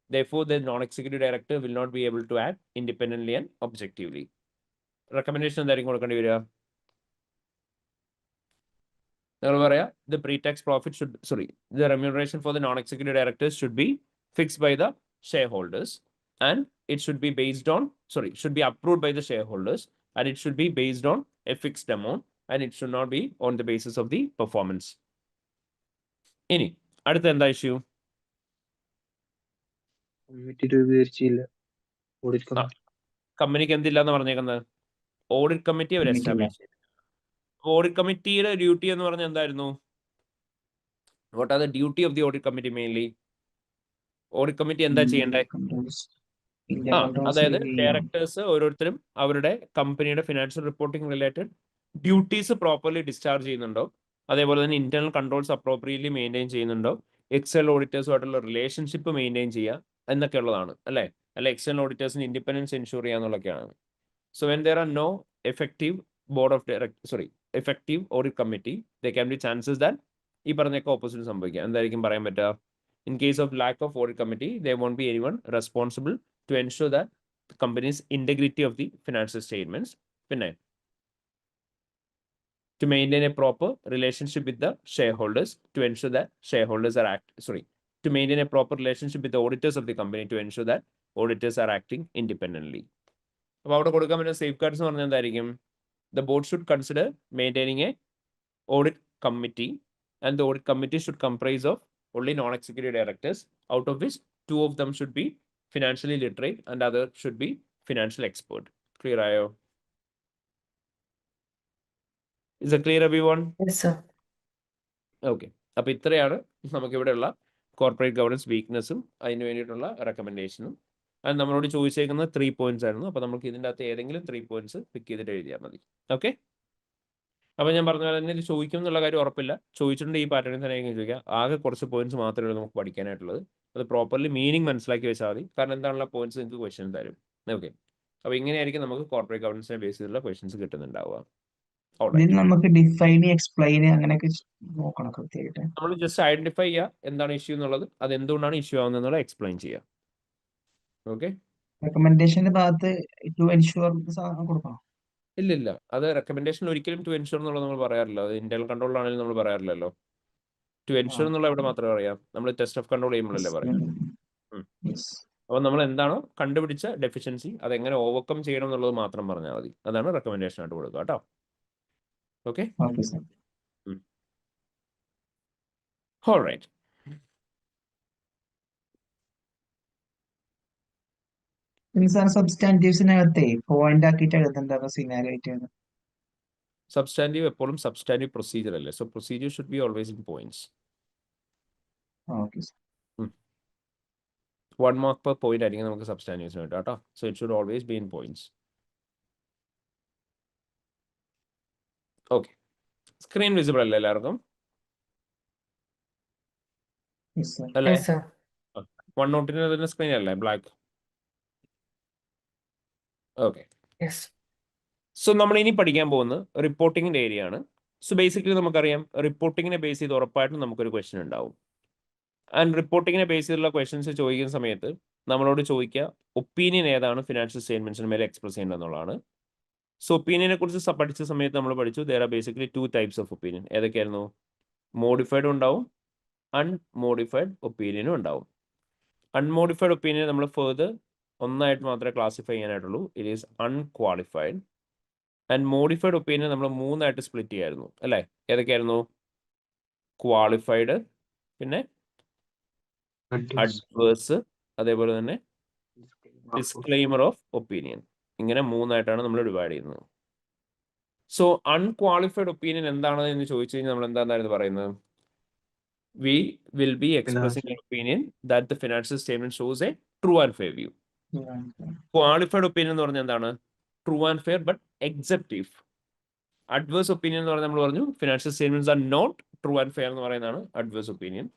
Therefore, the non-executive director will not be able to act independently and objectively. Recommendation എന്തായിരിക്കും കൊടുക്കേണ്ടി വരിക? നിങ്ങൾ പറയാ the pre-tax profit should, the remuneration for the non-executive directors should be fixed by the shareholders and it should be based on, should be approved by the shareholders and it should be based on a fixed amount and it should not be on the basis of the performance. ഇനി അടുത്ത എന്താ issue?
Committee രൂപീകരിച്ചില്ല. Audit committee
കമ്പനിക്ക് എന്തില്ല എന്ന് പറഞ്ഞേക്കുന്നത്? Audit committee അവർ
Committee ഇല്ല.
Establish ചെയ്തു. Audit കമ്മിറ്റിയുടെ ഡ്യൂട്ടി എന്ന് പറഞ്ഞാൽ എന്തായിരുന്നു? What are the duty of the audit committee mainly? Audit committee എന്താ ചെയ്യേണ്ടത്? അതായത് ഡയറക്ടേഴ്സ് ഓരോരുത്തരും അവരുടെ കമ്പനിയുടെ financial reporting related duties properly discharge ചെയ്യുന്നുണ്ടോ, അതേപോലെ തന്നെ ഇന്റേണൽ കൺട്രോൾസ് അപ്രോപ്രിയറ്റ്ലി മെയിൻറ്റെയിൻ ചെയ്യുന്നുണ്ടോ, എക്സ്റ്റേണൽ ഓഡിറ്റേഴ്സുമായിട്ടുള്ള റിലേഷൻഷിപ്പ് മെയിൻറ്റെയിൻ ചെയ്യുക എന്നൊക്കെ ഉള്ളതാണ് അല്ലേ? അല്ലെ എക്സ്റ്റേണൽ ഓഡിറ്റേഴ്സിന് ഇൻഡിപെൻഡൻസ് എൻഷുർ ചെയ്യാന്നുള്ളതൊക്കെയാണ്. So when there are no effective effective audit committee, there can be chances that ഈ പറഞ്ഞൊക്കെ ഓപ്പോസിറ്റ് സംഭവിക്കാം. എന്തായിരിക്കും പറയാൻ പറ്റുക? In case of lack of audit committee, there won't be anyone responsible to ensure that the company's integrity of the financial statements. പിന്നെ to maintain a proper relationship with the shareholders to ensure that shareholders are to maintain a proper relationship with the auditors of the company to ensure that auditors are acting independently. അപ്പോൾ അവിടെ കൊടുക്കാൻ പറ്റുന്ന safe guards എന്ന് പറഞ്ഞാൽ എന്തായിരിക്കും? The board should consider maintaining a audit committee, and the audit committee should comprise of only non-executive directors, out of which 2 of them should be financially literate and other should be financial expert. Clear ayo? Is it clear everyone?
Yes, sir.
Okay. അപ്പോൾ ഇത്രയാണ് നമുക്കിവിടെയുള്ള corporate governance വീക്ക്നെസ്സും അതിന് വേണ്ടിയിട്ടുള്ള റെക്കമെൻഡേഷനും. അത് നമ്മളോട് ചോദിച്ചേക്കുന്നത് 3 points ആയിരുന്നു. അപ്പോൾ നമുക്ക് ഇതിൻ്റെ അകത്ത് ഏതെങ്കിലും 3 പോയിന്റ്സ് പിക്ക് ചെയ്തിട്ട് എഴുതിയാൽ മതി. ഓക്കെ. അപ്പോൾ ഞാൻ പറഞ്ഞ പോലെ തന്നെ ഇത് ചോദിക്കും എന്നുള്ള കാര്യം ഉറപ്പില്ല. ചോദിച്ചിട്ടുണ്ട് ഈ പാറ്റേണിൽ തന്നെ ചോദിക്കാം. ആകെ കുറച്ച് പോയിന്റ്സ് മാത്രമേ ഉള്ളൂ നമുക്ക് പഠിക്കാനായിട്ടുള്ളത്. അത് പ്രോപ്പർലി മീനിങ് മനസ്സിലാക്കി വെച്ചാൽ മതി. കാരണം എന്താണുള്ള പോയിന്റ്സ് നിങ്ങൾക്ക് ക്വസ്റ്റ്യൻ തരും. ഓക്കെ. അപ്പോൾ ഇങ്ങനെയായിരിക്കും നമുക്ക് കോർപ്പറേറ്റ് ഗവർണൻസിനെ ബേസ് ചെയ്തുള്ള ക്വസ്റ്റ്യൻസ് കിട്ടുന്നുണ്ടാവുക.
നമുക്ക് ഡിഫൈൻ എക്സ്പ്ലെയിൻ അങ്ങനെയൊക്കെ നോക്കണം കൃത്യമായിട്ട്.
നമ്മൾ ജസ്റ്റ് ഐഡന്റിഫൈ ചെയ്യുക എന്താണ് ഇഷ്യൂ എന്നുള്ളത്, അത് എന്തുകൊണ്ടാണ് ഇഷ്യൂ ആവുന്നത് എന്നുള്ളത് എക്സ്പ്ലെയിൻ ചെയ്യുക. ഓക്കെ.
റെക്കമെൻഡേഷന്റെ ഭാഗത്ത് ടു എൻഷുർ കൊടുക്കണം.
ഇല്ലില്ല, അത് റെക്കമെൻഡേഷൻ ഒരിക്കലും ടു എൻഷുർ എന്നുള്ളത് നമ്മൾ പറയാറില്ല. അത് ഇന്റേണൽ കൺട്രോളിലാണെങ്കിലും നമ്മൾ പറയാറില്ലല്ലോ. ടു എൻഷുർ എന്നുള്ള ഇവിടെ മാത്രമേ പറയാം. നമ്മൾ ടെസ്റ്റ് ഓഫ് കൺട്രോൾ ചെയ്യുമ്പോഴല്ലേ പറയാം. അപ്പോൾ നമ്മൾ എന്താണോ കണ്ടുപിടിച്ച ഡെഫിഷ്യൻസി അതെങ്ങനെ ഓവർകം ചെയ്യണം എന്നുള്ളത് മാത്രം പറഞ്ഞാൽ മതി. അതാണ് റെക്കമെൻഡേഷൻ ആയിട്ട് കൊടുക്കുക കേട്ടോ. ഓക്കെ. ഓൾറൈറ്റ്.
സബ്സ്റ്റാൻറ്റീവ്സിനകത്തെ പോയിന്റ് ആക്കിയിട്ട് എഴുതേണ്ട സിനാരിയോ ആയിട്ട്.
സബ്സ്റ്റാൻറ്റീവ് എപ്പോഴും സബ്സ്റ്റാൻറ്റീവ് പ്രൊസീജിയർ അല്ലേ. So procedure should be always in points.
Okay.
1 mark per point ആയിരിക്കും നമുക്ക് സബ്സ്റ്റാൻറ്റീവ്സിന് വേണ്ടി കേട്ടോ. So it should always be in points. Okay. Screen visible അല്ലേ എല്ലാവർക്കും? അല്ലേ?
Yes, sir.
വൺ നോട്ടിന് തന്നെ സ്ക്രീൻ അല്ലേ ബ്ലാക്ക്? ഓക്കെ.
Yes.
സോ നമ്മൾ ഇനി പഠിക്കാൻ പോകുന്നത് റിപ്പോർട്ടിങ്ങിൻ്റെ ഏരിയ ആണ്. സോ ബേസിക്കലി നമുക്കറിയാം റിപ്പോർട്ടിങ്ങിനെ ബേസ് ചെയ്ത് ഉറപ്പായിട്ടും നമുക്കൊരു ക്വസ്റ്റ്യൻ ഉണ്ടാവും. ആൻഡ് റിപ്പോർട്ടിങ്ങിനെ ബേസ് ചെയ്തുള്ള ക്വസ്റ്റ്യൻസ് ചോദിക്കുന്ന സമയത്ത് നമ്മളോട് ചോദിക്കുക ഒപ്പീനിയൻ ഏതാണ് ഫിനാൻഷ്യൽ സ്റ്റേറ്റ്മെന്റ്സിന് മേലെ എക്സ്പ്രസ് ചെയ്യേണ്ടതെന്നുള്ളതാണ്. സോ ഒപ്പീനിയനെ കുറിച്ച് പഠിച്ച സമയത്ത് നമ്മൾ പഠിച്ചു there are basically 2 types of opinion. ഏതൊക്കെയായിരുന്നു? മോഡിഫൈഡ് ഉണ്ടാവും, അൺമോഡിഫൈഡ് ഒപ്പീനിയനും ഉണ്ടാവും. അൺമോഡിഫൈഡ് ഒപ്പീനിയൻ നമ്മൾ ഫെർദർ ഒന്നായിട്ട് മാത്രമേ ക്ലാസിഫൈ ചെയ്യാനായിട്ടുള്ളൂ. It is unqualified. And modified opinion നമ്മൾ 3ആയിട്ട് സ്പ്ലിറ്റ് ചെയ്യായിരുന്നു അല്ലേ? ഏതൊക്കെയായിരുന്നു? ക്വാളിഫൈഡ്, പിന്നെ അഡ്വേഴ്സ്, അതേപോലെ തന്നെ ഡിസ്ക്ലെയിമർ ഓഫ് ഒപ്പീനിയൻ. ഇങ്ങനെ 3ആയിട്ടാണ് നമ്മൾ ഡിവൈഡ് ചെയ്യുന്നത്. സോ അൺക്വാളിഫൈഡ് ഒപ്പീനിയൻ എന്താണ് എന്ന് ചോദിച്ചു കഴിഞ്ഞാൽ നമ്മൾ എന്താണെന്നായിരുന്നു പറയുന്നത്? V will B expressing an opinion that the financial statement shows a true and fair view. Qualified opinion എന്ന് പറഞ്ഞാൽ എന്താണ്? True and fair but exceptive. Adverse opinion എന്ന് പറഞ്ഞാൽ നമ്മൾ പറഞ്ഞു financial statements are not true and fair എന്ന് പറയുന്നതാണ് adverse opinion.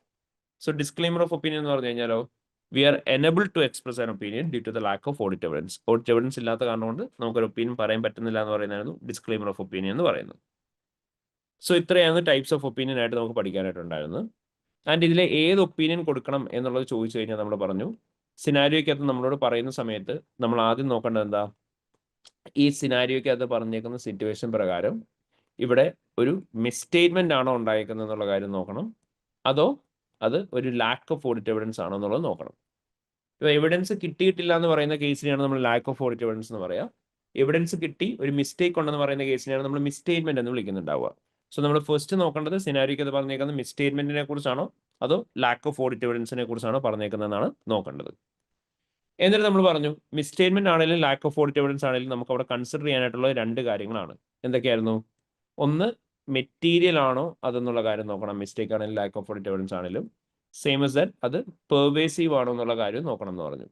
So disclaimer of opinion എന്ന് പറഞ്ഞു കഴിഞ്ഞാലോ we are enable to express an opinion due to the lack of audit evidence. Audit evidence ഇല്ലാത്ത കാരണം കൊണ്ട് നമുക്കൊരു ഒപ്പീനിയൻ പറയാൻ പറ്റുന്നില്ല എന്ന് പറയുന്നതായിരുന്നു ഡിസ്ക്ലെയിമർ ഓഫ് ഒപ്പീനിയൻ എന്ന് പറയുന്നത്. സോ ഇത്രയാണ് ടൈപ്സ് ഓഫ് ഒപ്പീനിയൻ ആയിട്ട് നമുക്ക് പഠിക്കാനായിട്ടുണ്ടായിരുന്നത്. ആൻഡ് ഇതിലെ ഏത് ഒപ്പീനിയൻ കൊടുക്കണം എന്നുള്ളത് ചോദിച്ചു കഴിഞ്ഞാൽ നമ്മൾ പറഞ്ഞു സിനാരിയോയ്ക്കകത്ത് നമ്മളോട് പറയുന്ന സമയത്ത് നമ്മൾ ആദ്യം നോക്കേണ്ടത് എന്താ? ഈ സിനാരിയോയ്ക്കകത്ത് പറഞ്ഞേക്കുന്ന സിറ്റുവേഷൻ പ്രകാരം ഇവിടെ ഒരു മിസ്സ്റ്റേറ്റ്മെന്റ് ആണോ ഉണ്ടായിരിക്കുന്നത് എന്നുള്ള കാര്യം നോക്കണം, അതോ അത് ഒരു ലാക്ക് ഓഫ് ഓഡിറ്റ് എവിഡൻസ് ആണോ എന്നുള്ളത് നോക്കണം. ഇപ്പോൾ എവിഡൻസ് കിട്ടിയിട്ടില്ല എന്ന് പറയുന്ന കേസിനെയാണ് നമ്മൾ ലാക്ക് ഓഫ് ഓഡിറ്റ് എവിഡൻസ് എന്ന് പറയാം. എവിഡൻസ് കിട്ടി ഒരു മിസ്റ്റേക്ക് ഉണ്ടെന്ന് പറയുന്ന കേസിനെയാണ് നമ്മൾ മിസ്സ്റ്റേറ്റ്മെന്റ് എന്ന് വിളിക്കുന്നുണ്ടാവുക. സോ നമ്മൾ ഫസ്റ്റ് നോക്കേണ്ടത് സിനാരിയോയ്ക്ക് അത് പറഞ്ഞേക്കുന്ന മിസ്സ്റ്റേറ്റ്മെന്റിനെ കുറിച്ചാണോ അതോ ലാക്ക് ഓഫ് ഓഡിറ്റ് എവിഡൻസിനെ കുറിച്ചാണോ പറഞ്ഞേക്കുന്നതെന്നാണ് നോക്കേണ്ടത്. എന്നിട്ട് നമ്മൾ പറഞ്ഞു മിസ്സ്റ്റേറ്റ്മെന്റ് ആണെങ്കിലും ലാക്ക് ഓഫ് ഓഡിറ്റ് എവിഡൻസ് ആണെങ്കിലും നമുക്ക് അവിടെ കൺസിഡർ ചെയ്യാനായിട്ടുള്ള 2 കാര്യങ്ങളാണ്. എന്തൊക്കെയായിരുന്നു? ഒന്ന്, മെറ്റീരിയൽ ആണോ അതെന്നുള്ള കാര്യം നോക്കണം. മിസ്റ്റേക്ക് ആണെങ്കിലും ലാക്ക് ഓഫ് ഓഡിറ്റ് എവിഡൻസ് ആണെങ്കിലും സെയിം as ദാറ്റ് അത് പെർവേസീവ് ആണോ എന്നുള്ള കാര്യം നോക്കണം എന്ന് പറഞ്ഞു.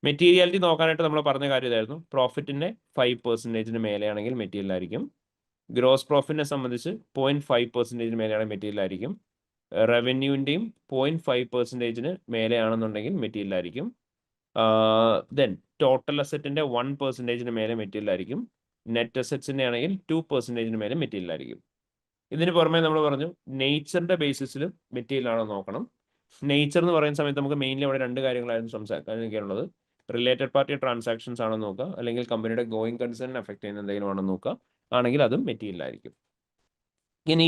മെറ്റീരിയാലിറ്റി നോക്കാനായിട്ട് നമ്മൾ പറഞ്ഞ കാര്യം ഇതായിരുന്നു. പ്രോഫിറ്റിന്റെ 5% മേലെയാണെങ്കിൽ മെറ്റീരിയൽ ആയിരിക്കും. ഗ്രോസ് പ്രോഫിറ്റിനെ സംബന്ധിച്ച് 0.5% മേലെയാണെങ്കിൽ മെറ്റീരിയൽ ആയിരിക്കും. റവന്യൂവിൻ്റെയും 0.5% മേലെയാണെന്നുണ്ടെങ്കിൽ മെറ്റീരിയൽ ആയിരിക്കും. ദെൻ ടോട്ടൽ അസറ്റിന്റെ 1% മേലെ മെറ്റീരിയൽ ആയിരിക്കും. നെറ്റ് അസറ്റ്സിന്റെ ആണെങ്കിൽ 2% മേലെ മെറ്റീരിയൽ ആയിരിക്കും. ഇതിന് പുറമെ നമ്മൾ പറഞ്ഞു നേച്ചറിന്റെ ബേസിസിൽ മെറ്റീരിയൽ ആണോ നോക്കണം. നേച്ചർ എന്ന് പറയുന്ന സമയത്ത് നമുക്ക് മെയിൻലി അവിടെ 2 കാര്യങ്ങളായിരുന്നു സംസാരിക്കാനുള്ളത്. റിലേറ്റഡ് പാർട്ടി ട്രാൻസാക്ഷൻസ് ആണോ നോക്കുക, അല്ലെങ്കിൽ കമ്പനിയുടെ ഗോയിങ് കൺസേൺ എഫക്ട് ചെയ്യുന്ന എന്തെങ്കിലും ആണോ നോക്കുക. ആണെങ്കിൽ അതും മെറ്റീരിയൽ ആയിരിക്കും. ഇനി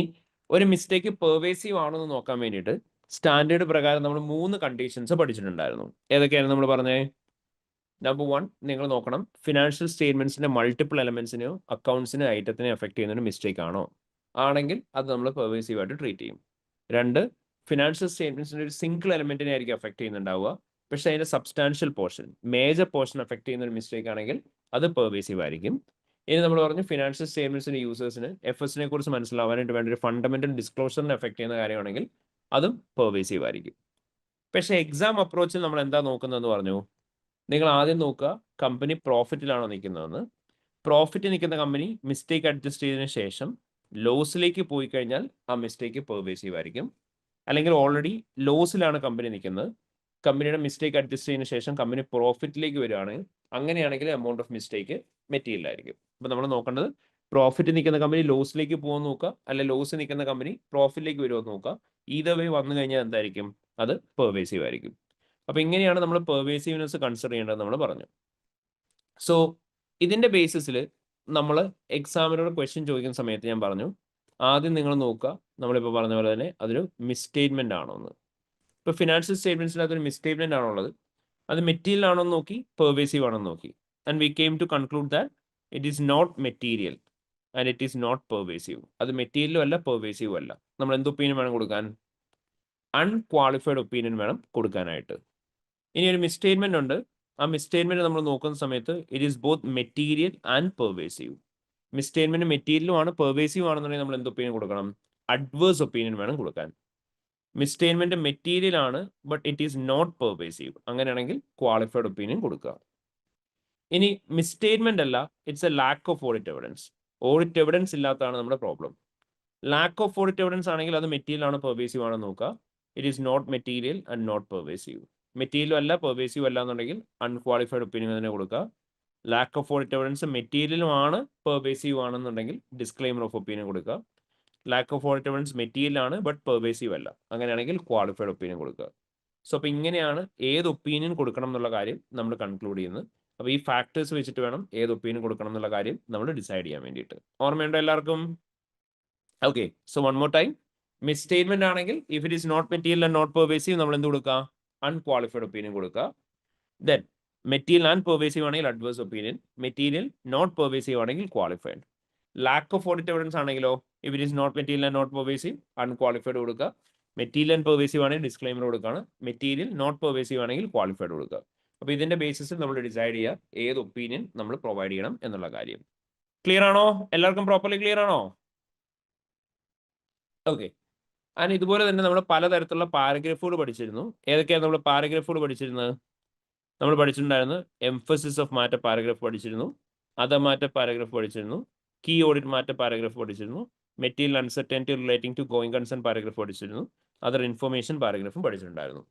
ഒരു മിസ്റ്റേക്ക് പെർവേസീവ് ആണോ എന്ന് നോക്കാൻ വേണ്ടിയിട്ട് സ്റ്റാൻഡേർഡ് പ്രകാരം നമ്മൾ 3 കണ്ടീഷൻസ് പഠിച്ചിട്ടുണ്ടായിരുന്നു. ഏതൊക്കെയായിരുന്നു നമ്മൾ പറഞ്ഞത്? നമ്പർ 1, നിങ്ങൾ നോക്കണം ഫിനാൻഷ്യൽ സ്റ്റേറ്റ്മെന്റ്സിന്റെ മൾട്ടിപ്പിൾ എലമെന്റ്സിനെയോ അക്കൗണ്ട്സിനെയോ ഐറ്റത്തിനെയോ എഫക്ട് ചെയ്യുന്ന ഒരു മിസ്റ്റേക്ക് ആണോ. ആണെങ്കിൽ അത് നമ്മൾ പെർവേസീവ് ആയിട്ട് ട്രീറ്റ് ചെയ്യും. 2, ഫിനാൻഷ്യൽ സ്റ്റേറ്റ്മെന്റ്സിന്റെ ഒരു സിംഗിൾ എലമെന്റിനെ ആയിരിക്കും എഫക്ട് ചെയ്യുന്നുണ്ടാവുക, പക്ഷേ അതിന്റെ substantial portion, major portion effect ചെയ്യുന്ന ഒരു മിസ്റ്റേക്ക് ആണെങ്കിൽ അത് പെർവേസീവ് ആയിരിക്കും. ഇനി നമ്മൾ പറഞ്ഞു ഫിനാൻഷ്യൽ സ്റ്റേറ്റ്മെന്റ്സിന്റെ യൂസേഴ്സിന് എഫ്എസിനെ കുറിച്ച് മനസ്സിലാവാനായിട്ട് വേണ്ട ഒരു ഫണ്ടമെന്റൽ ഡിസ്ക്ലോഷറിനെ എഫക്ട് ചെയ്യുന്ന കാര്യമാണെങ്കിൽ അതും പെർവേസീവ് ആയിരിക്കും. പക്ഷേ എക്സാം അപ്രോച്ചിൽ നമ്മൾ എന്താ നോക്കുന്നതെന്ന് പറഞ്ഞു. നിങ്ങൾ ആദ്യം നോക്കുക കമ്പനി പ്രോഫിറ്റിലാണോ നിൽക്കുന്നതെന്ന്. പ്രോഫിറ്റ് നിൽക്കുന്ന കമ്പനി മിസ്റ്റേക്ക് അഡ്ജസ്റ്റ് ചെയ്തതിനു ശേഷം ലോസിലേക്ക് പോയി കഴിഞ്ഞാൽ ആ മിസ്റ്റേക്ക് പെർവേസീവ് ആയിരിക്കും. അല്ലെങ്കിൽ ഓൾറെഡി ലോസിലാണ് കമ്പനി നിൽക്കുന്നത്, കമ്പനിയുടെ മിസ്റ്റേക്ക് അഡ്ജസ്റ്റ് ചെയ്തതിനു ശേഷം കമ്പനി പ്രോഫിറ്റിലേക്ക് വരികയാണ്, അങ്ങനെയാണെങ്കിൽ എമൗണ്ട് ഓഫ് മിസ്റ്റേക്ക് മെറ്റീരിയൽ ആയിരിക്കും. അപ്പോൾ നമ്മൾ നോക്കേണ്ടത് പ്രോഫിറ്റ് നിൽക്കുന്ന കമ്പനി ലോസിലേക്ക് പോകുമെന്ന് നോക്കുക, അല്ല ലോസ് നിൽക്കുന്ന കമ്പനി പ്രോഫിറ്റിലേക്ക് വരുമെന്ന് നോക്കുക. ഈതർ വേ വന്നു കഴിഞ്ഞാൽ എന്തായിരിക്കും? അത് പെർവേസീവ് ആയിരിക്കും. അപ്പോൾ ഇങ്ങനെയാണ് നമ്മൾ പെർവേസീവ്നെസ് കൺസിഡർ ചെയ്യേണ്ടത് നമ്മൾ പറഞ്ഞു. സോ ഇതിന്റെ ബേസിസിൽ നമ്മൾ എക്സാമിനോട് ക്വസ്റ്റ്യൻ ചോദിക്കുന്ന സമയത്ത് ഞാൻ പറഞ്ഞു ആദ്യം നിങ്ങൾ നോക്കുക നമ്മളിപ്പോൾ പറഞ്ഞ പോലെ തന്നെ അതൊരു മിസ്സ്റ്റേറ്റ്മെന്റ് ആണോ എന്ന്. ഇപ്പോൾ ഫിനാൻഷ്യൽ സ്റ്റേറ്റ്മെന്റ്സിൽ അതൊരു മിസ്സ്റ്റേറ്റ്മെന്റ് ആണോ ഉള്ളത്, അത് മെറ്റീരിയൽ ആണോ എന്ന് നോക്കി, പെർവേസീവ് ആണോ എന്ന് നോക്കി. And we came to conclude that it is not material and it is not pervasive. അത് മെറ്റീരിയലും അല്ല പെർവേസീവും അല്ല. നമ്മൾ എന്ത് ഒപ്പീനിയൻ വേണം കൊടുക്കാൻ? അൺക്വാളിഫൈഡ് ഒപ്പീനിയൻ വേണം കൊടുക്കാനായിട്ട്. ഇനി ഒരു മിസ്സ്റ്റേറ്റ്മെന്റ് ഉണ്ട്. ആ മിസ്സ്റ്റേറ്റ്മെന്റ് നമ്മൾ നോക്കുന്ന സമയത്ത് it is both material and pervasive. Misstatement മെറ്റീരിയലും ആണ് പെർവേസീവ് ആണെന്നുണ്ടെങ്കിൽ നമ്മൾ എന്ത് ഒപ്പീനിയൻ കൊടുക്കണം? അഡ്വേഴ്സ് ഒപ്പീനിയൻ വേണം കൊടുക്കാൻ. മിസ്സ്റ്റേറ്റ്മെന്റ് മെറ്റീരിയൽ ആണ് but it is not pervasive, അങ്ങനെയാണെങ്കിൽ ക്വാളിഫൈഡ് ഒപ്പീനിയൻ കൊടുക്കുക. ഇനി മിസ്സ്റ്റേറ്റ്മെന്റ് അല്ല, it's a lack of audit evidence. Audit evidence ഇല്ലാത്തതാണ് നമ്മുടെ problem. Lack of audit evidence ആണെങ്കിൽ അത് മെറ്റീരിയൽ ആണോ പെർവേസീവ് ആണോ നോക്കുക. It is not material and not pervasive. മെറ്റീരിയലും അല്ല പെർവേസീവ് അല്ല എന്നുണ്ടെങ്കിൽ അൺക്വാളിഫൈഡ് ഒപ്പീനിയൻ തന്നെ കൊടുക്കുക. ലാക്ക് ഓഫ് ഓഡിറ്റ് എവിഡൻസ് മെറ്റീരിയലും ആണ് പെർവേസീവ് ആണെന്നുണ്ടെങ്കിൽ ഡിസ്ക്ലെയിമർ ഓഫ് ഒപ്പീനിയൻ കൊടുക്കുക. Lakh of audit evidence material ആണ് ബട്ട് പെർവേസീവ് അല്ല, അങ്ങനെയാണെങ്കിൽ ക്വാളിഫൈഡ് ഒപ്പീനിയൻ കൊടുക്കുക. സോ അപ്പോൾ ഇങ്ങനെയാണ് ഏത് ഒപ്പീനിയൻ കൊടുക്കണം എന്നുള്ള കാര്യം നമ്മൾ കൺക്ലൂഡ് ചെയ്യുന്നത്. അപ്പോൾ ഈ ഫാക്ടേഴ്സ് വെച്ചിട്ട് വേണം ഏത് ഒപ്പീനിയൻ കൊടുക്കണം എന്നുള്ള കാര്യം നമ്മൾ ഡിസൈഡ് ചെയ്യാൻ വേണ്ടിയിട്ട്. ഓർമ്മയുണ്ടോ എല്ലാവർക്കും? Okay, so one more time. Misstatement ആണെങ്കിൽ if it is not material and not pervasive നമ്മൾ എന്ത് കൊടുക്കുക? അൺക്വാളിഫൈഡ് ഒപ്പീനിയൻ കൊടുക്കുക. ദെൻ മെറ്റീരിയൽ ആൻഡ് പെർവേസീവ് ആണെങ്കിൽ adverse opinion, material not pervasive ആണെങ്കിൽ qualified. Lack of audit evidence ആണെങ്കിലോ if it is not material and not pervasive unqualified കൊടുക്കുക. Material and pervasive ആണെങ്കിൽ disclaimer കൊടുക്കുകയാണ്. മെറ്റീരിയൽ നോട്ട് പെർവേസീവ് ആണെങ്കിൽ qualified കൊടുക്കുക. അപ്പോൾ ഇതിന്റെ ബേസിസിൽ നമ്മൾ ഡിസൈഡ് ചെയ്യുക ഏത് ഒപ്പീനിയൻ നമ്മൾ പ്രൊവൈഡ് ചെയ്യണം എന്നുള്ള കാര്യം. ക്ലിയർ ആണോ? എല്ലാവർക്കും പ്രോപ്പർലി ക്ലിയർ ആണോ? ഓക്കെ. ആൻഡ് ഇതുപോലെ തന്നെ നമ്മൾ പലതരത്തിലുള്ള പാരഗ്രാഫുകൾ പഠിച്ചിരുന്നു. ഏതൊക്കെയാണ് നമ്മൾ പാരഗ്രാഫുകൾ പഠിച്ചിരുന്നത്? നമ്മൾ പഠിച്ചിട്ടുണ്ടായിരുന്നു എംഫസിസ് ഓഫ് മാറ്റർ പാരഗ്രാഫ് പഠിച്ചിരുന്നു, അതർ മാറ്റർ പാരഗ്രാഫ് പഠിച്ചിരുന്നു, കീ ഓഡിറ്റ് മാറ്റർ പാരഗ്രാഫ് പഠിച്ചിരുന്നു, material uncertainty relating to going concern paragraph പഠിച്ചിരുന്നു, അതർ ഇൻഫർമേഷൻ പാരഗ്രാഫും പഠിച്ചിട്ടുണ്ടായിരുന്നു.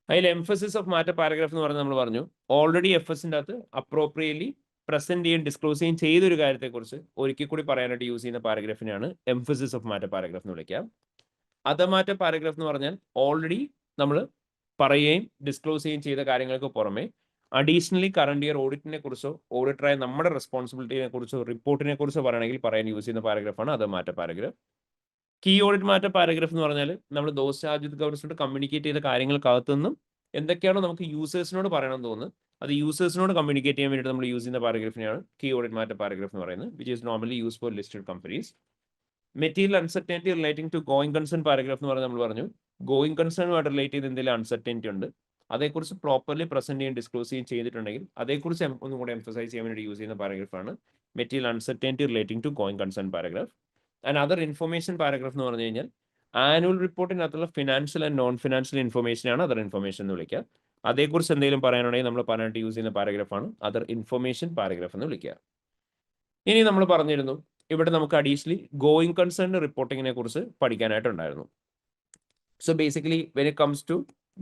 അതിൽ എംഫസിസ് ഓഫ് മാറ്റർ പാരഗ്രാഫ് എന്ന് പറഞ്ഞാൽ നമ്മൾ പറഞ്ഞു ഓൾറെഡി എഫ്എസിൻ്റെ അകത്ത് അപ്രോപ്രിയറ്റ്ലി പ്രസന്റ് ചെയ്യുകയും ഡിസ്ക്ലോസ് ചെയ്യുകയും ചെയ്തൊരു കാര്യത്തെക്കുറിച്ച് ഒരിക്കൽ കൂടി പറയാനായിട്ട് യൂസ് ചെയ്യുന്ന പാരഗ്രാഫിനെയാണ് എംഫസിസ് ഓഫ് മാറ്റർ പാരഗ്രാഫ് എന്ന് വിളിക്കാം. അതർ മാറ്റർ പാരഗ്രാഫ് എന്ന് പറഞ്ഞാൽ ഓൾറെഡി നമ്മൾ പറയുകയും ഡിസ്ക്ലോസ് ചെയ്യുകയും ചെയ്ത കാര്യങ്ങൾക്ക് പുറമെ അഡീഷണലി കറണ്ട് ഇയർ ഓഡിറ്റിനെ കുറിച്ചോ ഓഡിറ്ററായ നമ്മുടെ റെസ്പോൺസിബിലിറ്റിനെ കുറിച്ചോ റിപ്പോർട്ടിനെ കുറിച്ചോ പറയണമെങ്കിൽ പറയാൻ യൂസ് ചെയ്യുന്ന പാരഗ്രാഫാണ് other matter paragraph. Key audit matter paragraph എന്ന് പറഞ്ഞാൽ നമ്മൾ ദോസ്റ്റാജിത് ഗവർണൻസിനോട് കമ്മ്യൂണിക്കേറ്റ് ചെയ്ത കാര്യങ്ങൾക്കകത്തു നിന്നും എന്തൊക്കെയാണോ നമുക്ക് യൂസേഴ്സിനോട് പറയണമെന്ന് തോന്നുന്നു അത് യൂസേഴ്സിനോട് കമ്മ്യൂണിക്കേറ്റ് ചെയ്യാൻ വേണ്ടിയിട്ട് നമ്മൾ യൂസ് ചെയ്യുന്ന പാരഗ്രാഫിനെയാണ് കീ ഓഡിറ്റ് മാറ്റർ പാരഗ്രാഫ് എന്ന് പറയുന്നത്, which is normally use for listed companies. Material uncertainty relating to going concern paragraph എന്ന് പറഞ്ഞാൽ നമ്മൾ പറഞ്ഞു ഗോയിങ് കൺസേണുമായിട്ട് റിലേറ്റ് ചെയ്ത് എന്തെങ്കിലും അൺസർട്ടനിറ്റി ഉണ്ട്, അതേക്കുറിച്ച് പ്രോപ്പർലി പ്രസന്റ് ചെയ്യാൻ ഡിസ്ക്ലോസ് ചെയ്യാൻ ചെയ്തിട്ടുണ്ടെങ്കിൽ അതേക്കുറിച്ച് ഒന്നും കൂടെ എംഫസൈസ് ചെയ്യാൻ വേണ്ടി യൂസ് ചെയ്യുന്ന പാരഗ്രാഫാണ് material uncertainty relating to going concern paragraph. And other information paragraph എന്ന് പറഞ്ഞു കഴിഞ്ഞാൽ ആനുവൽ റിപ്പോർട്ടിനകത്തുള്ള ഫിനാൻഷ്യൽ ആൻഡ് നോൺ ഫിനാൻഷ്യൽ ഇൻഫർമേഷനാണ് അതർ ഇൻഫർമേഷൻ എന്ന് വിളിക്കുക. അതേക്കുറിച്ച് എന്തെങ്കിലും പറയാനുണ്ടെങ്കിൽ നമ്മൾ പറയാനായിട്ട് യൂസ് ചെയ്യുന്ന പാരഗ്രാഫാണ് അതർ ഇൻഫർമേഷൻ പാരഗ്രാഫ് എന്ന് വിളിക്കുക. ഇനി നമ്മൾ പറഞ്ഞിരുന്നു ഇവിടെ നമുക്ക് അഡീഷണലി ഗോയിങ് കൺസേൺ റിപ്പോർട്ടിങ്ങിനെ കുറിച്ച് പഠിക്കാനായിട്ടുണ്ടായിരുന്നു. So basically when it comes to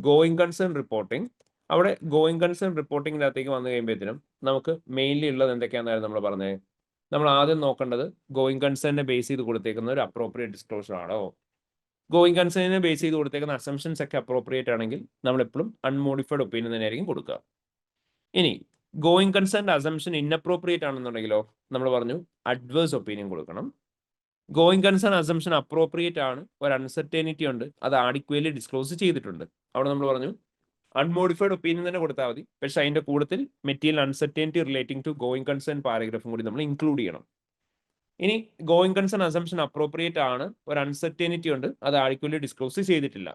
going concern reporting, അവിടെ ഗോയിങ് കൺസേൺ റിപ്പോർട്ടിങ്ങിൻ്റെ അകത്തേക്ക് വന്നു കഴിയുമ്പോഴത്തേനും നമുക്ക് മെയിൻലി ഉള്ളത് എന്തൊക്കെയാണെന്നായിരുന്നു നമ്മൾ പറഞ്ഞത്. നമ്മൾ ആദ്യം നോക്കേണ്ടത് ഗോയിങ് കൺസേണിനെ ബേസ് ചെയ്ത് കൊടുത്തേക്കുന്ന ഒരു അപ്രോപ്രിയേറ്റ് ഡിസ്ക്ലോഷർ ആണോ, ഗോയിങ് കൺസേണിനെ ബേസ് ചെയ്ത് കൊടുത്തേക്കുന്ന അസംഷൻസ് ഒക്കെ അപ്രോപ്രിയേറ്റ് ആണെങ്കിൽ നമ്മൾ എപ്പോഴും അൺമോഡിഫൈഡ് ഒപ്പീനിയൻ തന്നെയായിരിക്കും കൊടുക്കുക. ഇനി ഗോയിങ് കൺസേൺ അസംഷൻ ഇൻഅപ്രോപ്രിയേറ്റ് ആണെന്നുണ്ടെങ്കിലോ നമ്മൾ പറഞ്ഞു അഡ്വേഴ്സ് ഒപ്പീനിയൻ കൊടുക്കണം. ഗോയിങ് കൺസേൺ അസംഷൻ അപ്രോപ്രിയേറ്റ് ആണ്, ഒരു അൺസർട്ടനിറ്റി ഉണ്ട്, അത് ആഡിക്വലി ഡിസ്ക്ലോസ് ചെയ്തിട്ടുണ്ട്, അവിടെ നമ്മൾ പറഞ്ഞു അൺമോഡിഫൈഡ് ഒപ്പീനിയൻ തന്നെ കൊടുത്താൽ മതി. പക്ഷെ അതിന്റെ കൂട്ടത്തിൽ material uncertainty relating to going concern പാരഗ്രാഫും കൂടി നമ്മൾ ഇൻക്ലൂഡ് ചെയ്യണം. ഇനി ഗോയിങ് കൺസേൺ അസംഷൻ അപ്രോപ്രിയേറ്റ് ആണ്, ഒരു അൺസർട്ടനിറ്റി ഉണ്ട്, അത് ആഡിക്വലി ഡിസ്ക്ലോസ് ചെയ്തിട്ടില്ല.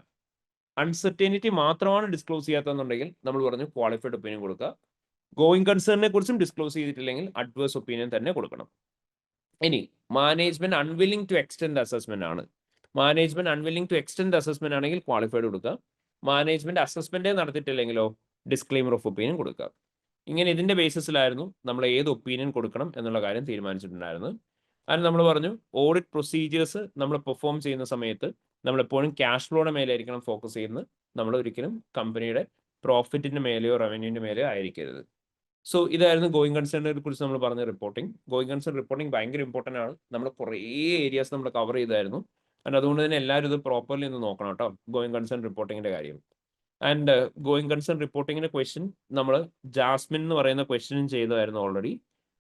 അൺസർട്ടനിറ്റി മാത്രമാണ് ഡിസ്ക്ലോസ് ചെയ്യാത്തതെന്നുണ്ടെങ്കിൽ നമ്മൾ പറഞ്ഞു ക്വാളിഫൈഡ് ഒപ്പീനിയൻ കൊടുക്കുക. ഗോയിങ് കൺസേണിനെ കുറിച്ചും ഡിസ്ക്ലോസ് ചെയ്തിട്ടില്ലെങ്കിൽ അഡ്വേഴ്സ് ഒപ്പീനിയൻ തന്നെ കൊടുക്കണം. ഇനി management unwilling to extend assessment ആണ്. Management unwilling to extend assessment ആണെങ്കിൽ ക്വാളിഫൈഡ് കൊടുക്കുക. മാനേജ്മെന്റ് അസസ്മെന്റേ നടത്തിയിട്ടില്ലെങ്കിലോ ഡിസ്ക്ലെയിമർ ഓഫ് ഒപ്പീനിയൻ കൊടുക്കുക. ഇങ്ങനെ ഇതിന്റെ ബേസിസിലായിരുന്നു നമ്മൾ ഏത് ഒപ്പീനിയൻ കൊടുക്കണം എന്നുള്ള കാര്യം തീരുമാനിച്ചിട്ടുണ്ടായിരുന്നു. അതിന് നമ്മൾ പറഞ്ഞു ഓഡിറ്റ് പ്രൊസീജിയേഴ്സ് നമ്മൾ പെർഫോം ചെയ്യുന്ന സമയത്ത് നമ്മൾ എപ്പോഴും ക്യാഷ് ഫ്ലോയുടെ മേലെയായിരിക്കണം ഫോക്കസ് ചെയ്യുന്നത്. നമ്മൾ ഒരിക്കലും കമ്പനിയുടെ പ്രോഫിറ്റിന്റെ മേലെയോ റവന്യൂവിന്റെ മേലെയോ ആയിരിക്കരുത്. സോ ഇതായിരുന്നു ഗോയിങ് കൺസേണിനെ കുറിച്ച് നമ്മൾ പറഞ്ഞ റിപ്പോർട്ടിംഗ്. ഗോയിങ് കൺസേൺ റിപ്പോർട്ടിംഗ് ഭയങ്കര ഇമ്പോർട്ടൻ്റ് ആണ്. നമ്മൾ കുറേ ഏരിയാസ് നമ്മൾ കവർ ചെയ്തായിരുന്നു. ആൻഡ് അതുകൊണ്ട് തന്നെ എല്ലാവരും ഇത് പ്രോപ്പർലി ഒന്ന് നോക്കണം കേട്ടോ, ഗോയിങ് കൺസേൺ റിപ്പോർട്ടിങ്ങിന്റെ കാര്യം. ആൻഡ് ഗോയിങ് കൺസേൺ റിപ്പോർട്ടിങ്ങിന്റെ ക്വസ്റ്റ്യൻ നമ്മൾ ജാസ്മിൻ എന്ന് പറയുന്ന ക്വസ്റ്റ്യനും ചെയ്തതായിരുന്നു ഓൾറെഡി.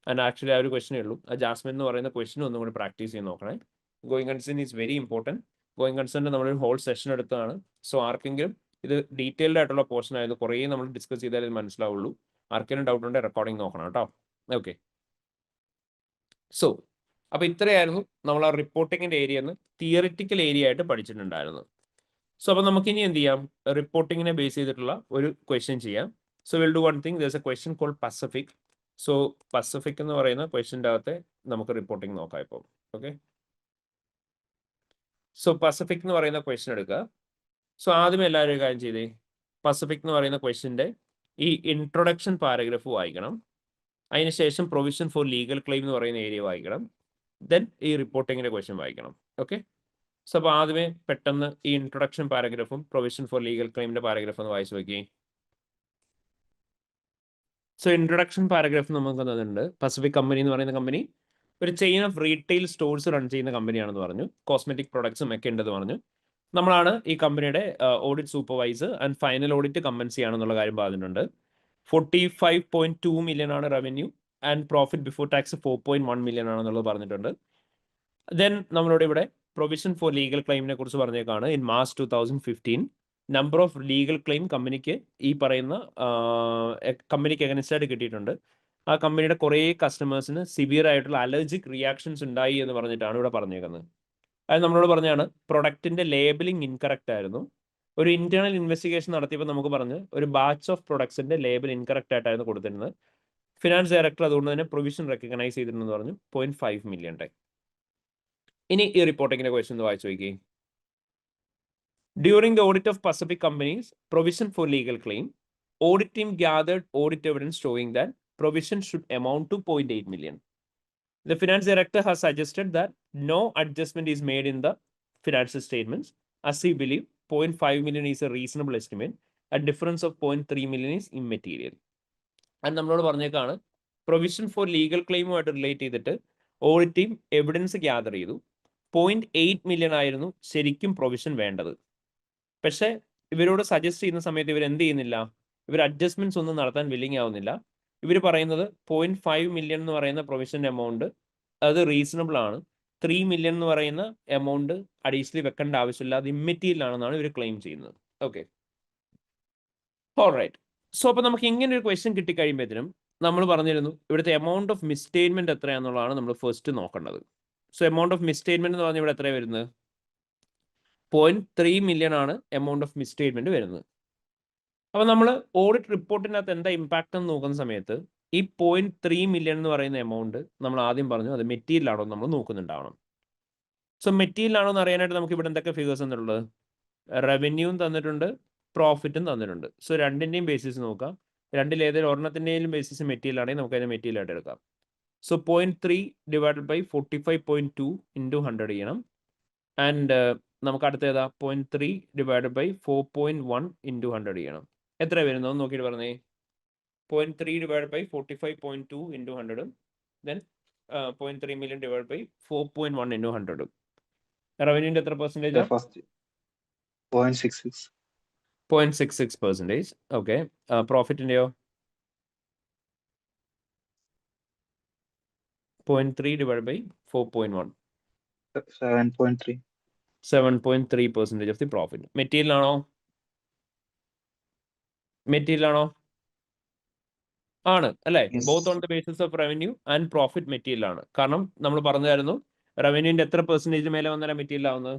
ആൻഡ് ആക്ച്വലി ആ ഒരു ക്വസ്റ്റ്യനേ ഉള്ളൂ. ആ ജാസ്മിൻ എന്ന് പറയുന്ന ക്വസ്റ്റ്യൻ ഒന്നും കൂടി പ്രാക്ടീസ് ചെയ്ത് നോക്കണേ. Going concern is very important. Going കൺസേണിന്റെ നമ്മളൊരു ഹോൾ സെഷൻ എടുത്തതാണ്. സോ ആർക്കെങ്കിലും ഇത് ഡീറ്റെയിൽഡ് ആയിട്ടുള്ള പോർഷൻ ആയത് കുറേ നമ്മൾ ഡിസ്കസ് ചെയ്താലേ ഇത് മനസ്സിലാവുള്ളൂ. ആർക്കെങ്കിലും ഡൗട്ട് ഉണ്ടെങ്കിൽ റെക്കോർഡിംഗ് നോക്കണം കേട്ടോ. ഓക്കെ, സോ അപ്പോൾ ഇത്രയായിരുന്നു നമ്മൾ ആ റിപ്പോർട്ടിങ്ങിന്റെ ഏരിയ എന്ന് തിയറിറ്റിക്കൽ ഏരിയ ആയിട്ട് പഠിച്ചിട്ടുണ്ടായിരുന്നു. സോ അപ്പോൾ നമുക്കിനി എന്ത് ചെയ്യാം, റിപ്പോർട്ടിങ്ങിനെ ബേസ് ചെയ്തിട്ടുള്ള ഒരു ക്വസ്റ്റ്യൻ ചെയ്യാം. So will do one thing, there's a question called Pacific. സോ പസഫിക് എന്ന് പറയുന്ന ക്വസ്റ്റ്യൻ്റെ അകത്തെ നമുക്ക് റിപ്പോർട്ടിംഗ് നോക്കാം ഇപ്പോൾ. ഓക്കെ, സോ പസഫിക് എന്ന് പറയുന്ന ക്വസ്റ്റ്യൻ എടുക്കുക. സോ ആദ്യം എല്ലാവരും ഒരു കാര്യം ചെയ്തേ, പസഫിക് എന്ന് പറയുന്ന ക്വസ്റ്റ്യൻ്റെ ഈ ഇൻട്രൊഡക്ഷൻ പാരഗ്രാഫ് വായിക്കണം. അതിനുശേഷം പ്രൊവിഷൻ ഫോർ ലീഗൽ ക്ലെയിം എന്ന് പറയുന്ന ഏരിയ വായിക്കണം. ദെൻ ഈ റിപ്പോർട്ടിങ്ങിന്റെ ക്വസ്റ്റ്യൻ വായിക്കണം. ഓക്കെ, സോ അപ്പോൾ ആദ്യമേ പെട്ടെന്ന് ഈ ഇൻട്രൊഡക്ഷൻ പാരഗ്രാഫും പ്രൊവിഷൻ ഫോർ ലീഗൽ ക്ലെയിമിന്റെ പാരഗ്രാഫ് ഒന്ന് വായിച്ചു നോക്കി. സോ ഇൻട്രൊഡക്ഷൻ പാരഗ്രാഫ് നമുക്ക് തന്നിട്ടുണ്ട്. പസഫിക് കമ്പനി എന്ന് പറയുന്ന കമ്പനി ഒരു chain of retail stores run ചെയ്യുന്ന കമ്പനിയാണെന്ന് പറഞ്ഞു. കോസ്മെറ്റിക് പ്രൊഡക്ട്സും ഒക്കെ ഉണ്ടെന്ന് പറഞ്ഞു. നമ്മളാണ് ഈ കമ്പനിയുടെ audit supervisor and final audit കമ്പൻസി ആണെന്നുള്ള കാര്യം പറഞ്ഞിട്ടുണ്ട്. 45.2 million ആണ് revenue and profit before tax 4.1 million ആണെന്നുള്ളത് പറഞ്ഞിട്ടുണ്ട്. ദെൻ നമ്മളോട് ഇവിടെ പ്രൊവിഷൻ ഫോർ ലീഗൽ ക്ലെയിമിനെ കുറിച്ച് പറഞ്ഞേക്കാണ്. In March 2015 number of legal claim കമ്പനിക്ക് ഈ പറയുന്ന കമ്പനിക്ക് എഗൻസ്റ്റായിട്ട് കിട്ടിയിട്ടുണ്ട്. ആ കമ്പനിയുടെ കുറേ കസ്റ്റമേഴ്സിന് സിവിയർ ആയിട്ടുള്ള അലർജിക് റിയാക്ഷൻസ് ഉണ്ടായി എന്ന് പറഞ്ഞിട്ടാണ് ഇവിടെ പറഞ്ഞേക്കുന്നത്. അത് നമ്മളോട് പറഞ്ഞാണ് പ്രൊഡക്റ്റിന്റെ ലേബലിംഗ് ഇൻകറക്റ്റ് ആയിരുന്നു. ഒരു ഇന്റേണൽ ഇൻവെസ്റ്റിഗേഷൻ നടത്തിയപ്പോൾ നമുക്ക് പറഞ്ഞ് ഒരു ബാച്ച് ഓഫ് പ്രൊഡക്ട്സിന്റെ ലേബൽ ഇൻകറക്റ്റ് ആയിട്ടായിരുന്നു കൊടുത്തിരുന്നത്. ഫിനാൻസ് ഡയറക്ടർ അതുകൊണ്ട് തന്നെ പ്രൊവിഷൻ റെക്കഗ്നൈസ് ചെയ്തിരുന്നെന്ന് പറഞ്ഞു 0.5 million. ഇനി ഈ റിപ്പോർട്ടിങ്ങിന്റെ ക്വസ്റ്റ്യൻ വായിച്ചു നോക്കി. During the audit of Pacific companies provision for legal claim, audit team gathered audit evidence showing that provision should amount to 0.8 million. The finance director has suggested that no adjustment is made in the financial statements, as he believes 0.5 million is a reasonable estimate. A difference of 0.3 million is immaterial. And നമ്മളോട് പറഞ്ഞേക്കാണ് provision for legal ക്ലെയിമുമായിട്ട് relate ചെയ്തിട്ട് audit team evidence gather ചെയ്തു. 0.8 million ആയിരുന്നു ശരിക്കും provision വേണ്ടത്. പക്ഷേ ഇവരോട് suggest ചെയ്യുന്ന സമയത്ത് ഇവർ എന്ത് ചെയ്യുന്നില്ല, ഇവർ അഡ്ജസ്റ്റ്മെന്റ്സ് ഒന്നും നടത്താൻ വില്ലിങ് ആവുന്നില്ല. ഇവർ പറയുന്നത് 0.5 million എന്ന് പറയുന്ന പ്രൊവിഷൻ്റെ എമൗണ്ട് അത് റീസണബിൾ ആണ്, 3 million എന്ന് പറയുന്ന എമൗണ്ട് അഡീഷണലി വെക്കേണ്ട ആവശ്യമില്ല, അത് ഇമ്മെറ്റീരിയൽ ആണെന്നാണ് ഇവർ ക്ലെയിം ചെയ്യുന്നത്. Okay, alright. സോ അപ്പോൾ നമുക്ക് ഇങ്ങനെ ഒരു ക്വസ്റ്റ്യൻ കിട്ടിക്കഴിയുമ്പോഴത്തേനും നമ്മൾ പറഞ്ഞിരുന്നു ഇവിടുത്തെ എമൗണ്ട് ഓഫ് മിസ്സ്റ്റേറ്റ്മെന്റ് എത്രയാണെന്നുള്ളതാണ് നമ്മൾ ഫസ്റ്റ് നോക്കേണ്ടത്. സോ എമൗണ്ട് ഓഫ് മിസ്സ്റ്റേറ്റ്മെന്റ് എന്ന് പറഞ്ഞാൽ ഇവിടെ എത്രയാണ് വരുന്നത്, 0.3 million ആണ് എമൗണ്ട് ഓഫ് മിസ്സ്റ്റേറ്റ്മെന്റ് വരുന്നത്. അപ്പോൾ നമ്മൾ ഓഡിറ്റ് റിപ്പോർട്ടിനകത്ത് എന്താ ഇമ്പാക്റ്റ് എന്ന് നോക്കുന്ന സമയത്ത് ഈ 0.3 million എന്ന് പറയുന്ന എമൗണ്ട് നമ്മൾ ആദ്യം പറഞ്ഞു അത് മെറ്റീരിയൽ ആണോ നമ്മൾ നോക്കുന്നുണ്ടാവണം. സോ മെറ്റീരിയൽ ആണോ എന്ന് അറിയാനായിട്ട് നമുക്ക് ഇവിടെ എന്തൊക്കെ ഫിഗേഴ്സ് എന്നുള്ളത്, റവന്യൂവും തന്നിട്ടുണ്ട്, പ്രോഫിറ്റും തന്നിട്ടുണ്ട്. സോ രണ്ടിൻ്റെയും ബേസിസ് നോക്കാം. രണ്ടിൽ ഏതെങ്കിലും ഒരെണ്ണത്തിൻ്റെയും ബേസിസ് മെറ്റീരിയൽ ആണെങ്കിൽ നമുക്ക് അതിനെ മെറ്റീരിയൽ ആയിട്ട് എടുക്കാം. സോ 0.3 ഡിവൈഡഡ് ബൈ 45.2 ഇൻറ്റു 100 ചെയ്യണം. ആൻഡ് നമുക്ക് അടുത്ത ഏതാ 0.3 ഡിവൈഡഡ് ബൈ 4.1 ഇൻറ്റു 100 ചെയ്യണം. എത്ര വരുന്നു നോക്കിയിട്ട് പറഞ്ഞേ. 0.3 divide by 45.2 into 100 then 0.3 million divide by 4.1 into 100. റവന്യൂൻ്റെ എത്ര പെർസെൻറ്റേജ്?
ഫസ്റ്റ് 0.66.
0.66%. ഓക്കെ. പ്രോഫിറ്റിൻ്റെയോ 0.3 divide by 4.1.
7.3.
7.3% of the profit. Material ആണോ? മെറ്റീരിയൽ ആണോ? ആണ് അല്ലേ?
Yes.
Both on the basis of revenue and profit material ആണ്. കാരണം നമ്മൾ പറഞ്ഞായിരുന്നു റവന്യൂവിന്റെ എത്ര പെർസെൻറ്റേജ് മേലെ വന്നാലും മെറ്റീരിയൽ ആവുന്നത്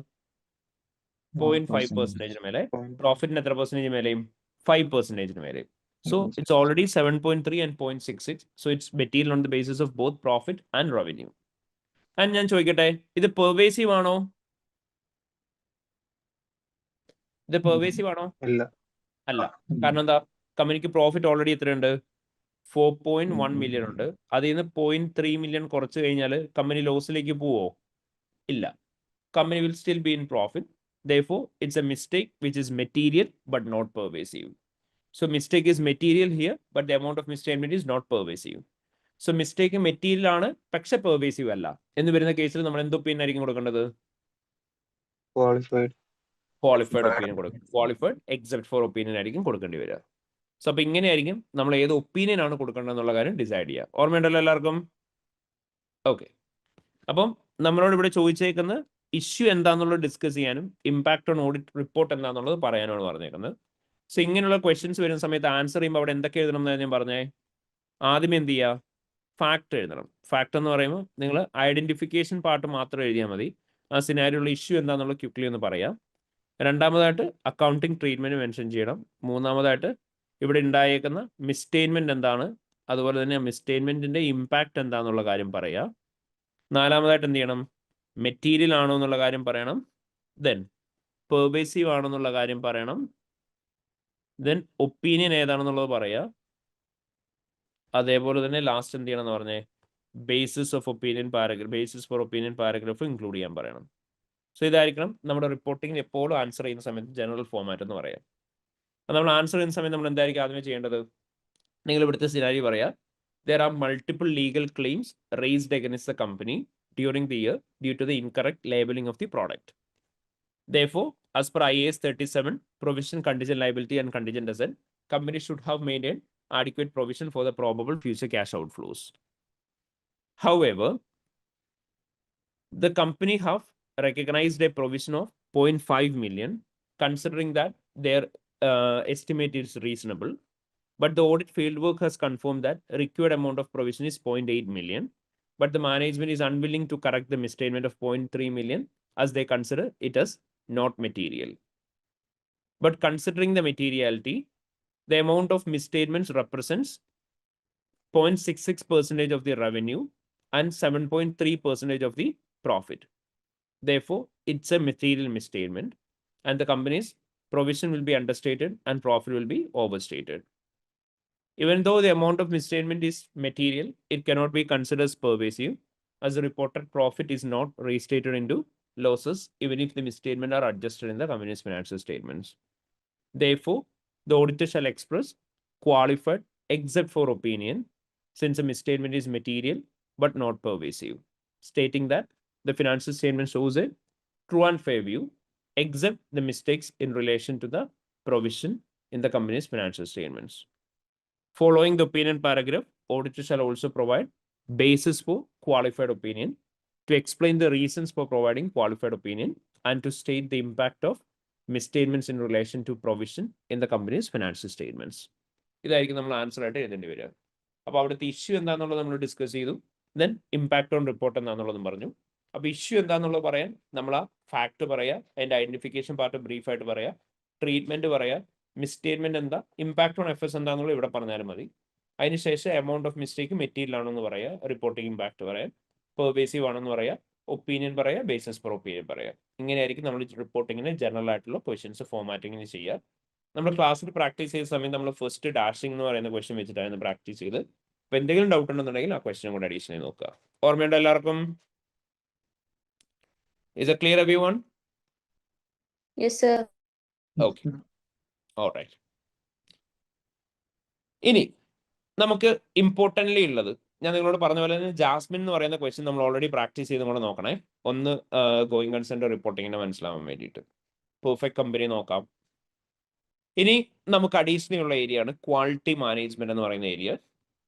0.5% മേലെ, പ്രോഫിറ്റിന് എത്ര പെർസെൻറ്റേജ് മേലെയും 5% മേലെയും. So it's already 7.3 and 0.66. So it's material on the basis of both profit and revenue. And ഞാൻ ചോദിക്കട്ടെ, ഇത് പെർവേസീവ് ആണോ? ഇത് പെർവേസീവ് ആണോ? അല്ല. കാരണം എന്താ? കമ്പനിക്ക് പ്രോഫിറ്റ് ഓൾറെഡി എത്രയുണ്ട്? 4.1 million ഉണ്ട്. അതിൽ നിന്ന് 0.3 million കുറച്ച് കഴിഞ്ഞാൽ കമ്പനി ലോസിലേക്ക് പോവോ? ഇല്ല. Company will still be in profit. Therefore, it's a mistake which is material but not pervasive. So mistake is material here, but the amount of misstatement is not pervasive. So mistake material ആണ് പക്ഷെ pervasive അല്ല എന്ന് വരുന്ന കേസിൽ നമ്മൾ എന്ത് opinion ആയിരിക്കും കൊടുക്കേണ്ടത്? ക്വാളിഫൈഡ് ഒപ്പീനിയൻ കൊടുക്കും. ക്വാളിഫൈഡ് എക്സെപ്റ്റ് ഫോർ ഒപ്പീനിയൻ ആയിരിക്കും കൊടുക്കേണ്ടി വരിക. സോ അപ്പോൾ ഇങ്ങനെയായിരിക്കും നമ്മൾ ഏത് ഒപ്പീനിയൻ ആണ് കൊടുക്കേണ്ടത് എന്നുള്ള കാര്യം ഡിസൈഡ് ചെയ്യുക. ഓർമ്മയുണ്ടല്ലോ എല്ലാവർക്കും? ഓക്കെ. അപ്പം നമ്മളോട് ഇവിടെ ചോദിച്ചേക്കുന്ന ഇഷ്യൂ എന്താണെന്നുള്ളത് ഡിസ്കസ് ചെയ്യാനും ഇമ്പാക്ട് ഓൺ ഓഡിറ്റ് റിപ്പോർട്ട് എന്താണെന്നുള്ളത് പറയാനാണ് പറഞ്ഞേക്കുന്നത്. സോ ഇങ്ങനെയുള്ള ക്വസ്റ്റ്യൻസ് വരുന്ന സമയത്ത് ആൻസർ ചെയ്യുമ്പോൾ അവിടെ എന്തൊക്കെ എഴുതണം എന്ന് ഞാൻ പറഞ്ഞേ. ആദ്യം എന്ത് ചെയ്യുക? ഫാക്ട് എഴുതണം. ഫാക്ട് എന്ന് പറയുമ്പോൾ നിങ്ങൾ ഐഡന്റിഫിക്കേഷൻ പാർട്ട് മാത്രം എഴുതിയാൽ മതി. ആ സിനാരിയുള്ള ഇഷ്യൂ എന്താണെന്നുള്ളത് ക്വിക്ലി ഒന്ന് പറയാം. രണ്ടാമതായിട്ട് അക്കൗണ്ടിങ് ട്രീറ്റ്മെന്റ് മെൻഷൻ ചെയ്യണം. മൂന്നാമതായിട്ട് ഇവിടെ ഉണ്ടായേക്കുന്ന മിസ്സ്റ്റേറ്റ്മെന്റ് എന്താണ്, അതുപോലെ തന്നെ മിസ്സ്റ്റേറ്റ്മെന്റിന്റെ ഇമ്പാക്ട് എന്താണെന്നുള്ള കാര്യം പറയുക. നാലാമതായിട്ട് എന്ത് ചെയ്യണം? മെറ്റീരിയൽ ആണോ എന്നുള്ള കാര്യം പറയണം. ദെൻ പെർവേസീവ് ആണോ എന്നുള്ള കാര്യം പറയണം. ദെൻ ഒപ്പീനിയൻ ഏതാണെന്നുള്ളത് പറയുക. അതേപോലെ തന്നെ ലാസ്റ്റ് എന്ത് ചെയ്യണം എന്ന് പറഞ്ഞേ, basis for opinion paragraph include ചെയ്യാൻ പറയണം. സോ ഇതായിരിക്കണം നമ്മുടെ റിപ്പോർട്ടിംഗ് എപ്പോഴും ആൻസർ ചെയ്യുന്ന സമയത്ത് ജനറൽ ഫോമാറ്റ് എന്ന് പറയാം. നമ്മൾ ആൻസർ ചെയ്യുന്ന സമയത്ത് നമ്മൾ എന്തായിരിക്കും ആദ്യമേ ചെയ്യേണ്ടത്? നിങ്ങൾ ഇവിടുത്തെ സിനാരി പറയാം. There are multiple legal claims raised against the company during the year due to the incorrect labeling of the product. Therefore, as per IAS 37, provision, contingent liability and contingent asset, company should have maintained adequate provision for the probable future cash outflows. However, the company have recognized a provision of 0.5 million, considering that their estimate is reasonable. But the audit fieldwork has confirmed that required amount of provision is 0.8 million. But the management is unwilling to correct the misstatement of 0.3 million as they consider it as not material. But considering the materiality, the amount of misstatements represents 0.66% of the revenue and 7.3% of the profit. Therefore, it's a material misstatement and the company's provision will be understated and profit will be overstated. Even though the amount of misstatement is material, it cannot be considered as pervasive as the reported profit is not restated into losses even if the misstatement are adjusted in the company's financial statements. Therefore, the auditor shall express qualified except for opinion since the misstatement is material but not pervasive, stating that the financial statement shows a true and fair view except the mistakes in relation to the provision in the company's financial statements. Following the opinion paragraph, auditor shall also provide basis for qualified opinion, to explain the reasons for providing qualified opinion, and to state the impact of misstatements in relation to provision in the company's financial statements. ഇതായിരിക്കും നമ്മൾ answer ആയിട്ട് എഴുതേണ്ടി വരിക. അപ്പോൾ അവിടുത്തെ issue എന്താണെന്നുള്ളത് നമ്മൾ discuss ചെയ്തു. Then impact on report എന്താണെന്നുള്ളതും പറഞ്ഞു. അപ്പോൾ ഇഷ്യൂ എന്താണെന്നുള്ളത് പറയാൻ നമ്മൾ ആ ഫാക്ട് പറയാം, അതിൻ്റെ ഐഡന്റിഫിക്കേഷൻ പാർട്ട് ബ്രീഫായിട്ട് പറയാം, ട്രീറ്റ്മെന്റ് പറയാം, മിസ്സ്റ്റേറ്റ്മെന്റ് എന്താ, ഇമ്പാക്ട് ഓൺ എഫേഴ്സ് എന്താണെന്നുള്ളത് ഇവിടെ പറഞ്ഞാലും മതി. അതിനുശേഷം എമൗണ്ട് ഓഫ് മിസ്റ്റേക്ക് മെറ്റീരിയൽ ആണെന്ന് പറയാം, റിപ്പോർട്ടിംഗ് ഇമ്പാക്ട് പറയാം, പെർവേസീവ് ആണെന്ന് പറയാം, ഒപ്പീനിയൻ പറയാം, ബേസിസ് ഫോർ ഒപ്പീനിയൻ പറയാം. ഇങ്ങനെയായിരിക്കും നമ്മൾ റിപ്പോർട്ടിങ്ങിന് ജനറൽ ആയിട്ടുള്ള ക്വസ്റ്റ്യൻസ് ഫോർമാറ്റിങ്ങിന് ചെയ്യുക. നമ്മൾ ക്ലാസ്സിൽ പ്രാക്ടീസ് ചെയ്ത സമയം നമ്മൾ ഫസ്റ്റ് ഡാഷിംഗ് എന്ന് പറയുന്ന ക്വസ്റ്റ്യൻ വെച്ചിട്ടായിരുന്നു പ്രാക്ടീസ് ചെയ്ത്. അപ്പോൾ എന്തെങ്കിലും ഡൗട്ട് ഉണ്ടെന്നുണ്ടെങ്കിൽ ആ ക്വസ്റ്റ്യൻ കൂടെ അഡീഷണൽ നോക്കുക. ഓർമ്മയുണ്ടോ എല്ലാവർക്കും? Is it clear everyone?
Yes, sir.
Okay. All right. ഇനി നമുക്ക് ഇമ്പോർട്ടൻ്റ്ലി ഉള്ളത് ഞാൻ നിങ്ങളോട് പറഞ്ഞ പോലെ തന്നെ ജാസ്മിൻ എന്ന് പറയുന്ന ക്വസ്റ്റ്യൻ നമ്മൾ ഓൾറെഡി പ്രാക്ടീസ് ചെയ്ത് കൂടെ നോക്കണേ. ഒന്ന് ഗോയിങ് കൺസെന്റ് റിപ്പോർട്ടിങ്ങിനെ മനസ്സിലാവാൻ വേണ്ടിയിട്ട് പെർഫെക്റ്റ് കമ്പനി നോക്കാം. ഇനി നമുക്ക് അഡീഷണൽ ഉള്ള ഏരിയ ആണ് ക്വാളിറ്റി മാനേജ്മെന്റ് എന്ന് പറയുന്ന ഏരിയ.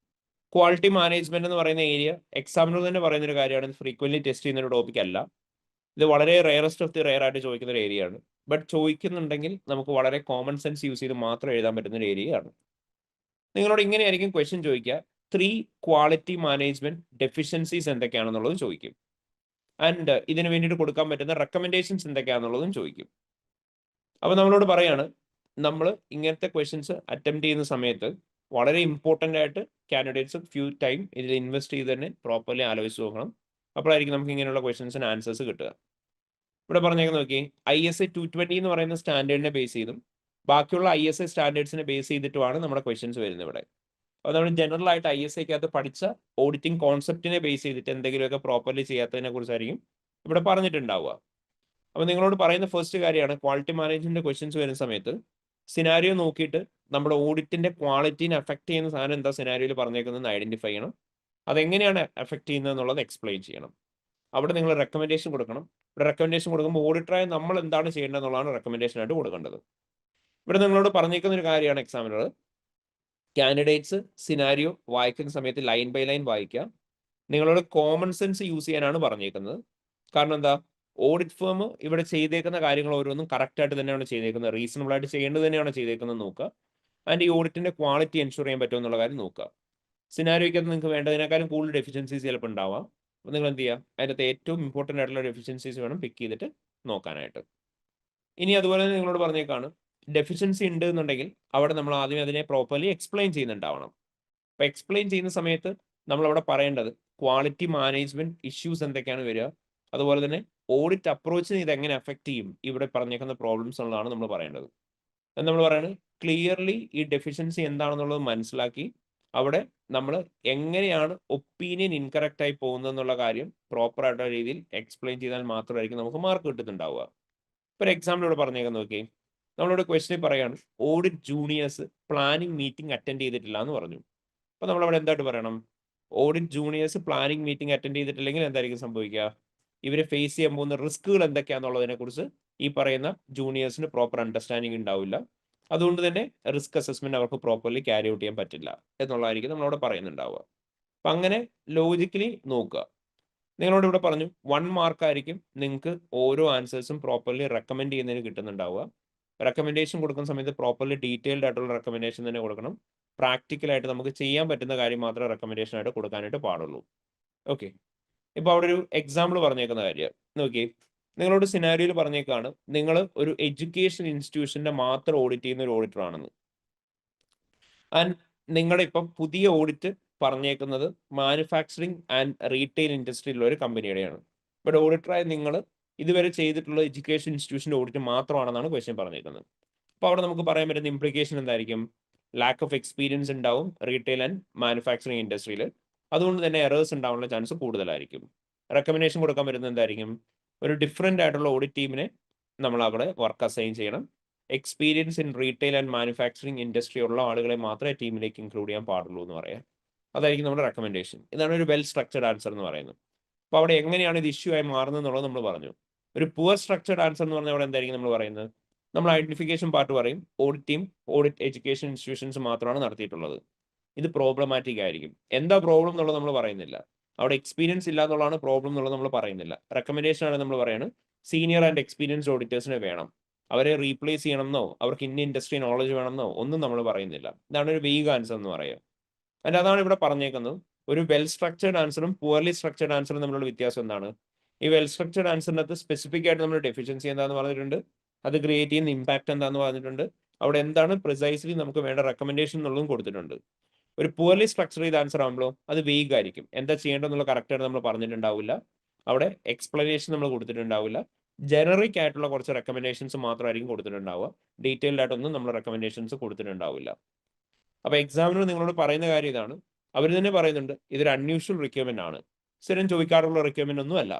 ക്വാളിറ്റി മാനേജ്മെന്റ് എന്ന് പറയുന്ന ഏരിയ എക്സാമിനർ തന്നെ പറയുന്ന ഒരു കാര്യമാണ്. ഫ്രീക്വന്റ്ലി ടെസ്റ്റ് ചെയ്യുന്ന ഒരു ടോപ്പിക് അല്ല. ഇത് വളരെ റെയറസ്റ്റ് ഓഫ് ദി റെയർ ആയിട്ട് ചോദിക്കുന്ന ഒരു ഏരിയ ആണ്. ബട്ട് ചോദിക്കുന്നുണ്ടെങ്കിൽ നമുക്ക് വളരെ കോമൺ സെൻസ് യൂസ് ചെയ്ത് മാത്രം എഴുതാൻ പറ്റുന്ന ഒരു ഏരിയ ആണ്. നിങ്ങളോട് ഇങ്ങനെയായിരിക്കും ക്വസ്റ്റ്യൻ ചോദിക്കുക, 3 ക്വാളിറ്റി മാനേജ്മെന്റ് ഡെഫിഷ്യൻസീസ് എന്തൊക്കെയാണെന്നുള്ളത് ചോദിക്കും. ആൻഡ് ഇതിന് വേണ്ടിയിട്ട് കൊടുക്കാൻ പറ്റുന്ന റെക്കമെൻഡേഷൻസ് എന്തൊക്കെയാണെന്നുള്ളതും ചോദിക്കും. അപ്പോൾ നമ്മളോട് പറയാണ്, നമ്മൾ ഇങ്ങനത്തെ ക്വസ്റ്റ്യൻസ് അറ്റംപ്റ്റ് ചെയ്യുന്ന സമയത്ത് വളരെ ഇമ്പോർട്ടൻ്റ് ആയിട്ട് കാൻഡിഡേറ്റ്സ് ഫ്യൂ ടൈം ഇതിൽ ഇൻവെസ്റ്റ് ചെയ്ത് തന്നെ പ്രോപ്പർലി ആലോചിച്ച് നോക്കണം. അപ്പോഴായിരിക്കും നമുക്ക് ഇങ്ങനെയുള്ള ക്വസ്റ്റ്യൻസിന് ആൻസേഴ്സ് കിട്ടുക. ഇവിടെ പറഞ്ഞേക്കുന്നത് നോക്കി, ISA 220 എന്ന് പറയുന്ന സ്റ്റാൻഡേർഡിനെ ബേസ് ചെയ്തും ബാക്കിയുള്ള ISA സ്റ്റാൻഡേർഡ്സിനെ ബേസ് ചെയ്തിട്ടുമാണ് നമ്മുടെ ക്വസ്റ്റ്യൻസ് വരുന്നത് ഇവിടെ. അപ്പോൾ നമ്മൾ ജനറൽ ആയിട്ട് ISAക്കകത്ത് പഠിച്ച ഓഡിറ്റിംഗ് കോൺസെപ്റ്റിനെ ബേസ് ചെയ്തിട്ട് എന്തെങ്കിലുമൊക്കെ പ്രോപ്പർലി ചെയ്യാത്തതിനെ കുറിച്ചായിരിക്കും ഇവിടെ പറഞ്ഞിട്ടുണ്ടാവുക. അപ്പോൾ നിങ്ങളോട് പറയുന്ന ഫസ്റ്റ് കാര്യമാണ്, ക്വാളിറ്റി മാനേജ്മെന്റ് ക്വസ്റ്റ്യൻസ് വരുന്ന സമയത്ത് സിനാരിയോ നോക്കിയിട്ട് നമ്മുടെ ഓഡിറ്റിന്റെ ക്വാളിറ്റീനെ അഫക്ട് ചെയ്യുന്ന സാധനം എന്താ സിനാരിയോയിൽ പറഞ്ഞേക്കുന്നതെന്ന് ഐഡന്റിഫൈ ചെയ്യണം. അതെങ്ങനെയാണ് എഫക്ട് ചെയ്യുന്നത് എന്നുള്ളത് എക്സ്പ്ലെയിൻ ചെയ്യണം. അവിടെ നിങ്ങൾ റെക്കമെൻഡേഷൻ കൊടുക്കണം. ഇവിടെ റെക്കമെൻഡേഷൻ കൊടുക്കുമ്പോൾ ഓഡിറ്ററായി നമ്മൾ എന്താണ് ചെയ്യേണ്ടത് എന്നുള്ളതാണ് റെക്കമെൻഡേഷൻ ആയിട്ട് കൊടുക്കേണ്ടത്. ഇവിടെ നിങ്ങളോട് പറഞ്ഞേക്കുന്ന ഒരു കാര്യമാണ് എക്സാമിനർ, കാൻഡിഡേറ്റ്സ് സിനാരിയോ വായിക്കുന്ന സമയത്ത് ലൈൻ ബൈ ലൈൻ വായിക്കുക. നിങ്ങളോട് കോമൺ സെൻസ് യൂസ് ചെയ്യാനാണ് പറഞ്ഞേക്കുന്നത്. കാരണം എന്താ, ഓഡിറ്റ് ഫേം ഇവിടെ ചെയ്തേക്കുന്ന കാര്യങ്ങൾ ഓരോന്നും കറക്റ്റ് ആയിട്ട് തന്നെയാണ് ചെയ്തേക്കുന്നത്, റീസണബിൾ ആയിട്ട് ചെയ്യേണ്ടത് തന്നെയാണ് ചെയ്തേക്കുന്നത് നോക്കുക. ആൻഡ് ഈ ഓഡിറ്റിന്റെ ക്വാളിറ്റി എൻഷുർ ചെയ്യാൻ പറ്റുമോ എന്നുള്ള കാര്യം നോക്കുക. സിനാരിയോയ്ക്കകത്ത് നിങ്ങൾക്ക് വേണ്ടതിനേക്കാളും കൂടുതൽ ഡെഫിഷ്യൻസീസ് ചിലപ്പോൾ ഉണ്ടാവാം. അപ്പോൾ നിങ്ങൾ എന്ത് ചെയ്യുക, അതിനകത്ത് ഏറ്റവും ഇമ്പോർട്ടൻ്റ് ആയിട്ടുള്ള ഡെഫിഷ്യൻസീസ് വേണം പിക്ക് ചെയ്തിട്ട് നോക്കാനായിട്ട്. ഇനി അതുപോലെ തന്നെ നിങ്ങളോട് പറഞ്ഞേക്കാണ്, ഡെഫിഷ്യൻസി ഉണ്ട് എന്നുണ്ടെങ്കിൽ അവിടെ നമ്മൾ ആദ്യം അതിനെ പ്രോപ്പർലി എക്സ്പ്ലെയിൻ ചെയ്യുന്നുണ്ടാവണം. അപ്പോൾ എക്സ്പ്ലെയിൻ ചെയ്യുന്ന സമയത്ത് നമ്മളവിടെ പറയേണ്ടത് ക്വാളിറ്റി മാനേജ്മെന്റ് ഇഷ്യൂസ് എന്തൊക്കെയാണ് വരിക, അതുപോലെ തന്നെ ഓഡിറ്റ് അപ്രോച്ചിന് ഇത് എങ്ങനെ അഫക്റ്റ് ചെയ്യും, ഇവിടെ പറഞ്ഞേക്കുന്ന പ്രോബ്ലംസ് എന്നുള്ളതാണ് നമ്മൾ പറയേണ്ടത്. നമ്മൾ പറയുന്നത് ക്ലിയർലി ഈ ഡെഫിഷ്യൻസി എന്താണെന്നുള്ളത് മനസ്സിലാക്കി അവിടെ നമ്മൾ എങ്ങനെയാണ് ഒപ്പീനിയൻ ഇൻകറക്റ്റ് ആയി പോകുന്നത് എന്നുള്ള കാര്യം പ്രോപ്പർ ആയിട്ടുള്ള രീതിയിൽ എക്സ്പ്ലെയിൻ ചെയ്താൽ മാത്രമായിരിക്കും നമുക്ക് മാർക്ക് കിട്ടുന്നുണ്ടാവുക. ഇപ്പോൾ എക്സാമ്പിൾ ഇവിടെ പറഞ്ഞേക്കാൻ നോക്കി, നമ്മളിവിടെ ക്വസ്റ്റ്യൻ പറയാണ്, audit juniors planning meeting attend ചെയ്തിട്ടില്ല എന്ന് പറഞ്ഞു. അപ്പോൾ നമ്മളവിടെ എന്തായിട്ട് പറയണം, audit juniors planning meeting attend ചെയ്തിട്ടില്ലെങ്കിൽ എന്തായിരിക്കും സംഭവിക്കുക, ഇവരെ ഫേസ് ചെയ്യാൻ പോകുന്ന റിസ്കുകൾ എന്തൊക്കെയാണെന്നുള്ളതിനെ കുറിച്ച് ഈ പറയുന്ന ജൂനിയേഴ്സിന് പ്രോപ്പർ അണ്ടർസ്റ്റാൻഡിങ് ഉണ്ടാവില്ല. അതുകൊണ്ട് തന്നെ റിസ്ക് അസസ്മെന്റ് അവർക്ക് പ്രോപ്പർലി ക്യാരി ഔട്ട് ചെയ്യാൻ പറ്റില്ല എന്നുള്ളതായിരിക്കും നമ്മളവിടെ പറയുന്നുണ്ടാവുക. അപ്പം അങ്ങനെ ലോജിക്കലി നോക്കുക. നിങ്ങളോട് ഇവിടെ പറഞ്ഞു 1 മാർക്കായിരിക്കും നിങ്ങൾക്ക് ഓരോ ആൻസേഴ്സും പ്രോപ്പർലി റെക്കമെൻഡ് ചെയ്യുന്നതിന് കിട്ടുന്നുണ്ടാവുക. റെക്കമെൻഡേഷൻ കൊടുക്കുന്ന സമയത്ത് പ്രോപ്പർലി ഡീറ്റെയിൽഡ് ആയിട്ടുള്ള റെക്കമെൻഡേഷൻ തന്നെ കൊടുക്കണം. പ്രാക്ടിക്കലായിട്ട് നമുക്ക് ചെയ്യാൻ പറ്റുന്ന കാര്യം മാത്രമേ റെക്കമെൻഡേഷൻ ആയിട്ട് കൊടുക്കാനായിട്ട് പാടുള്ളൂ. ഓക്കെ, ഇപ്പോൾ അവിടെ ഒരു എക്സാമ്പിൾ പറഞ്ഞേക്കുന്ന കാര്യം നോക്കി, നിങ്ങളോട് സിനാരിയോയിൽ പറഞ്ഞേക്കാണ്, നിങ്ങൾ ഒരു എഡ്യൂക്കേഷൻ ഇൻസ്റ്റിറ്റ്യൂഷന്റെ മാത്രം ഓഡിറ്റ് ചെയ്യുന്ന ഒരു ഓഡിറ്റർ ആണെന്ന്. ആൻഡ് നിങ്ങളുടെ ഇപ്പം പുതിയ ഓഡിറ്റ് പറഞ്ഞേക്കുന്നത് മാനുഫാക്ചറിങ് ആൻഡ് റീറ്റെയിൽ ഇൻഡസ്ട്രിയിലുള്ള ഒരു കമ്പനിയുടെയാണ്. ഇവിടെ ഓഡിറ്ററായി നിങ്ങൾ ഇതുവരെ ചെയ്തിട്ടുള്ള എഡ്യൂക്കേഷൻ ഇൻസ്റ്റിറ്റ്യൂഷൻ്റെ ഓഡിറ്റ് മാത്രമാണെന്നാണ് ക്വസ്റ്റ്യൻ പറഞ്ഞേക്കുന്നത്. അപ്പോൾ അവിടെ നമുക്ക് പറയാൻ പറ്റുന്ന ഇംപ്ലിക്കേഷൻ എന്തായിരിക്കും, ലാക്ക് ഓഫ് എക്സ്പീരിയൻസ് ഉണ്ടാവും റീറ്റെയിൽ ആൻഡ് മാനുഫാക്ചറിങ് ഇൻഡസ്ട്രിയിൽ. അതുകൊണ്ട് തന്നെ എറേഴ്സ് ഉണ്ടാവാനുള്ള ചാൻസ് കൂടുതലായിരിക്കും. റെക്കമെൻഡേഷൻ കൊടുക്കാൻ പറ്റുന്നത് എന്തായിരിക്കും, ഒരു ഡിഫറെൻ്റ് ആയിട്ടുള്ള ഓഡിറ്റ് ടീമിനെ നമ്മൾ അവിടെ വർക്ക് അസൈൻ ചെയ്യണം. Experience in retail and manufacturing industry ഉള്ള ആളുകളെ മാത്രമേ ടീമിലേക്ക് ഇൻക്ലൂഡ് ചെയ്യാൻ പാടുള്ളൂ എന്ന് പറയാം. അതായിരിക്കും നമ്മുടെ റെക്കമെൻഡേഷൻ. ഇതാണ് ഒരു വെൽ സ്ട്രക്ചർഡ് ആൻസർ എന്ന് പറയുന്നത്. അപ്പോൾ അവിടെ എങ്ങനെയാണ് ഇത് ഇഷ്യൂ ആയി മാറുന്നത് എന്നുള്ളത് നമ്മൾ പറഞ്ഞു. ഒരു പുവർ സ്ട്രക്ചർഡ് ആൻസർ എന്ന് പറഞ്ഞാൽ അവിടെ എന്തായിരിക്കും നമ്മൾ പറയുന്നത്, നമ്മൾ ഐഡന്റിഫിക്കേഷൻ പാർട്ട് പറയും, audit team audit education institutions മാത്രമാണ് നടത്തിയിട്ടുള്ളത്, ഇത് പ്രോബ്ലമാറ്റിക് ആയിരിക്കും. എന്താ പ്രോബ്ലം എന്നുള്ളത് നമ്മൾ പറയുന്നില്ല. അവിടെ എക്സ്പീരിയൻസ് ഇല്ല എന്നുള്ളതാണ് പ്രോബ്ലം എന്നുള്ളത് നമ്മൾ പറയുന്നില്ല. റെക്കമെൻഡേഷൻ ആണ് നമ്മൾ പറയുന്നത്, സീനിയർ ആൻഡ് എക്സ്പീരിയൻസ്ഡ് ഓഡിറ്റേഴ്സിനെ വേണം, അവരെ റീപ്ലേസ് ചെയ്യണമെന്നോ അവർക്ക് ഇന്ന ഇൻഡസ്ട്രി നോളജ് വേണമെന്നോ ഒന്നും നമ്മൾ പറയുന്നില്ല. ഇതാണ് ഒരു വീഗ് ആൻസർ എന്ന് പറയുക. അതാണ് ഇവിടെ പറഞ്ഞേക്കുന്നത്. ഒരു വെൽ സ്ട്രക്ചർഡ് ആൻസറും പുവർലി സ്ട്രക്ചർഡ് ആൻസറും തമ്മിലുള്ള വ്യത്യാസം എന്താണ്, ഈ വെൽ സ്ട്രക്ചർഡ് ആൻസറിനകത്ത് സ്പെസിഫിക് ആയിട്ട് നമ്മൾ ഡെഫിഷ്യൻസി എന്താന്ന് പറഞ്ഞിട്ടുണ്ട്, അത് ക്രിയേറ്റ് ചെയ്യുന്ന ഇമ്പാക്ട് എന്താന്ന് പറഞ്ഞിട്ടുണ്ട്, അവിടെ എന്താണ് പ്രിസൈസ്ലി നമുക്ക് വേണ്ട റെക്കമെൻഡേഷൻ എന്നുള്ളതും കൊടുത്തിട്ടുണ്ട്. ഒരു പുവർലി സ്ട്രക്ചർ ചെയ്ത ആൻസർ ആകുമ്പോഴോ അത് വേഗ് ആയിരിക്കും, എന്താ ചെയ്യേണ്ടതെന്നുള്ള കറക്റ്റ് ആയിട്ട് നമ്മൾ പറഞ്ഞിട്ടുണ്ടാവില്ല, അവിടെ എക്സ്പ്ലനേഷൻ നമ്മൾ കൊടുത്തിട്ടുണ്ടാവില്ല, ജനറിക് ആയിട്ടുള്ള കുറച്ച് റെക്കമെൻഡേഷൻസ് മാത്രമായിരിക്കും കൊടുത്തിട്ടുണ്ടാവുക, ഡീറ്റെയിൽഡ് ആയിട്ടൊന്നും നമ്മൾ റെക്കമെൻഡേഷൻസ് കൊടുത്തിട്ടുണ്ടാവില്ല. അപ്പൊ എക്സാമിനർ നിങ്ങളോട് പറയുന്ന കാര്യം ഇതാണ്, അവർ തന്നെ പറയുന്നുണ്ട് ഇതൊരു അൺയൂഷ്വൽ റിക്വയർമെന്റ് ആണ്, സ്ഥിരം ചോദിക്കാറുള്ള റിക്വയർമെന്റ് ഒന്നും അല്ല.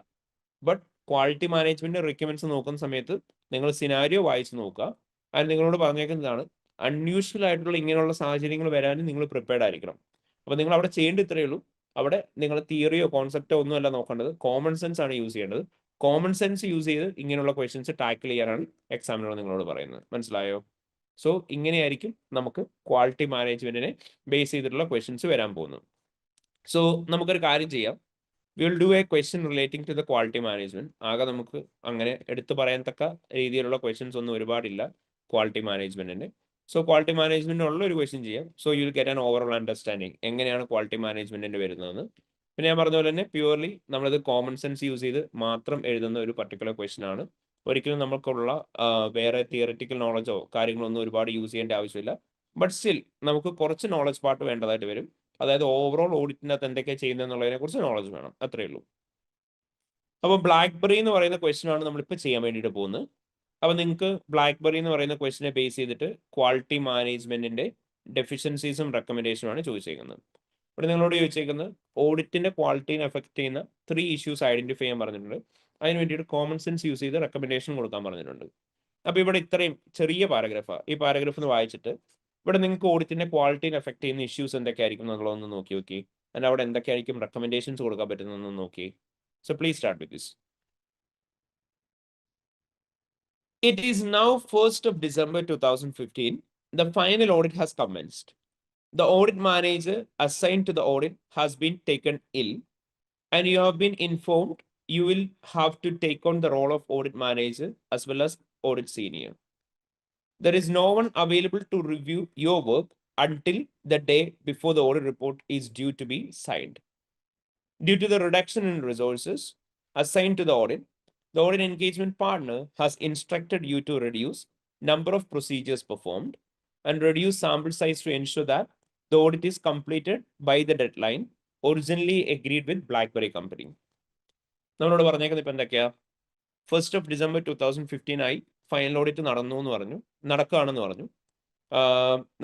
ബട്ട് ക്വാളിറ്റി മാനേജ്മെന്റ് റിക്വയർമെന്റ്സ് നോക്കുന്ന സമയത്ത് നിങ്ങൾ സിനാരിയോ വായിച്ച് നോക്കുക. അത് നിങ്ങളോട് പറഞ്ഞേക്കുന്നതാണ്, അൺയൂഷ്വൽ ആയിട്ടുള്ള ഇങ്ങനെയുള്ള സാഹചര്യങ്ങൾ വരാനും നിങ്ങൾ പ്രിപ്പയർഡ് ആയിരിക്കണം. അപ്പൊ നിങ്ങൾ അവിടെ ചെയ്യേണ്ട ഇത്രയേ ഉള്ളൂ, അവിടെ നിങ്ങൾ തിയറിയോ കോൺസെപ്റ്റോ ഒന്നും അല്ല നോക്കേണ്ടത്, കോമൺ സെൻസ് ആണ് യൂസ് ചെയ്യേണ്ടത്. കോമൺ സെൻസ് യൂസ് ചെയ്ത് ഇങ്ങനെയുള്ള ക്വസ്റ്റ്യൻസ് ടാക്കിൾ ചെയ്യാനാണ് എക്സാമിനർ നിങ്ങളോട് പറയുന്നത്. മനസ്സിലായോ? സോ ഇങ്ങനെയായിരിക്കും നമുക്ക് ക്വാളിറ്റി മാനേജ്മെന്റിനെ ബേസ് ചെയ്തിട്ടുള്ള ക്വസ്റ്റ്യൻസ് വരാൻ പോകുന്നത്. സോ നമുക്കൊരു കാര്യം ചെയ്യാം, we will do a question relating to the quality management. ആകെ നമുക്ക് അങ്ങനെ എടുത്തു പറയത്തക്ക രീതിയിലുള്ള ക്വസ്റ്റ്യൻസ് ഒന്നും ഒരുപാടില്ല ക്വാളിറ്റി മാനേജ്മെന്റിന്. സോ ക്വാളിറ്റി മാനേജ്മെന്റിന് ഉള്ള ഒരു ക്വസ്റ്റ്യൻ ചെയ്യാം. So you will get an overall understanding എങ്ങനെയാണ് ക്വാളിറ്റി മാനേജ്മെന്റിന്റെ വരുന്നതെന്ന്. പിന്നെ ഞാൻ പറഞ്ഞ പോലെ തന്നെ പ്യുവർലി നമ്മളിത് കോമൺ സെൻസ് യൂസ് ചെയ്ത് മാത്രം എഴുതുന്ന ഒരു പർട്ടിക്കുലർ ക്വസ്റ്റ്യൻ ആണ്. ഒരിക്കലും നമുക്കുള്ള വേറെ തിയറിറ്റിക്കൽ നോളജോ കാര്യങ്ങളൊന്നും ഒരുപാട് യൂസ് ചെയ്യേണ്ട ആവശ്യമില്ല. ബട്ട് സ്റ്റിൽ നമുക്ക് കുറച്ച് നോളജ് പാർട്ട് വേണ്ടതായിട്ട് വരും. അതായത് ഓവറോൾ ഓഡിറ്റിനകത്ത് എന്തൊക്കെയാണ് ചെയ്യുന്നത് എന്നുള്ളതിനെ കുറിച്ച് നോളജ് വേണം, അത്രയേ ഉള്ളൂ. അപ്പോൾ ബ്ലാക്ക്ബെറി എന്ന് പറയുന്ന ക്വസ്റ്റ്യൻ ആണ് നമ്മളിപ്പോൾ ചെയ്യാൻ വേണ്ടിയിട്ട് പോകുന്നത്. അപ്പോൾ നിങ്ങൾക്ക് ബ്ലാക്ക്ബെറി എന്ന് പറയുന്ന ക്വസ്റ്റിനെ ബേസ് ചെയ്തിട്ട് ക്വാളിറ്റി മാനേജ്മെന്റിന്റെ ഡെഫിഷ്യൻസീസും റെക്കമെൻഡേഷനുമാണ് ചോദിച്ചേക്കുന്നത്. ഇവിടെ നിങ്ങളോട് ചോദിച്ചേക്കുന്നത് ഓഡിറ്റിന്റെ ക്വാളിറ്റിനെ എഫക്ട് ചെയ്യുന്ന 3 ഇഷ്യൂസ് ഐഡന്റിഫൈ ചെയ്യാൻ പറഞ്ഞിട്ടുണ്ട്. അതിന് വേണ്ടിയിട്ട് കോമൺ സെൻസ് യൂസ് ചെയ്ത് റെക്കമെൻഡേഷൻ കൊടുക്കാൻ പറഞ്ഞിട്ടുണ്ട്. അപ്പോൾ ഇവിടെ ഇത്രയും ചെറിയ പാരഗ്രാഫാണ്. ഈ പാരഗ്രാഫ് ഒന്ന് വായിച്ചിട്ട് ഇവിടെ നിങ്ങൾക്ക് ഓഡിറ്റിന്റെ ക്വാളിറ്റിനെ എഫക്ട് ചെയ്യുന്ന ഇഷ്യൂസ് എന്തൊക്കെയായിരിക്കും എന്നുള്ളതൊന്ന് നോക്കി നോക്കി, അതിന് അവിടെ എന്തൊക്കെയായിരിക്കും റെക്കമെൻഡേഷൻസ് കൊടുക്കാൻ പറ്റുന്നതെന്ന് നോക്കി. So please start with this. It is now 1st of December 2015. The final audit has commenced. The audit manager assigned to the audit has been taken ill, and you have been informed you will have to take on the role of audit manager as well as audit senior. There is no one available to review your work until the day before the audit report is due to be signed. Due to the reduction in resources assigned to the audit engagement partner has instructed you to reduce number of procedures performed and reduce sample size to ensure that the audit is completed by the deadline originally agreed with BlackBerry company. നമ്മളോട് പറഞ്ഞേക്കുന്നത് ഇപ്പം എന്തൊക്കെയാ, 1st of December 2015 ആയി final audit നടക്കുകയാണെന്ന് പറഞ്ഞു.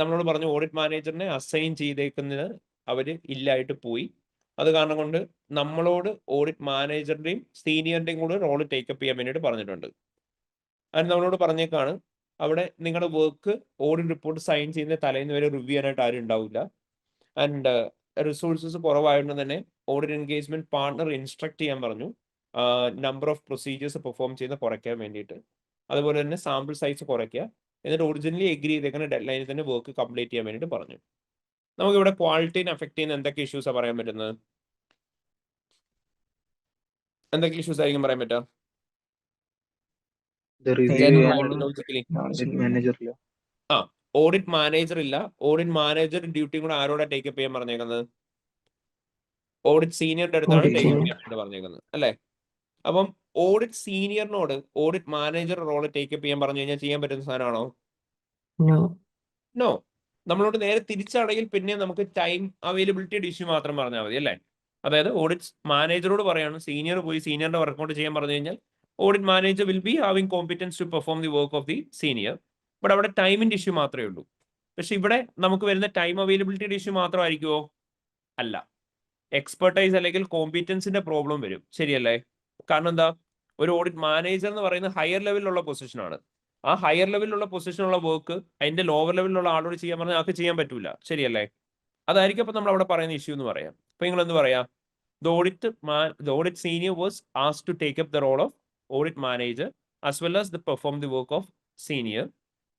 നമ്മളോട് പറഞ്ഞു audit മാനേജറിനെ assign ചെയ്തേക്കുന്നതിന് അവർ ഇല്ലായിട്ട് പോയി. അത് കാരണം കൊണ്ട് നമ്മളോട് ഓഡിറ്റ് മാനേജറിന്റെയും സീനിയറിന്റെയും കൂടെ റോള് ടേക്കപ്പ് ചെയ്യാൻ വേണ്ടിയിട്ട് പറഞ്ഞിട്ടുണ്ട്. അത് നമ്മളോട് പറഞ്ഞേക്കാണ് അവിടെ നിങ്ങളുടെ വർക്ക് ഓഡിറ്റ് റിപ്പോർട്ട് സൈൻ ചെയ്യുന്ന തലേന്ന് വരെ റിവ്യൂ ചെയ്യാനായിട്ട് ആരും ഉണ്ടാവില്ല. ആൻഡ് റിസോഴ്സസ് കുറവായതുകൊണ്ട് തന്നെ ഓഡിറ്റ് എൻഗേജ്മെന്റ് പാർട്ണർ ഇൻസ്ട്രക്ട് ചെയ്യാൻ പറഞ്ഞു നമ്പർ ഓഫ് പ്രൊസീജിയേഴ്സ് പെർഫോം ചെയ്യുന്ന കുറയ്ക്കാൻ വേണ്ടിയിട്ട്. അതുപോലെ തന്നെ സാമ്പിൾ സൈസ് കുറയ്ക്കുക, എന്നിട്ട് ഒറിജിനലി എഗ്രി ചെയ്തേക്കുന്ന ഡെഡ് ലൈനിൽ തന്നെ വർക്ക് കംപ്ലീറ്റ് ചെയ്യാൻ വേണ്ടിയിട്ട് പറഞ്ഞു. നമുക്കിവിടെ ക്വാളിറ്റിനെ അഫക്ട് ചെയ്യുന്ന എന്തൊക്കെ ഇഷ്യൂസാണ് പറയാൻ പറ്റുന്നത്? എന്തൊക്കെ ഇഷ്യൂസ് ആയിരിക്കും പറയാൻ പറ്റുക? ഓഡിറ്റ് മാനേജർ ഇല്ല, ഓഡിറ്റ് മാനേജർ ഡ്യൂട്ടി കൂടെ ആരോടെ ടേക്കപ്പ് ചെയ്യാൻ പറഞ്ഞേക്കുന്നത്? ഓഡിറ്റ് സീനിയറിന്റെ അടുത്താണ് ടേക്കപ്പ് ചെയ്യാൻ പറഞ്ഞേക്കുന്നത് അല്ലേ? അപ്പം ഓഡിറ്റ് സീനിയറിനോട് ഓഡിറ്റ് മാനേജർ റോള് ടേക്കപ്പ് ചെയ്യാൻ പറഞ്ഞു കഴിഞ്ഞാൽ ചെയ്യാൻ പറ്റുന്ന സാധനമാണോ? നോ. നമ്മളോട് നേരെ തിരിച്ചാണെങ്കിൽ പിന്നെ നമുക്ക് ടൈം അവൈലബിലിറ്റിയുടെ ഇഷ്യൂ മാത്രം പറഞ്ഞാൽ മതി അല്ലേ? അതായത് ഓഡിറ്റ് മാനേജറോട് പറയാണ് സീനിയർ പോയി സീനിയറിന്റെ വർക്കൗട്ട് ചെയ്യാൻ പറഞ്ഞു കഴിഞ്ഞാൽ audit manager will be having competence to perform the work of the senior. But അവിടെ ടൈമിന്റെ ഇഷ്യൂ മാത്രമേ ഉള്ളൂ. പക്ഷെ ഇവിടെ നമുക്ക് വരുന്ന ടൈം അവൈലബിലിറ്റിയുടെ ഇഷ്യൂ മാത്രമായിരിക്കുമോ? അല്ല, എക്സ്പെർട്ടൈസ് അല്ലെങ്കിൽ കോമ്പിറ്റൻസിന്റെ പ്രോബ്ലം വരും. ശരിയല്ലേ? കാരണം എന്താ, ഒരു ഓഡിറ്റ് മാനേജർ എന്ന് പറയുന്നത് ഹയർ ലെവലിലുള്ള പൊസിഷനാണ്. ആ ഹയർ ലെവലിലുള്ള പൊസിഷനുള്ള വർക്ക് അതിന്റെ ലോവർ ലെവലിലുള്ള ആളോട് ചെയ്യാൻ പറഞ്ഞാൽ ആൾക്ക് ചെയ്യാൻ പറ്റൂല. ശരിയല്ലേ? അതായിരിക്കും അപ്പൊ നമ്മൾ അവിടെ പറയുന്ന ഇഷ്യൂ എന്ന് പറയാം. അപ്പൊ നിങ്ങൾ എന്ത് പറയാ? The audit senior was asked to take up the role of audit manager as well as perform the work of senior.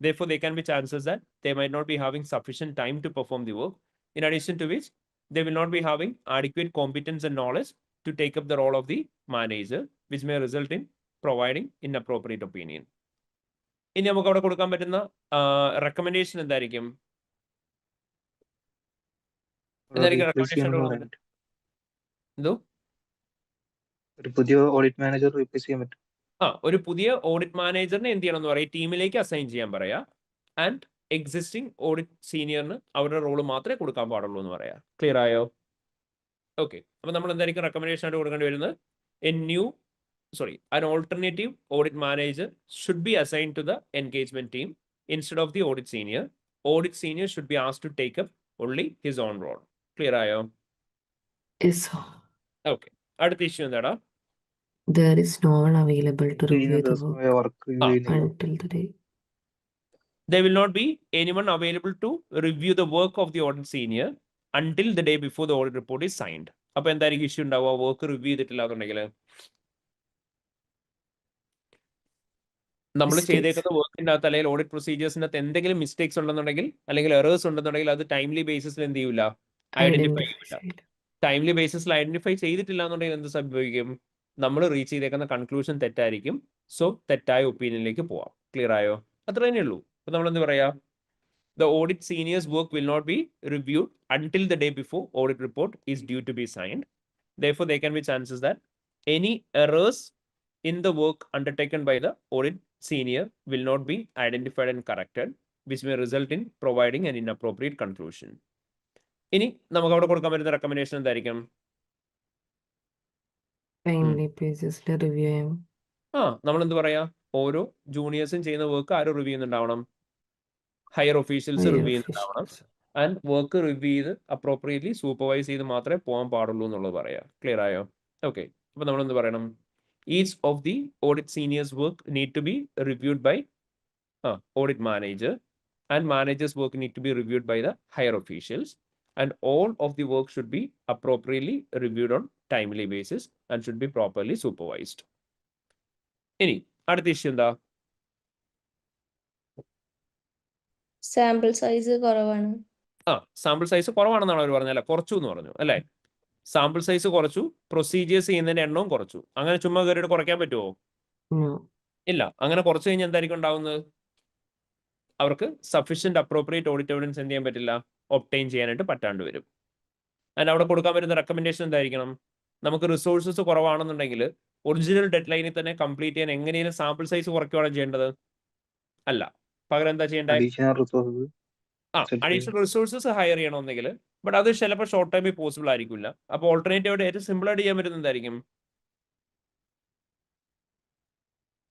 Therefore, there can be chances that they might not be having sufficient time to perform the work. In addition to which, they will not be having adequate competence and knowledge to take up the role of the manager, which may result in providing inappropriate opinion. ഇനി നമുക്ക് അവിടെ കൊടുക്കാൻ പറ്റുന്ന recommendation എന്തായിരിക്കും? Recommendation? എന്തോ
ഒരു പുതിയ audit manager replace ചെയ്യാൻ പറ്റും.
ഒരു പുതിയ ഓഡിറ്റ് മാനേജറിനെ എന്ത് ചെയ്യണം എന്ന് പറയാം, ടീമിലേക്ക് അസൈൻ ചെയ്യാൻ പറയാം. ആൻഡ് എക്സിസ്റ്റിംഗ് ഓഡിറ്റ് സീനിയറിന് അവരുടെ റോള് മാത്രമേ കൊടുക്കാൻ പാടുള്ളൂ എന്ന് പറയാം. ക്ലിയർ ആയോ? ഓക്കെ, അപ്പൊ നമ്മൾ എന്തായിരിക്കും റെക്കമെൻഡേഷൻ ആയിട്ട് കൊടുക്കേണ്ടി വരുന്നത്? an alternative audit manager should be assigned to the engagement team instead of the audit senior. Audit senior should be asked to take up only his own role. Clear ആയോ?
Yes, sir.
Okay, അടുത്ത issue എന്താടാ?
There is no one available to review the work
work
until the day.
There will not be anyone available to review the work of the audit senior until the day before the audit report is signed. അപ്പൊ എന്തായിരിക്കും issue ഉണ്ടാവുക? Work review ചെയ്തിട്ടില്ല എന്നുണ്ടെങ്കിൽ നമ്മൾ
Mistakes.
ചെയ്തേക്കുന്ന വർക്കിൻ്റെ അകത്ത് അല്ലെങ്കിൽ ഓഡിറ്റ് പ്രൊസീജിയേഴ്സിൻ്റെ അകത്ത് എന്തെങ്കിലും മിസ്റ്റേക്സ് ഉണ്ടെന്നുണ്ടെങ്കിൽ അല്ലെങ്കിൽ എറേഴ്സ് ഉണ്ടെന്നുണ്ടെങ്കിൽ അത് ടൈംലി ബേസിസിൽ എന്ത് ചെയ്യൂല? ഐഡന്റിഫൈ ചെയ്യില്ല.
ചെയ്യില്ല.
ടൈംലി ബേസിസിൽ ഐഡന്റിഫൈ ചെയ്തിട്ടില്ല എന്നുണ്ടെങ്കിൽ എന്ത് സംഭവിക്കും? നമ്മൾ റീച്ച് ചെയ്തേക്കുന്ന കൺക്ലൂഷൻ തെറ്റായിരിക്കും. സോ തെറ്റായ ഒപ്പീനിയനിലേക്ക് പോവാം. ക്ലിയർ ആയോ? അത്ര തന്നെ ഉള്ളൂ. അപ്പൊ നമ്മൾ എന്ത് പറയാ? The audit senior's work will not be reviewed until the day before audit report is due to be signed. Therefore, there can be chances that any errors in the work undertaken by the audit senior will not be identified and corrected, which may result in providing an inappropriate conclusion. ഇനി നമുക്ക് അവിടെ കൊടുക്കാൻ പറ്റുന്ന recommendation എന്തായിരിക്കും?
Timely basis ല് review ചെയ്യാം.
നമ്മൾ എന്ത് പറയാ? ഓരോ ജൂനിയേഴ്സും ചെയ്യുന്ന വർക്ക് ആരും റിവ്യൂ ചെയ്യുന്നുണ്ടാവണം? ഹയർ ഒഫീഷ്യൽസ്
Higher
റിവ്യൂ ചെയ്യുന്നുണ്ടാവണം. ആൻഡ് വർക്ക് റിവ്യൂ ചെയ്ത് അപ്രോപ്രിയറ്റ്ലി സൂപ്പർവൈസ് ചെയ്ത് മാത്രമേ പോകാൻ പാടുള്ളൂ എന്നുള്ളത് പറയാം. ക്ലിയർ ആയോ? ഓക്കെ, അപ്പൊ നമ്മൾ എന്ത് പറയണം? Each of the audit seniors' work need to be reviewed by audit manager, and manager's work need to be reviewed by the higher officials, and all of the work should be appropriately reviewed on timely basis and should be properly supervised. ഇനി അടുത്ത issue എന്താ?
Sample size കുറവാണ്.
Sample size കുറവാണെന്നാണ് അവർ പറഞ്ഞത്. അല്ല, കുറച്ചു എന്ന് പറഞ്ഞു അല്ലേ? സാമ്പിൾ സൈസ് കുറച്ചു, പ്രൊസീജിയേഴ്സ് ചെയ്യുന്നതിന്റെ എണ്ണവും കുറച്ചു. അങ്ങനെ ചുമ്മാ കയറിയിട്ട് കുറയ്ക്കാൻ പറ്റുമോ?
No.
ഇല്ല. അങ്ങനെ കുറച്ച് കഴിഞ്ഞാൽ എന്തായിരിക്കും ഉണ്ടാവുന്നത്? അവർക്ക് സഫീഷ്യന്റ് അപ്രോപ്രിയേറ്റ് ഓഡിറ്റ് എവിഡൻസ് എന്ത് ചെയ്യാൻ പറ്റില്ല? ഒബ്റ്റെയിൻ ചെയ്യാനായിട്ട് പറ്റാണ്ട് വരും. അതിന് അവിടെ കൊടുക്കാൻ പറ്റുന്ന റെക്കമെൻഡേഷൻ എന്തായിരിക്കണം? നമുക്ക് റിസോഴ്സസ് കുറവാണെന്നുണ്ടെങ്കിൽ ഒറിജിനൽ ഡെഡ് ലൈനിൽ തന്നെ കംപ്ലീറ്റ് ചെയ്യാൻ എങ്ങനെയും സാമ്പിൾ സൈസ് കുറയ്ക്കുകയാണ് ചെയ്യേണ്ടത്? അല്ല, പകരം എന്താ ചെയ്യേണ്ടത്? അഡീഷണൽ റിസോഴ്സസ് ഹയർ ചെയ്യണമെന്നെങ്കിൽ, ബട്ട് അത് ചിലപ്പോൾ ഷോർട്ട് ടൈമിൽ പോസിബിൾ ആയിരിക്കില്ല. അപ്പോൾ ഓൾട്ടർനേറ്റീവ് ഏറ്റവും സിമ്പിൾ ആയിട്ട് ചെയ്യാൻ പറ്റുന്നത് എന്തായിരിക്കും?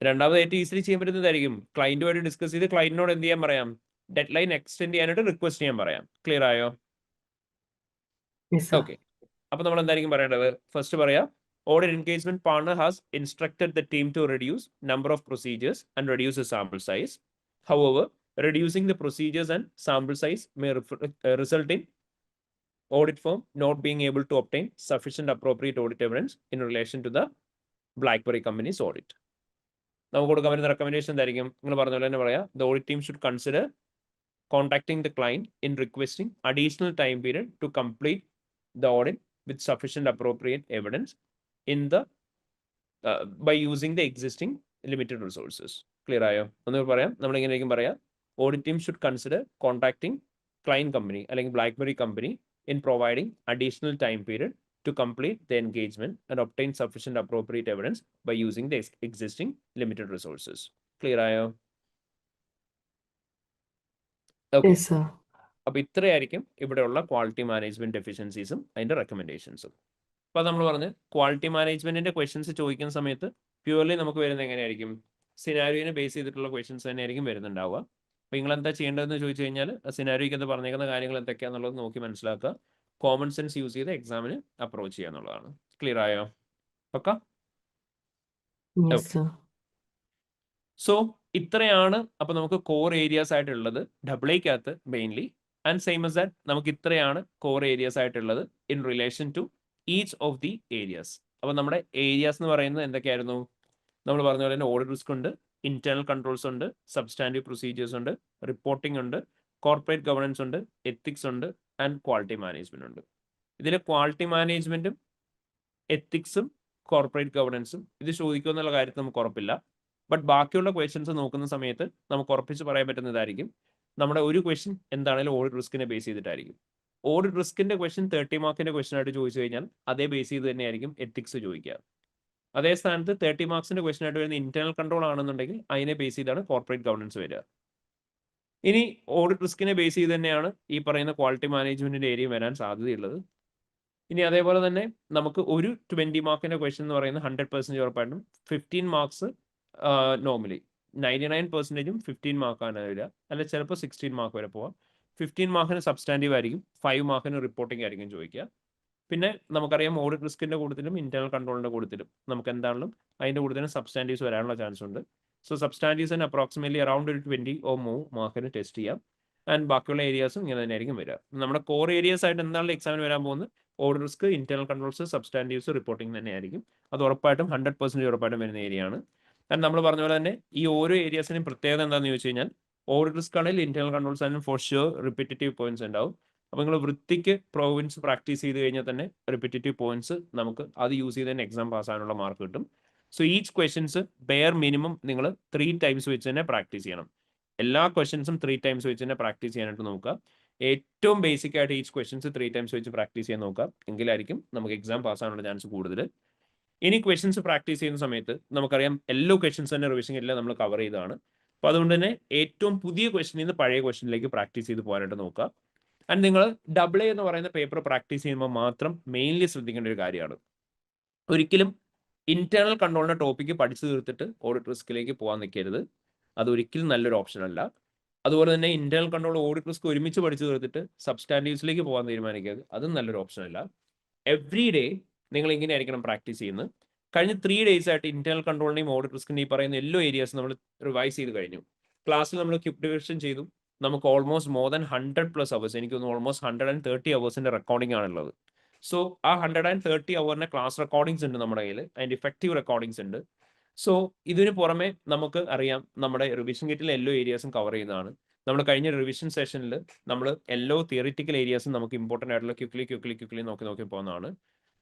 രണ്ടാമത് ഏറ്റവും ഈസിലി ചെയ്യാൻ പറ്റുന്നതായിരിക്കും ക്ലയന്റുമായിട്ട് ഡിസ്കസ് ചെയ്ത് ക്ലയന്റിനോട് എന്ത് ചെയ്യാൻ പറയാം? ഡെഡ് ലൈൻ എക്സ്റ്റെൻഡ് ചെയ്യാനായിട്ട് റിക്വസ്റ്റ് ചെയ്യാൻ പറയാം. ക്ലിയർ ആയോ?
Yes, sir.
ഓക്കെ, അപ്പൊ നമ്മൾ എന്തായിരിക്കും പറയേണ്ടത്? ഫസ്റ്റ് പറയാം, audit engagement partner has instructed the team to reduce number of procedures and reduce the sample size. However, reducing the procedures and sample size may result in audit firm not being able to obtain sufficient appropriate audit evidence in relation to the BlackBerry company's audit. നമുക്ക് കൊടുക്കാൻ പറ്റുന്ന recommendation എന്തായിരിക്കും? നിങ്ങൾ പറഞ്ഞ പോലെ തന്നെ പറയാം, the audit team should consider contacting the client in requesting additional time period to complete the audit with sufficient appropriate evidence in the by using the existing limited resources. Clear ആയോ? ഒന്ന് പറയാം, നമ്മൾ എങ്ങനെയായിരിക്കും പറയാം? Audit team should consider contacting client company അല്ലെങ്കിൽ BlackBerry company in providing additional time period to complete the engagement and obtain sufficient appropriate evidence by using the existing limited resources. Clear ആയോ? Okay.
Yes, sir.
അപ്പൊ ഇത്രയായിരിക്കും ഇവിടെയുള്ള quality management എഫിഷ്യൻസീസും അതിന്റെ റെക്കമെൻഡേഷൻസും. അപ്പൊ നമ്മൾ പറഞ്ഞ് quality മാനേജ്മെന്റിന്റെ questions ചോദിക്കുന്ന സമയത്ത് പ്യൂർലി നമുക്ക് വരുന്നത് എങ്ങനെയായിരിക്കും? സിനാരിയോനെ ബേസ് ചെയ്തിട്ടുള്ള ക്വസ്റ്റ്യൻസ് തന്നെയായിരിക്കും വരുന്നുണ്ടാവുക. അപ്പൊ നിങ്ങൾ എന്താ ചെയ്യേണ്ടതെന്ന് ചോദിച്ചു കഴിഞ്ഞാൽ സിനാരിയോയ്ക്ക് എന്താ പറഞ്ഞേക്കുന്ന കാര്യങ്ങൾ എന്തൊക്കെയാണെന്നുള്ളത് നോക്കി മനസ്സിലാക്കുക. കോമൺ സെൻസ് യൂസ് ചെയ്ത് എക്സാമിന് അപ്രോച്ച് ചെയ്യുക എന്നുള്ളതാണ്. ക്ലിയർ ആയോ? ഓക്കെ.
Yes, sir.
സോ ഇത്രയാണ് അപ്പൊ നമുക്ക് കോർ ഏരിയാസ് ആയിട്ടുള്ളത് ഡബിളേക്കകത്ത് mainly. And same as that നമുക്ക് ഇത്രയാണ് കോർ ഏരിയാസ് ആയിട്ടുള്ളത് in relation to each of the areas. അപ്പൊ നമ്മുടെ ഏരിയാസ് എന്ന് പറയുന്നത് എന്തൊക്കെയായിരുന്നു? നമ്മൾ പറഞ്ഞ പോലെ തന്നെ ഓഡിറ്റ് റിസ്ക് ഉണ്ട്, ഇന്റേണൽ കൺട്രോൾസ് ഉണ്ട്, സബ്സ്റ്റാൻറ്റീവ് പ്രൊസീജിയേഴ്സ് ഉണ്ട്, റിപ്പോർട്ടിംഗ് ഉണ്ട്, കോർപ്പറേറ്റ് ഗവർണൻസ് ഉണ്ട്, എത്തിക്സ് ഉണ്ട്, ആൻഡ് ക്വാളിറ്റി മാനേജ്മെന്റ് ഉണ്ട്. ഇതിൽ ക്വാളിറ്റി മാനേജ്മെന്റും എത്തിക്സും കോർപ്പറേറ്റ് ഗവർണൻസും ഇത് ചോദിക്കുമെന്നുള്ള കാര്യത്തിൽ നമുക്ക് ഉറപ്പില്ല. ബട്ട് ബാക്കിയുള്ള ക്വസ്റ്റ്യൻസ് നോക്കുന്ന സമയത്ത് നമുക്ക് ഉറപ്പിച്ച് പറയാൻ പറ്റുന്നതായിരിക്കും. നമ്മുടെ ഒരു ക്വസ്റ്റ്യൻ എന്താണെങ്കിലും ഓഡിറ്റ് റിസ്കിനെ ബേസ് ചെയ്തിട്ടായിരിക്കും. ഓഡിറ്റ് റിസ്കിന്റെ ക്വസ്റ്റ്യൻ 30 മാർക്കിന്റെ ക്വസ്റ്റ്യൻ ആയിട്ട് ചോദിച്ചു കഴിഞ്ഞാൽ അതേ ബേസ് ചെയ്ത് തന്നെയായിരിക്കും എത്തിക്സ് ചോദിക്കുക. അതേ സ്ഥാനത്ത് 30 മാർക്സിന്റെ ക്വസ്റ്റൻ ആയിട്ട് വരുന്ന ഇന്റേണൽ കൺട്രോൾ ആണെന്നുണ്ടെങ്കിൽ അതിനെ ബേസ് ചെയ്താണ് കോർപ്പറേറ്റ് ഗവർണൻസ് വരിക. ഇനി ഓഡിറ്റ് റിസ്കിനെ ബേസ് ചെയ്ത് തന്നെയാണ് ഈ പറയുന്ന ക്വാളിറ്റി മാനേജ്മെന്റിന്റെ ഏരിയ വരാൻ സാധ്യതയുള്ളത്. ഇനി അതേപോലെ തന്നെ നമുക്ക് ഒരു 20 മാർക്കിന്റെ ക്വസ്റ്റൻ എന്ന് പറയുന്നത് 100% ഉറപ്പായിട്ടും 15 മാർക്സ് നോർമലി 99%ഉം 15 മാർക്കാണ് വരിക, അല്ല ചിലപ്പോൾ 16 മാർക്ക് വരെ പോവാം. 15 മാർക്കിന് സബ്സ്റ്റാൻറ്റീവ് ആയിരിക്കും, 5 മാർക്കിന് റിപ്പോർട്ടിംഗ് ആയിരിക്കും ചോദിക്കുക. പിന്നെ നമുക്കറിയാം ഓഡിറ്റ് റിസ്കിന്റെ കൂട്ടത്തിലും ഇന്റേണൽ കൺട്രോളിന്റെ കൂട്ടത്തിലും നമുക്ക് എന്താണെങ്കിലും അതിന്റെ കൂട്ടത്തിലും സബ്സ്റ്റാൻറ്റീവ്സ് വരാനുള്ള ചാൻസ് ഉണ്ട്. സോ സബ്സ്റ്റാൻറ്റീവ്സിന് അപ്രോക്സിമേറ്റ്ലി അറൗണ്ട് ഒരു 20 ഓർ more മാർക്കിന് ടെസ്റ്റ് ചെയ്യാം. ആൻഡ് ബാക്കിയുള്ള ഏരിയാസും ഇങ്ങനെ തന്നെ ആയിരിക്കും വരിക. നമ്മുടെ കോർ ഏരിയസ് ആയിട്ട് എന്താണ് എക്സാമിന് വരാൻ പോകുന്നത്? Audit risk, internal controls, substantives, reporting തന്നെ ആയിരിക്കും. അത് ഉറപ്പായിട്ടും 100% ഉറപ്പായിട്ടും വരുന്ന ഏരിയയാണ്. ആൻഡ് നമ്മൾ പറഞ്ഞ പോലെ തന്നെ ഈ ഓരോ ഏരിയാസിനും പ്രത്യേകത എന്താണെന്ന് ചോദിച്ചു കഴിഞ്ഞാൽ ഓഡിറ്റ് റിസ്ക് ആണെങ്കിൽ ഇന്റേണൽ കൺട്രോൾസ് ആണെങ്കിൽ ഫോർ ഷുവർ റിപ്പീറ്റേറ്റീവ് പോയിന്റ്സ് ഉണ്ടാവും. അപ്പോൾ നിങ്ങൾ വൃത്തിക്ക് പ്രോവിൻസ് പ്രാക്ടീസ് ചെയ്ത് കഴിഞ്ഞാൽ തന്നെ റിപ്പീറ്റേറ്റീവ് പോയിന്റ്സ് നമുക്ക് അത് യൂസ് ചെയ്ത് തന്നെ എക്സാം പാസ്സാകാനുള്ള മാർക്ക് കിട്ടും. So each questions bare minimum നിങ്ങൾ 3 ടൈംസ് വെച്ച് തന്നെ പ്രാക്ടീസ് ചെയ്യണം. എല്ലാ ക്വസ്റ്റ്യൻസും 3 ടൈംസ് വെച്ച് തന്നെ പ്രാക്ടീസ് ചെയ്യാനായിട്ട് നോക്കുക. ഏറ്റവും ബേസിക് ആയിട്ട് ഈച്ച് ക്വസ്റ്റ്യൻസ് 3 ടൈംസ് വെച്ച് പ്രാക്ടീസ് ചെയ്യാൻ നോക്കുക. എങ്കിലായിരിക്കും നമുക്ക് എക്സാം പാസ്സാകാനുള്ള ചാൻസ് കൂടുതൽ. ഇനി ക്വസ്റ്റ്യൻസ് പ്രാക്ടീസ് ചെയ്യുന്ന സമയത്ത് നമുക്കറിയാം എല്ലാ ക്വസ്റ്റ്യൻസ് തന്നെ റിവിഷൻ എല്ലാം നമ്മൾ കവർ ചെയ്തതാണ്. അപ്പോൾ അതുകൊണ്ട് തന്നെ ഏറ്റവും പുതിയ ക്വസ്റ്റ്യനിൽ നിന്ന് പഴയ ക്വസ്റ്റ്യനിലേക്ക് പ്രാക്ടീസ് ചെയ്ത് പോകാനായിട്ട് നോക്കുക. ആൻഡ് നിങ്ങൾ AA എന്ന് പറയുന്ന പേപ്പർ പ്രാക്ടീസ് ചെയ്യുമ്പോൾ മാത്രം മെയിൻലി ശ്രദ്ധിക്കേണ്ട ഒരു കാര്യമാണ്, ഒരിക്കലും ഇന്റേണൽ കൺട്രോളിന്റെ ടോപ്പിക്ക് പഠിച്ചു തീർത്തിട്ട് ഓഡിറ്റ് റിസ്കിലേക്ക് പോകാൻ നിൽക്കരുത്. അത് ഒരിക്കലും നല്ലൊരു ഓപ്ഷൻ അല്ല. അതുപോലെ തന്നെ ഇന്റേണൽ കൺട്രോൾ ഓഡിറ്റ് റിസ്ക് ഒരുമിച്ച് പഠിച്ചു തീർത്തിട്ട് സബ്സ്റ്റാൻറ്റീവ്സിലേക്ക് പോകാൻ തീരുമാനിക്കരുത്. അതും നല്ലൊരു ഓപ്ഷൻ അല്ല. എവ്രി ഡേ നിങ്ങൾ ഇങ്ങനെ ആയിരിക്കണം പ്രാക്ടീസ് ചെയ്യുന്നത്. കഴിഞ്ഞ 3 days ആയിട്ട് ഇന്റേണൽ കൺട്രോളിനെയും ഓഡിറ്റ് റിസ്കിനെയും ഈ പറയുന്ന എല്ലാ ഏരിയാസും നമ്മൾ റിവൈസ് ചെയ്ത് കഴിഞ്ഞു. ക്ലാസ്സിൽ നമ്മൾ ക്വിക്ക് ഡിവിഷൻ ചെയ്തു. നമുക്ക് ഓൾമോസ്റ്റ് മോർ ദാൻ 100+ അവേഴ്സ്, എനിക്ക് തോന്നുന്നു ഓൾമോസ്റ്റ് 130 അവേഴ്സിന്റെ റെക്കോർഡിംഗ് ആണുള്ളത്. സോ ആ 130 അവറിന്റെ ക്ലാസ് റെക്കോർഡിങ്സ് ഉണ്ട് നമ്മുടെ കയ്യിൽ, അതിന്റെ ഇഫക്റ്റീവ് റെക്കോർഡിങ്സ് ഉണ്ട്. സോ ഇതിന് പുറമെ നമുക്ക് അറിയാം നമ്മുടെ റിവിഷൻ കിറ്റിലെ എല്ലാ ഏരിയാസും കവർ ചെയ്യുന്നതാണ്. നമ്മൾ കഴിഞ്ഞ റിവിഷൻ സെഷനിൽ നമ്മൾ എല്ലാ തിയറിറ്റിക്കൽ ഏരിയാസും നമുക്ക് ഇമ്പോർട്ടൻ്റ് ആയിട്ടുള്ള ക്വിക്ലി നോക്കി പോകുന്നതാണ്.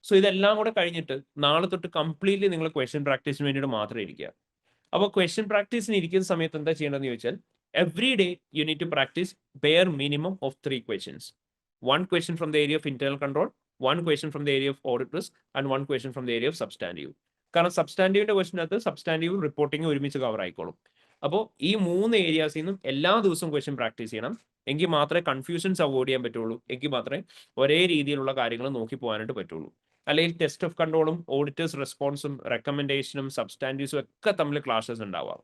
സോ ഇതെല്ലാം കൂടെ കഴിഞ്ഞിട്ട് നാളെ തൊട്ട് കംപ്ലീറ്റ്ലി നിങ്ങൾ ക്വസ്റ്റ്യൻ പ്രാക്ടീസിന് വേണ്ടിയിട്ട് മാത്രം ഇരിക്കുക. അപ്പോൾ ക്വസ്റ്റ്യൻ പ്രാക്ടീസിന് ഇരിക്കുന്ന സമയത്ത് എന്താ ചെയ്യേണ്ടതെന്ന് ചോദിച്ചാൽ every day you need to practice bare minimum of 3 questions. 1 question from the area of internal control, 1 question from the area of audit risk, and 1 question from the area of substantive. കാരണം സബ്സ്റ്റാൻറ്റീവിന്റെ ക്വസ്റ്റിനകത്ത് സബ്സ്റ്റാൻറ്റീവും റിപ്പോർട്ടിങ്ങും ഒരുമിച്ച് cover ആയിക്കോളും. അപ്പോൾ ഈ 3 ഏരിയാസിൽ നിന്നും എല്ലാ ദിവസവും question practice ചെയ്യണം. എങ്കിൽ മാത്രമേ കൺഫ്യൂഷൻസ് അവോയ്ഡ് ചെയ്യാൻ പറ്റുള്ളൂ. എങ്കിൽ മാത്രമേ ഒരേ രീതിയിലുള്ള കാര്യങ്ങൾ നോക്കി പോകാനായിട്ട് പറ്റുള്ളൂ. അല്ലെങ്കിൽ ടെസ്റ്റ് ഓഫ് കൺട്രോളും ഓഡിറ്റേഴ്സ് റെസ്പോൺസും റെക്കമെൻഡേഷനും സബ്സ്റ്റാൻറ്റീവ്സും ഒക്കെ തമ്മിൽ ക്ലാഷസ് ഉണ്ടാവാം.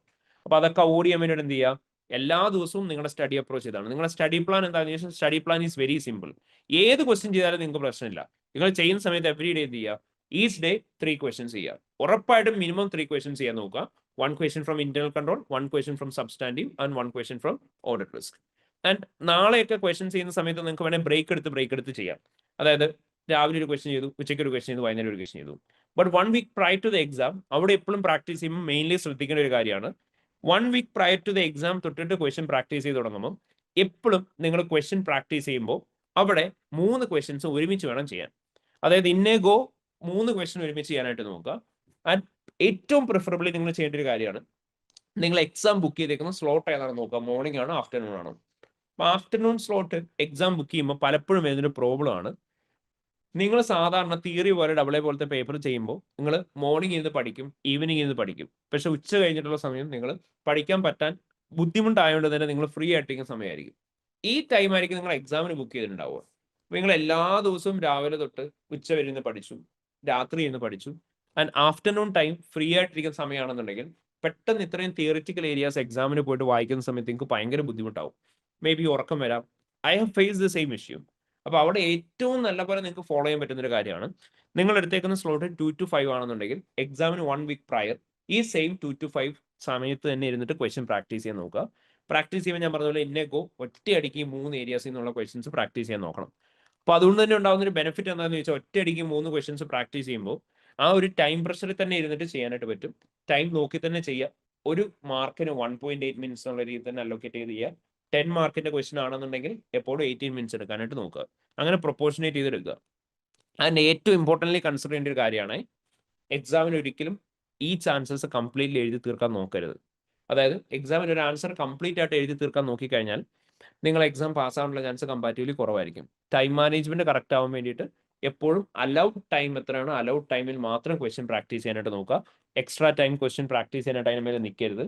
അപ്പോൾ അതൊക്കെ അവോയ്ഡ് ചെയ്യാൻ വേണ്ടിയിട്ട് എന്ത് ചെയ്യുക? എല്ലാ ദിവസവും നിങ്ങളുടെ സ്റ്റഡി അപ്രോച്ച് ചെയ്താണ്. നിങ്ങളുടെ സ്റ്റഡി പ്ലാൻ എന്താണെന്ന് ചോദിച്ചാൽ study plan is very simple. ഏത് ക്വസ്റ്റ്യൻ ചെയ്താലും നിങ്ങൾക്ക് പ്രശ്നമില്ല. നിങ്ങൾ ചെയ്യുന്ന സമയത്ത് എവറി ഡേ എന്ത് ചെയ്യുക? ഈച്ച് ഡേ 3 questions ചെയ്യുക. ഉറപ്പായിട്ടും മിനിമം 3 questions ചെയ്യാൻ നോക്കുക. 1 question from internal control, 1 question from substantive, and 1 question from audit risk. And നാളെയൊക്കെ ക്വസ്റ്റ്യൻസ് ചെയ്യുന്ന സമയത്ത് നിങ്ങൾക്ക് വേണമെങ്കിൽ ബ്രേക്ക് എടുത്ത് ചെയ്യാം. അതായത് രാവിലെ ഒരു ക്വസ്റ്റ്യൻ ചെയ്തു, ഉച്ചയ്ക്ക് ഒരു ക്വസ്റ്റ്യൻ ചെയ്തു, വൈകുന്നേരം ഒരു ക്വസ്റ്റ്യൻ ചെയ്തു. But 1 week prior to the exam അവിടെ എപ്പോഴും പ്രാക്ടീസ് ചെയ്യുമ്പോൾ മെയിൻലി ശ്രദ്ധിക്കേണ്ട ഒരു കാര്യമാണ്, 1 week prior to the exam തൊട്ടിട്ട് ക്വസ്റ്റ്യൻ പ്രാക്ടീസ് ചെയ്ത് തുടങ്ങുമ്പോൾ എപ്പോഴും നിങ്ങൾ ക്വസ്റ്റ്യൻ പ്രാക്ടീസ് ചെയ്യുമ്പോൾ അവിടെ 3 questions ഒരുമിച്ച് വേണം ചെയ്യാൻ. അതായത് ഇന്നേ ഗോ 3 question ഒരുമിച്ച് ചെയ്യാനായിട്ട് നോക്കുക. ആൻഡ് ഏറ്റവും പ്രിഫറബിളി നിങ്ങൾ ചെയ്യേണ്ട ഒരു കാര്യമാണ്, നിങ്ങൾ എക്സാം ബുക്ക് ചെയ്തേക്കുന്ന സ്ലോട്ട് ഏതാണെന്ന് നോക്കുക. മോർണിംഗ് ആണോ ആഫ്റ്റർനൂൺ ആണോ? അപ്പോൾ ആഫ്റ്റർനൂൺ സ്ലോട്ട് എക്സാം ബുക്ക് ചെയ്യുമ്പോൾ പലപ്പോഴും വരുന്നൊരു പ്രോബ്ലം ആണ്, നിങ്ങൾ സാധാരണ തിയറി പോലെ AA പോലത്തെ പേപ്പർ ചെയ്യുമ്പോൾ നിങ്ങൾ മോർണിംഗ് ഇരുന്ന് പഠിക്കും, ഈവനിങ് ഇരുന്ന് പഠിക്കും. പക്ഷെ ഉച്ച കഴിഞ്ഞിട്ടുള്ള സമയം നിങ്ങൾ പഠിക്കാൻ പറ്റാൻ ബുദ്ധിമുട്ടായതുകൊണ്ട് തന്നെ നിങ്ങൾ ഫ്രീ ആയിട്ടിരിക്കുന്ന സമയമായിരിക്കും. ഈ ടൈം ആയിരിക്കും നിങ്ങൾ എക്സാമിന് ബുക്ക് ചെയ്തിട്ടുണ്ടാവുക. നിങ്ങൾ എല്ലാ ദിവസവും രാവിലെ തൊട്ട് ഉച്ച വരെ ഇരുന്ന് പഠിച്ചു, രാത്രി ഇരുന്ന് പഠിച്ചു, ആൻഡ് ആഫ്റ്റർനൂൺ ടൈം ഫ്രീ ആയിട്ടിരിക്കുന്ന സമയമാണെന്നുണ്ടെങ്കിൽ പെട്ടെന്ന് ഇത്രയും തിയറിറ്റിക്കൽ ഏരിയാസ് എക്സാമിന് പോയിട്ട് വായിക്കുന്ന സമയത്ത് നിങ്ങൾക്ക് ഭയങ്കര ബുദ്ധിമുട്ടാവും. മേ ബി ഉറക്കം വരാം. I have face the same issue. അപ്പോൾ അവിടെ ഏറ്റവും നല്ല പോലെ നിങ്ങൾക്ക് ഫോളോ ചെയ്യാൻ പറ്റുന്ന ഒരു കാര്യമാണ്, നിങ്ങൾ എടുത്തേക്കുന്ന സ്ലോട്ട് 2 to 5 ആണെന്നുണ്ടെങ്കിൽ എക്സാമിന് 1 week prior ഈ സെയിം 2 to 5 സമയത്ത് തന്നെ ഇരുന്നിട്ട് ക്വസ്റ്റ്യൻ പ്രാക്ടീസ് ചെയ്യാൻ നോക്കുക. പ്രാക്ടീസ് ചെയ്യുമ്പോൾ ഞാൻ പറഞ്ഞ പോലെ ഇന്നേക്കോ ഒറ്റയടിക്ക് 3 ഏരിയാസിൽ നിന്നുള്ള ക്വസ്റ്റ്യൻസ് പ്രാക്ടീസ് ചെയ്യാൻ നോക്കണം. അപ്പോൾ അതുകൊണ്ട് തന്നെ ഉണ്ടാകുന്ന ഒരു ബെനിഫിറ്റ് എന്താണെന്ന് ചോദിച്ചാൽ ഒറ്റയടിക്ക് 3 questions പ്രാക്ടീസ് ചെയ്യുമ്പോൾ ആ ഒരു ടൈം പ്രഷറിൽ തന്നെ ഇരുന്നിട്ട് ചെയ്യാനായിട്ട് പറ്റും. ടൈം നോക്കി തന്നെ ചെയ്യുക. ഒരു മാർക്കിന് 1.8 minutes എന്നുള്ള രീതിയിൽ തന്നെ അലോക്കേറ്റ് ചെയ്ത് ചെയ്യുക. 10 മാർക്കിന്റെ ക്വസ്റ്റ്യൻ ആണെന്നുണ്ടെങ്കിൽ എപ്പോഴും 18 minutes എടുക്കാനായിട്ട് നോക്കുക. അങ്ങനെ പ്രൊപ്പോർഷനേറ്റ് ചെയ്തെടുക്കുക. ആൻഡ് ഏറ്റവും ഇമ്പോർട്ടൻ്റ്ലി കൺസിഡർ ചെയ്യേണ്ട ഒരു കാര്യമാണ്, എക്സാമിന് ഒരിക്കലും ഈ ചാൻസസ് കംപ്ലീറ്റ്ലി എഴുതി തീർക്കാൻ നോക്കരുത്. അതായത് എക്സാമിന് ഒരു ആൻസർ കംപ്ലീറ്റ് ആയിട്ട് എഴുതി തീർക്കാൻ നോക്കിക്കഴിഞ്ഞാൽ നിങ്ങൾ എക്സാം പാസ്സാകാനുള്ള ചാൻസ് കമ്പാരിറ്റീവ്ലി കുറവായിരിക്കും. ടൈം മാനേജ്മെന്റ് കറക്റ്റ് ആവാൻ വേണ്ടിയിട്ട് എപ്പോഴും അലൗഡ് ടൈം എത്രയാണോ അലൗഡ് ടൈമിൽ മാത്രം ക്വസ്റ്റ്യൻ പ്രാക്ടീസ് ചെയ്യാനായിട്ട് നോക്കുക. എക്സ്ട്രാ ടൈം ക്വസ്റ്റ്യൻ പ്രാക്ടീസ് ചെയ്യാനായിട്ട് അതിന് മേലെ നിൽക്കരുത്.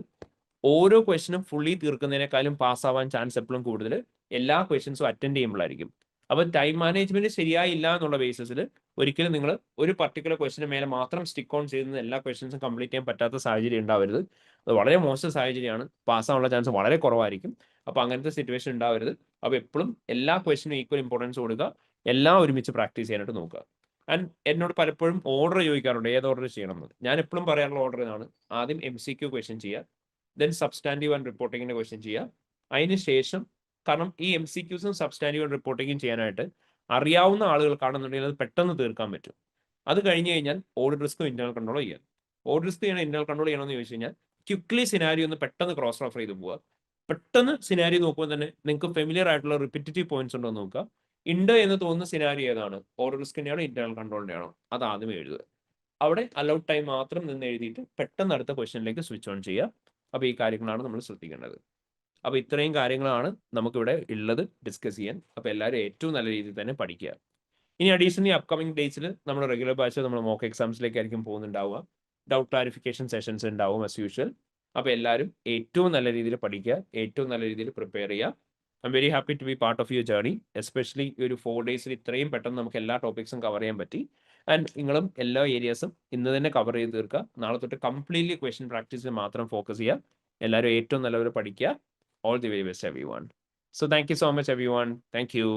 ഓരോ ക്വസ്റ്റ്യനും ഫുള്ളി തീർക്കുന്നതിനേക്കാളും പാസ്സാവാൻ ചാൻസ് എപ്പോഴും കൂടുതൽ എല്ലാ ക്വസ്റ്റ്യൻസും അറ്റൻഡ് ചെയ്യുമ്പോഴായിരിക്കും. അപ്പോൾ ടൈം മാനേജ്മെന്റ് ശരിയായില്ല എന്നുള്ള ബേസിസിൽ ഒരിക്കലും നിങ്ങൾ ഒരു പർട്ടിക്കുലർ ക്വസ്റ്റിന് മേലെ മാത്രം സ്റ്റിക്ക് ഓൺ ചെയ്യുന്ന എല്ലാ ക്വസ്റ്റ്യൻസും കംപ്ലീറ്റ് ചെയ്യാൻ പറ്റാത്ത സാഹചര്യം ഉണ്ടാവരുത്. അത് വളരെ മോശം സാഹചര്യമാണ്. പാസ്സാവാനുള്ള ചാൻസ് വളരെ കുറവായിരിക്കും. അപ്പോൾ അങ്ങനത്തെ സിറ്റുവേഷൻ ഉണ്ടാവരുത്. അപ്പോൾ എപ്പോഴും എല്ലാ ക്വസ്റ്റിനും ഈക്വൽ ഇമ്പോർട്ടൻസ് കൊടുക്കുക. എല്ലാം ഒരുമിച്ച് പ്രാക്ടീസ് ചെയ്യാനായിട്ട് നോക്കുക. ആൻഡ് എന്നോട് പലപ്പോഴും ഓർഡർ ചോദിക്കാറുണ്ട്, ഏത് ഓർഡർ ചെയ്യണം എന്ന്. ഞാൻ എപ്പോഴും പറയാറുള്ള ഓർഡർ ഇതാണ്: ആദ്യം MCQ ക്വസ്റ്റ്യൻ ചെയ്യുക, ദെൻ സബ്സ്റ്റാൻറ്റീവ് ആൻഡ് റിപ്പോർട്ടിങ്ങിൻ്റെ ക്വസ്റ്റ്യൻ ചെയ്യുക. അതിന് ശേഷം, കാരണം ഈ MCQസും സബ്സ്റ്റാൻറ്റീവ് ആൻഡ് റിപ്പോർട്ടിങ്ങും ചെയ്യാനായിട്ട് അറിയാവുന്ന ആളുകൾക്കാണെന്നുണ്ടെങ്കിൽ അത് പെട്ടെന്ന് തീർക്കാൻ പറ്റും. അത് കഴിഞ്ഞ് കഴിഞ്ഞാൽ ഓഡിറ്റ് റിസ്ക്കും ഇന്റേണൽ കൺട്രോൾ ചെയ്യാം. ഓഡിറ്റ് റിസ്ക് ചെയ്യണം, ഇന്റേണൽ കൺട്രോൾ ചെയ്യണമെന്ന് ചോദിച്ചു കഴിഞ്ഞാൽ ക്വിക്ലി സിനാരിയോ ഒന്ന് പെട്ടെന്ന് ക്രോസ് റെഫർ ചെയ്ത് പോവുക. പെട്ടെന്ന് സിനാരിയോ നോക്കുമ്പോൾ തന്നെ നിങ്ങൾക്ക് ഫെമിലിയർ ആയിട്ടുള്ള റിപ്പീറ്റേറ്റീവ് പോയിന്റ്സ് ഉണ്ടോ എന്ന് നോക്കുക. ഉണ്ട് എന്ന് തോന്നുന്ന സിനാരിയോ ഏതാണ്, ഓഡിറ്റ് റിസ്കിൻ്റെയാണോ ഇന്റേണൽ കൺട്രോളിൻ്റെ ആണോ, അത് ആദ്യം എഴുതുക. അവിടെ അലൗഡ് ടൈം മാത്രം നിന്ന് എഴുതിയിട്ട് പെട്ടെന്ന് അടുത്ത ക്വസ്റ്റ്യനിലേക്ക് സ്വിച്ച് ഓൺ ചെയ്യുക. അപ്പോൾ ഈ കാര്യങ്ങളാണ് നമ്മൾ ശ്രദ്ധിക്കേണ്ടത്. അപ്പോൾ ഇത്രയും കാര്യങ്ങളാണ് നമുക്കിവിടെ ഉള്ളത് ഡിസ്കസ് ചെയ്യാൻ. അപ്പോൾ എല്ലാവരും ഏറ്റവും നല്ല രീതിയിൽ തന്നെ പഠിക്കുക. ഇനി അഡീഷണലി അപ്കമിങ് ഡേയ്സിൽ നമ്മൾ റെഗുലർ ബാച്ച് നമ്മൾ മോക്ക് എക്സാംസിലേക്കായിരിക്കും പോകുന്നുണ്ടാവുക. ഡൗട്ട് ക്ലാരിഫിക്കേഷൻ സെഷൻസ് ഉണ്ടാവും ആസ് യൂഷ്വൽ. അപ്പോൾ എല്ലാവരും ഏറ്റവും നല്ല രീതിയിൽ പഠിക്കുക, ഏറ്റവും നല്ല രീതിയിൽ പ്രിപ്പയർ ചെയ്യുക. I am very happy to be part of your journey. Especially ഈ ഒരു 4 ഡേയ്സിൽ ഇത്രയും പെട്ടെന്ന് നമുക്ക് എല്ലാ ടോപ്പിക്സും കവർ ചെയ്യാൻ പറ്റി. ആൻഡ് നിങ്ങളും എല്ലാ ഏരിയാസും ഇന്ന് തന്നെ കവർ ചെയ്ത് തീർക്കുക. നാളെ തൊട്ട് കംപ്ലീറ്റ്ലി ക്വസ്റ്റ്യൻ പ്രാക്ടീസിൽ മാത്രം ഫോക്കസ് ചെയ്യുക. എല്ലാവരും ഏറ്റവും നല്ലവരെ പഠിക്കുക. All the very best, everyone. So thank you so much, everyone. Thank you.